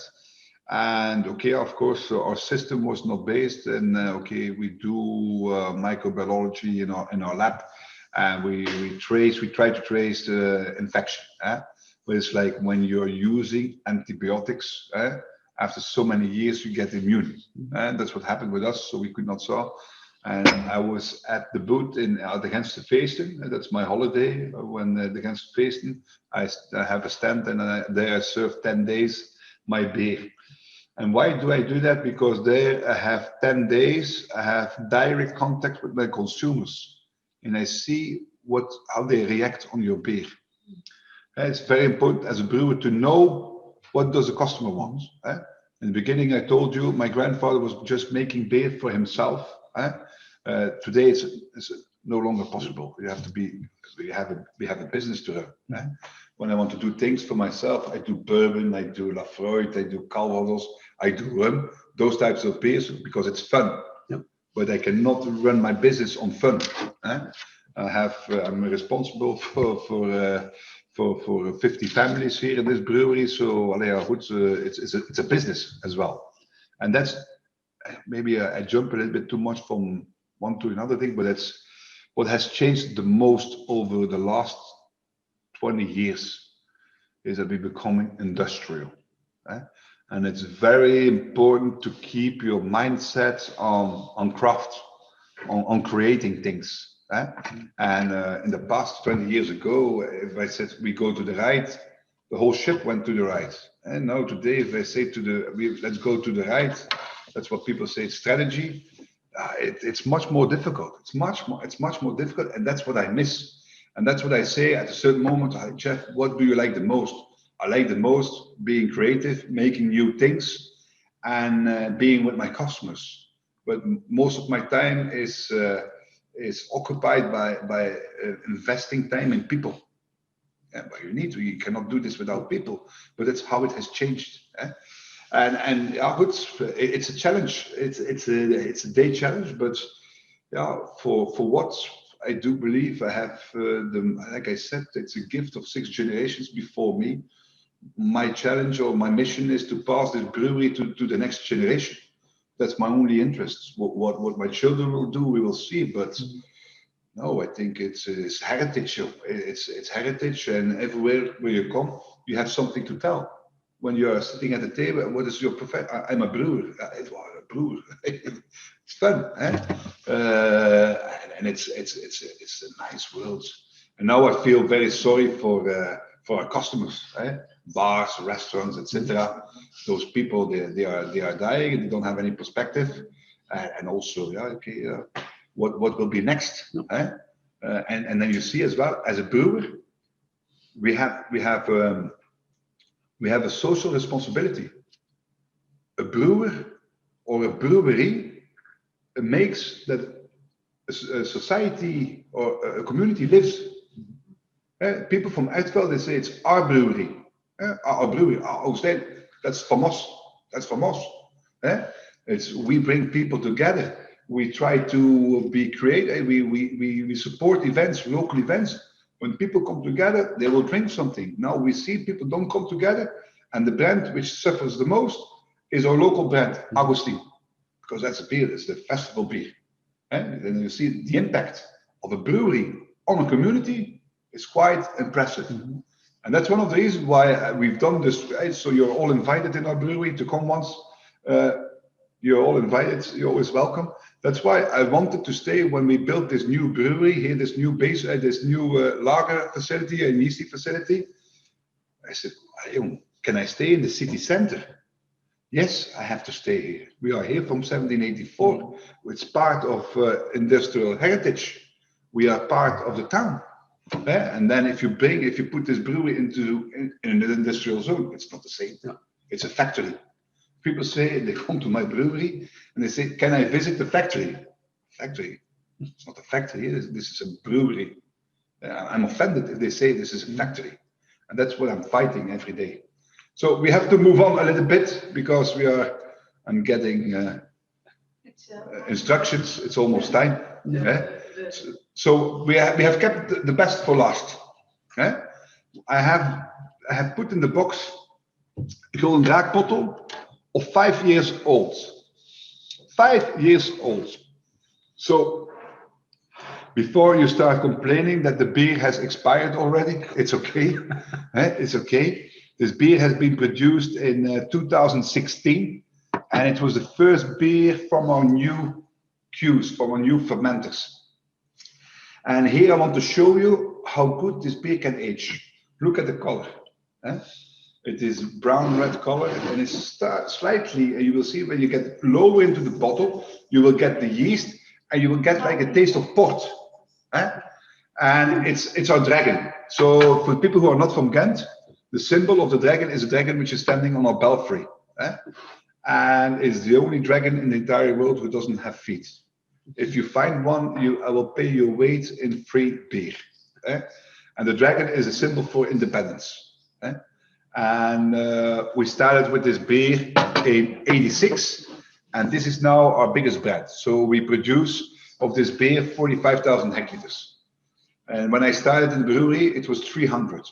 And okay, of course, our system was not based. And okay, we do microbiology in our lab, and we try to trace the infection. But it's like when you're using antibiotics. After so many years, you get immune, and that's what happened with us. So we could not saw. And I was at the booth at the Gentse Feesten. That's my holiday. When the Gentse Feesten, I have a stand, and there I serve 10 days my beer. And why do I do that? Because there I have 10 days. I have direct contact with my consumers, and I see how they react on your beer. It's very important as a brewer to know what does the customer want. In the beginning, I told you my grandfather was just making beer for himself. Today, it's no longer possible. We have a business to run. When I want to do things for myself, I do bourbon, I do Lafroy, I do Calvados, I do rum, those types of beers because it's fun. Yep. But I cannot run my business on fun. I'm responsible for 50 families here in this brewery, so it's a business as well. And that's maybe I jump a little bit too much from one to another thing, but that's what has changed the most over the last 20 years is that we're becoming industrial. And it's very important to keep your mindset on craft, on creating things. And in the past 20 years ago, if I said we go to the right, the whole ship went to the right. And now today, if I say let's go to the right, that's what people say, strategy. It's much more difficult. It's much more difficult, and that's what I miss. And that's what I say at a certain moment. Jef, what do you like the most? I like the most being creative, making new things, and being with my customers. But most of my time is occupied by investing time in people. But you cannot do this without people. But that's how it has changed. And it's a challenge. It's a day challenge. But for what I do believe I have like I said, it's a gift of 6 generations before me. My challenge or my mission is to pass this brewery to the next generation. That's my only interest. What my children will do, we will see. But no, I think it's heritage. It's heritage, and everywhere where you come, you have something to tell. When you are sitting at the table, what is your profession? I'm a brewer. A brewer. It's fun, eh? And it's a nice world. And now I feel very sorry for our customers, eh? Bars, restaurants, etc. Those people, they are dying. They don't have any perspective, and also, yeah, okay, what will be next? Eh? And then you see as well, as a brewer, we have a social responsibility. A brewer or a brewery makes that a society or a community lives. People from Ertvelde, they say it's our brewery. Our brewery, our Oostijn, that's from us. That's from us. We bring people together. We try to be creative. We support events, local events. When people come together, they will drink something. Now we see people don't come together, and the brand which suffers the most is our local brand, Agustin, because that's a beer, it's the festival beer. And then you see the impact of a brewery on a community is quite impressive. And that's one of the reasons why we've done this. Right? So you're all invited in our brewery to come once. You're all invited, you're always welcome. That's why I wanted to stay when we built this new brewery here, this new base, this new lager facility and yeasty facility. I said, can I stay in the city center? Yes, I have to stay here. We are here from 1784. It's part of industrial heritage. We are part of the town. And then if you put this brewery in an industrial zone, it's not the same. It's a factory. People say they come to my brewery and they say, can I visit the factory? Factory? It's not a factory. This is a brewery. I'm offended if they say this is a factory. And that's what I'm fighting every day. So we have to move on a little bit because I'm getting instructions. It's almost time. So we have kept the best for last. I have put in the box a Golden Draak bottle of 5 years old. 5 years old. So before you start complaining that the beer has expired already, it's okay. It's okay. This beer has been produced in 2016, and it was the first beer from our new queues, from our new fermenters. And here I want to show you how good this beer can age. Look at the color. It is brown-red color, and it's slightly, and you will see when you get lower into the bottle, you will get the yeast, and you will get like a taste of port. And it's our dragon. So for people who are not from Ghent, the symbol of the dragon is a dragon which is standing on our belfry. And it's the only dragon in the entire world who doesn't have feet. If you find one, I will pay your weight in free beer. And the dragon is a symbol for independence. And we started with this beer in '86, and this is now our biggest brand. So we produce of this beer 45,000 hectoliters. And when I started in the brewery, it was 300.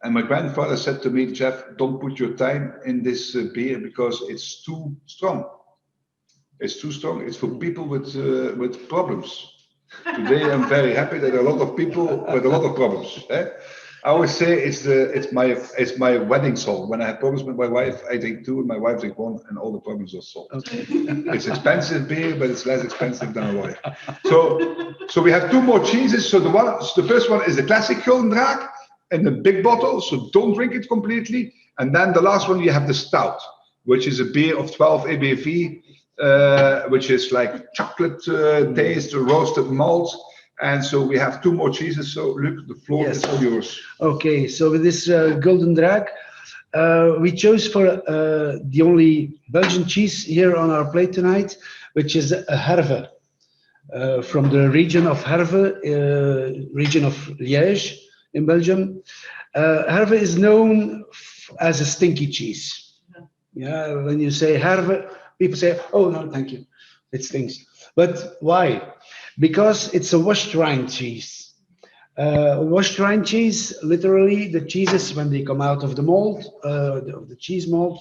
And my grandfather said to me, Jeff, don't put your time in this beer because it's too strong. It's too strong. It's for people with problems. Today, I'm very happy that there are a lot of people with a lot of problems. I always say it's my wedding song. When I have problems with my wife, I drink two, and my wife drink one, and all the problems are solved. Okay. It's expensive beer, but it's less expensive than a wife. So we have two more cheeses. So the first one is the classic Golden Draak in the big bottle. So don't drink it completely. And then the last one, you have the stout, which is a beer of 12 ABV, which is like chocolate taste, roasted malt. And so we have two more cheeses. So Luc, the floor is all yours. Okay, so with this Golden Draak, we chose for the only Belgian cheese here on our plate tonight, which is a Herve, from the region of Herve, region of Liège in Belgium. Herve is known as a stinky cheese. Yeah, when you say Herve, people say, oh no, thank you, it stinks. But why? Because it's a washed rind cheese. Washed rind cheese, literally the cheeses when they come out of the mold, of the cheese mold,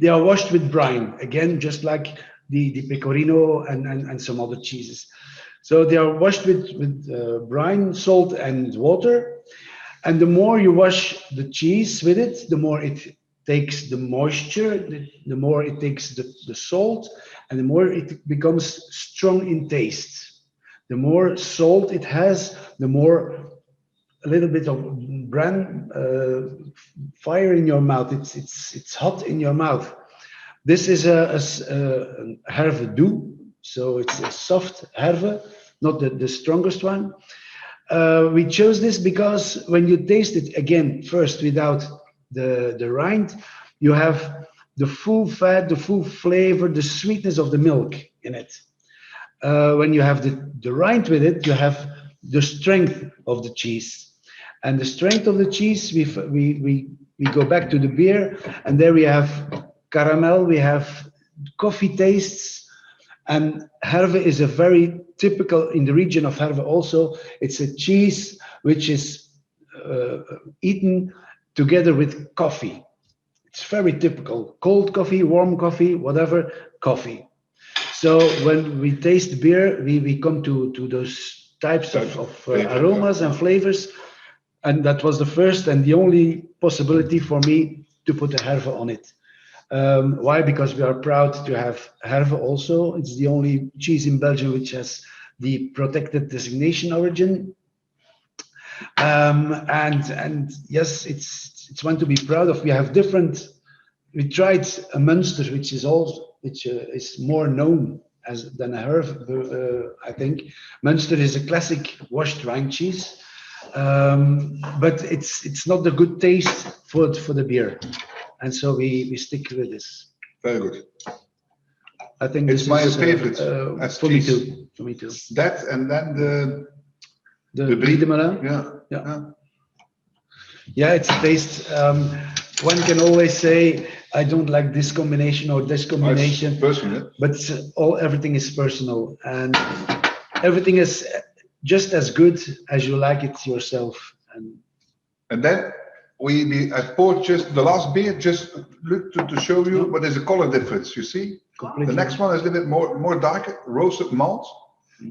They are washed with brine, again, just like the pecorino and some other cheeses. So they are washed with brine, salt, and water. And the more you wash the cheese with it, the more it takes the moisture, the more it takes the salt, and the more it becomes strong in taste. The more salt it has, the more a little bit of brand fire in your mouth. It's hot in your mouth. This is a herve doux, so it's a soft herve, not the strongest one. We chose this because when you taste it again, first without the rind, you have the full fat, the full flavor, the sweetness of the milk in it. When you have the rind with it, you have the strength of the cheese. And the strength of the cheese, we go back to the beer, and there we have caramel, we have coffee tastes, and herve is a very typical in the region of herve also. It's a cheese which is eaten together with coffee. It's very typical. Cold coffee, warm coffee, whatever, coffee. So when we taste beer, we come to those types of aromas and flavors. And that was the first and the only possibility for me to put a herve on it. Why? Because we are proud to have herve also. It's the only cheese in Belgium which has the protected designation origin. And yes, it's one to be proud of. We have different. We tried a Munster, which is more known than a herve. I think Munster is a classic washed rind cheese, but it's not the good taste for the beer, and so we stick with this. Very good. I think It's my favorite for me too. For me too. That and then the Brie de Melun. Yeah, it's a taste. One can always say, I don't like this combination or this combination, but everything is personal, and everything is just as good as you like it yourself. And then I poured just the last beer, just look to show you, but there's a color difference, you see? Completely. The next one is a little bit more darker, roasted malt.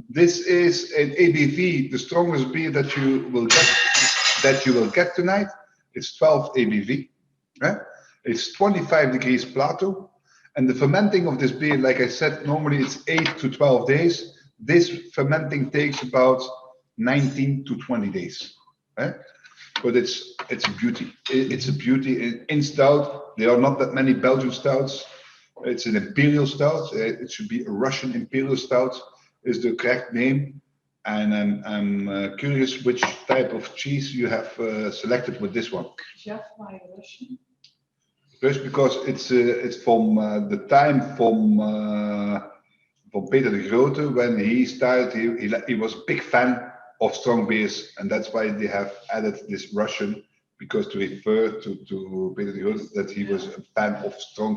This is an ABV, the strongest beer that you will get tonight. It's 12 ABV. Right? It's 25 degrees Plato, and the fermenting of this beer, like I said, normally it's 8 to 12 days. This fermenting takes about 19 to 20 days. Right? But it's a beauty. It's a beauty in stout. There are not that many Belgian stouts. It's an imperial stout. It should be a Russian imperial stout is the correct name. And I'm curious which type of cheese you have selected with this one. Jef, why Russian? First, because it's from the time from Peter de Grote. When he started, he was a big fan of strong beers, and that's why they have added this Russian, because to refer to Peter de Grote that he was a fan of strong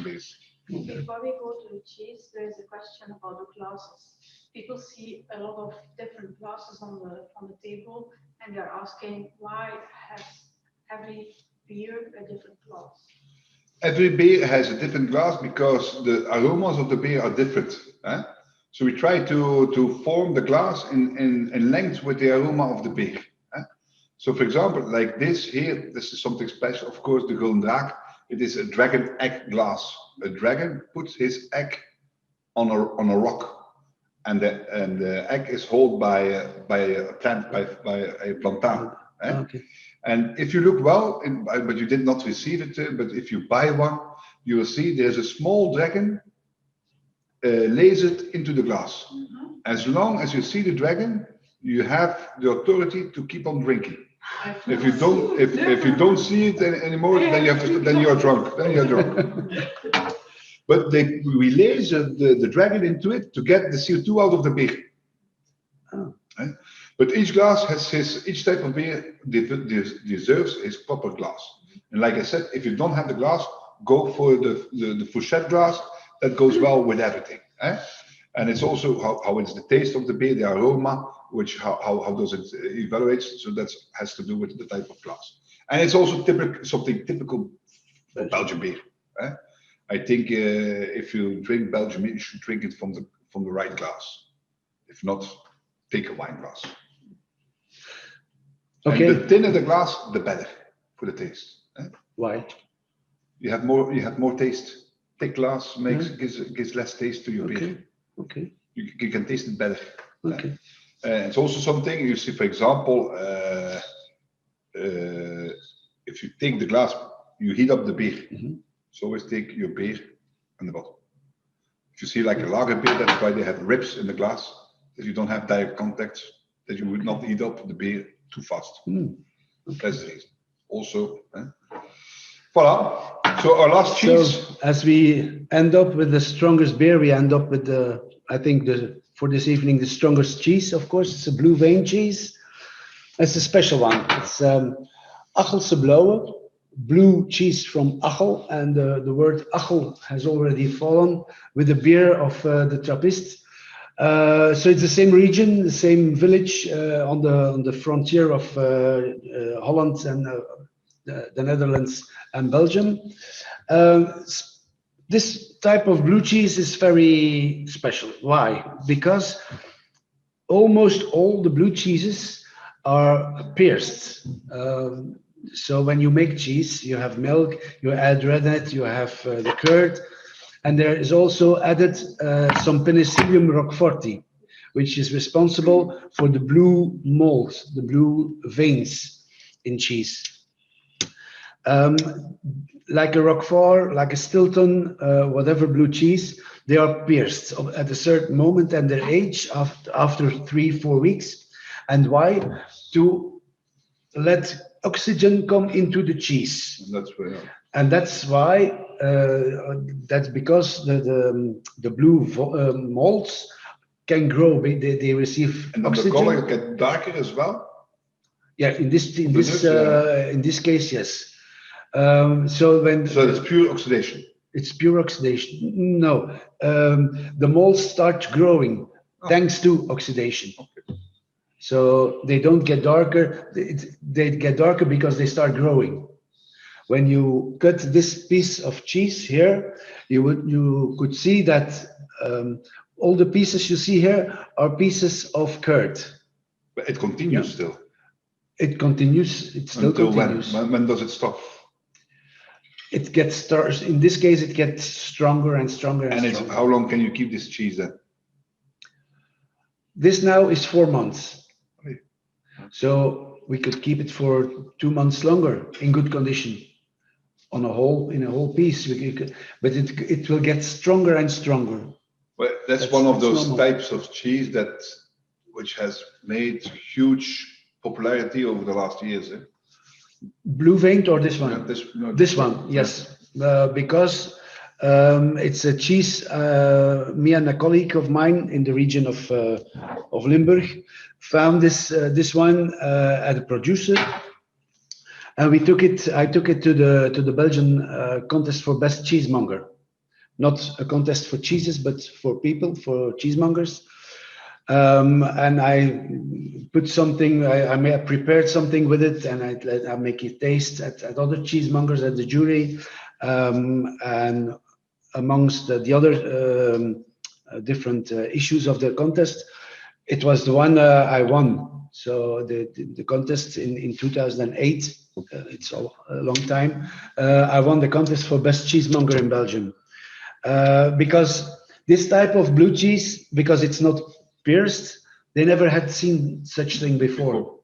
beers. Before we go to the cheese, there is a question about the glasses. People see a lot of different glasses on the table, and they're asking why has every beer a different glass? Every beer has a different glass because the aromas of the beer are different. So we try to form the glass in length with the aroma of the beer. So for example, like this here, this is something special. Of course, the Golden Draak, it is a dragon egg glass. A dragon puts his egg on a rock, and the egg is held by a plant, by a plantain. Okay. And if you look well, but you did not receive it, but if you buy one, you will see there's a small dragon lasered into the glass. Mm-hmm. As long as you see the dragon, you have the authority to keep on drinking. If you don't see it anymore, then you're drunk. Then you're drunk. But we laser the dragon into it to get the CO2 out of the beer. Oh. Right? But each glass has each type of beer deserves its proper glass. And like I said, if you don't have the glass, go for the fourchette glass. That goes well with everything. And it's also how it's the taste of the beer, the aroma, which how does it evaluate. So that has to do with the type of glass. And it's also something typical for Belgian beer. I think if you drink Belgium, you should drink it from the right glass. If not, take a wine glass. Okay. And the thinner the glass, the better for the taste. Why? You have more taste. Thick glass gives less taste to your beer. Okay. You can taste it better. Okay. It's also something you see, for example, if you take the glass, you heat up the beer. So always take your beer and the bottle. If you see like a lager beer, that's why they have ribs in the glass, that you don't have direct contact, that you would not heat up the beer too fast. That's the reason. Also, voila. So our last cheese. So as we end up with the strongest beer, we end up with I think for this evening, the strongest cheese, of course. It's a blue vein cheese. It's a special one. It's Achelse Blauwe, blue cheese from Achel, and the word Achel has already fallen with the beer of the Trappist. So it's the same region, the same village on the frontier of Holland and the Netherlands and Belgium. This type of blue cheese is very special. Why? Because almost all the blue cheeses are pierced. So when you make cheese, you have milk, you add rennet, you have the curd, and there is also added some Penicillium roqueforti, which is responsible for the blue mold, the blue veins in cheese. Like a Roquefort, like a Stilton, whatever blue cheese, they are pierced at a certain moment and their age after 3-4 weeks. And why? To let oxygen come into the cheese. And that's why, that's because the blue molds can grow. They receive and oxygen. The color get darker as well. Yeah, in this case, yes. So it's pure oxidation. It's pure oxidation. No, the molds start growing thanks to oxidation. Okay. So they don't get darker. They get darker because they start growing. When you cut this piece of cheese here, you could see that all the pieces you see here are pieces of curd. But it continues still. It continues. It still Until continues. When does it stop? It gets in this case, it gets stronger and stronger and stronger. How long can you keep this cheese then? This now is 4 months. Okay. So we could keep it for 2 months longer in good condition. In a whole piece, but it will get stronger and stronger. Well, that's one of those types of cheese which has made huge popularity over the last years. Blue veined or this one? Yeah, this one, yes. Because it's a cheese. Me and a colleague of mine in the region of Limburg found this one at a producer, and we took it. I took it to the Belgian contest for best cheesemonger, not a contest for cheeses, but for cheesemongers. And I put something, I prepared something with it, and I make it taste at other cheesemongers at the jury, and amongst the other different issues of the contest, it was the one I won. So the contest in 2008, it's a long time, I won the contest for best cheesemonger in Belgium. Because this type of blue cheese, because it's not pierced, they never had seen such thing before.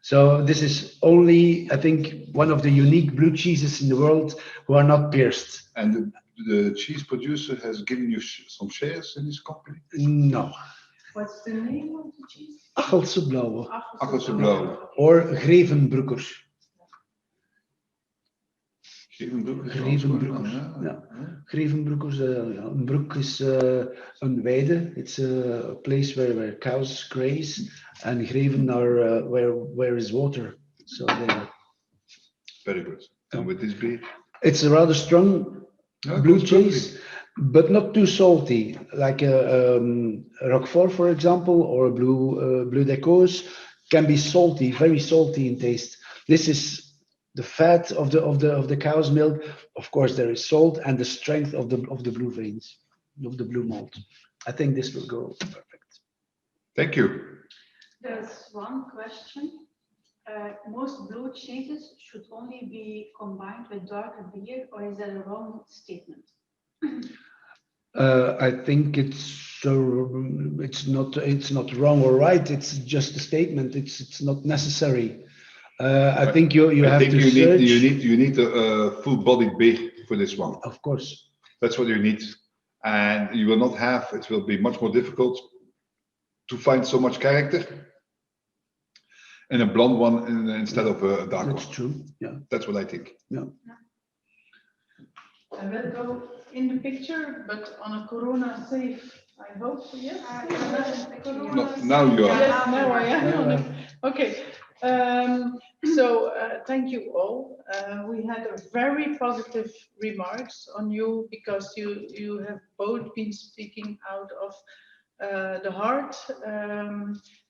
So this is only, I think, one of the unique blue cheeses in the world who are not pierced. And the cheese producer has given you some shares in this company? No. What's the name of the cheese? Achelse Blauwe. Achelse Blauwe. Or Grevenbroekers. Grevenbroekers. Ja. Grevenbroekers. Een broek is een weide. It's a place where cows graze, and Greven are where is water. So very good. And with this beer, it's a rather strong blue cheese, but not too salty, like a Roquefort, for example, or a Bleu d'Écosse can be salty, very salty in taste. This is the fat of the cow's milk. Of course, there is salt and the strength of the blue veins, of the blue malt. I think this will go perfect. Thank you. There's one question. Most blue cheeses should only be combined with darker beer, or is that a wrong statement? I think it's not wrong or right. It's just a statement. It's not necessary. I think you I have think to you search. need a full-bodied beer for this one. Of course. That's what you need, and you will not have. It will be much more difficult to find so much character in a blonde one instead of a dark That's one. true. Yeah. That's what I think. Yeah. I will go in the picture, but on a Corona safe, I hope, yes? Now you are. Yes, now I am. Okay. So thank you all. We had a very positive remarks on you because you have both been speaking out of the heart.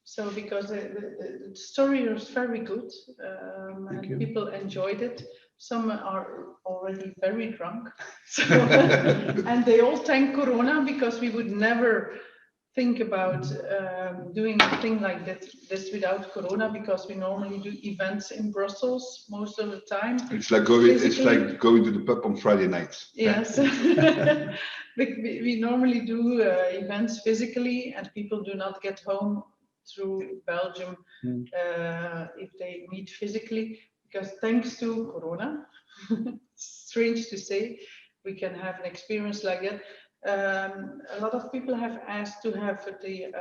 So because the story was very good and people enjoyed it. Some are already very drunk, so, and they all thank Corona because we would never think about doing a thing like this without Corona, because we normally do events in Brussels most of the time. It's like going to the pub on Friday nights. Yes. we normally do events physically, and people do not get home through Belgium if they meet physically, because thanks to Corona, strange to say, we can have an experience like that. A lot of people have asked to have the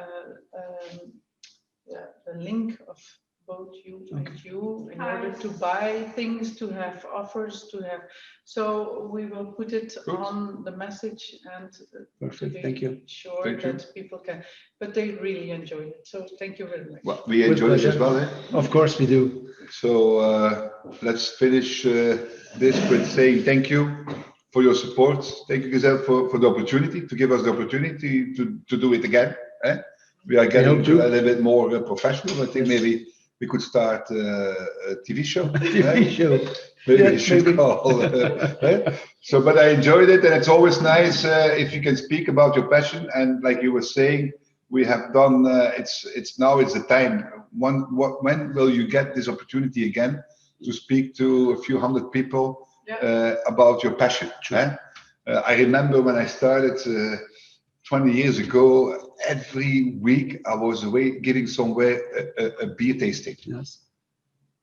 link of both you and you in order to buy things, to have offers, to have. So we will put it on the message and Perfect. to Thank you. be sure Thank you. that people can. But they really enjoyed it. So thank you very much. Well, we enjoy it as well. Eh? Of course we do. So let's finish this with saying thank you for your support. Thank you, Giselle, for the opportunity, to give us the opportunity to do it again. Eh? We are getting a little bit more professional. I think maybe we could start a TV show. TV show. Maybe Yeah, we should maybe. call. So, but I enjoyed it, and it's always nice if you can speak about your passion. And like you were saying, we have done. It's now. It's the time. When will you get this opportunity again to speak to a few hundred people about your passion? I remember when I started 20 years ago. Every week I was away giving somewhere a beer tasting. Yes.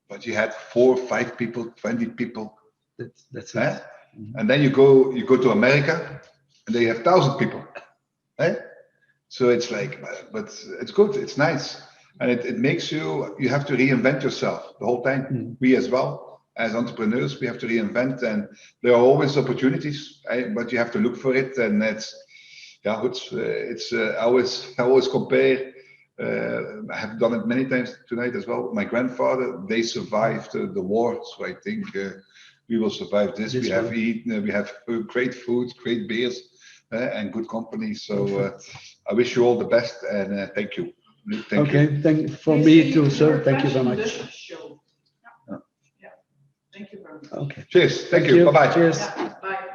But you had 4, 5 people, 20 people. That's it. And then you go to America, and they have 1,000 people. So it's like, but it's good. It's nice, and it makes you have to reinvent yourself the whole time. We as well as entrepreneurs, we have to reinvent, and there are always opportunities, but you have to look for it, and it's I always compare. I have done it many times tonight as well. My grandfather, they survived the war, so I think we will survive this. We have eaten, we have great food, great beers, and good company. So I wish you all the best, and thank you. Thank you. Thank for me too, sir. Thank you very much. Yeah. Thank you very much. Okay. Cheers. Thank you. Bye bye. Cheers. Yeah, bye.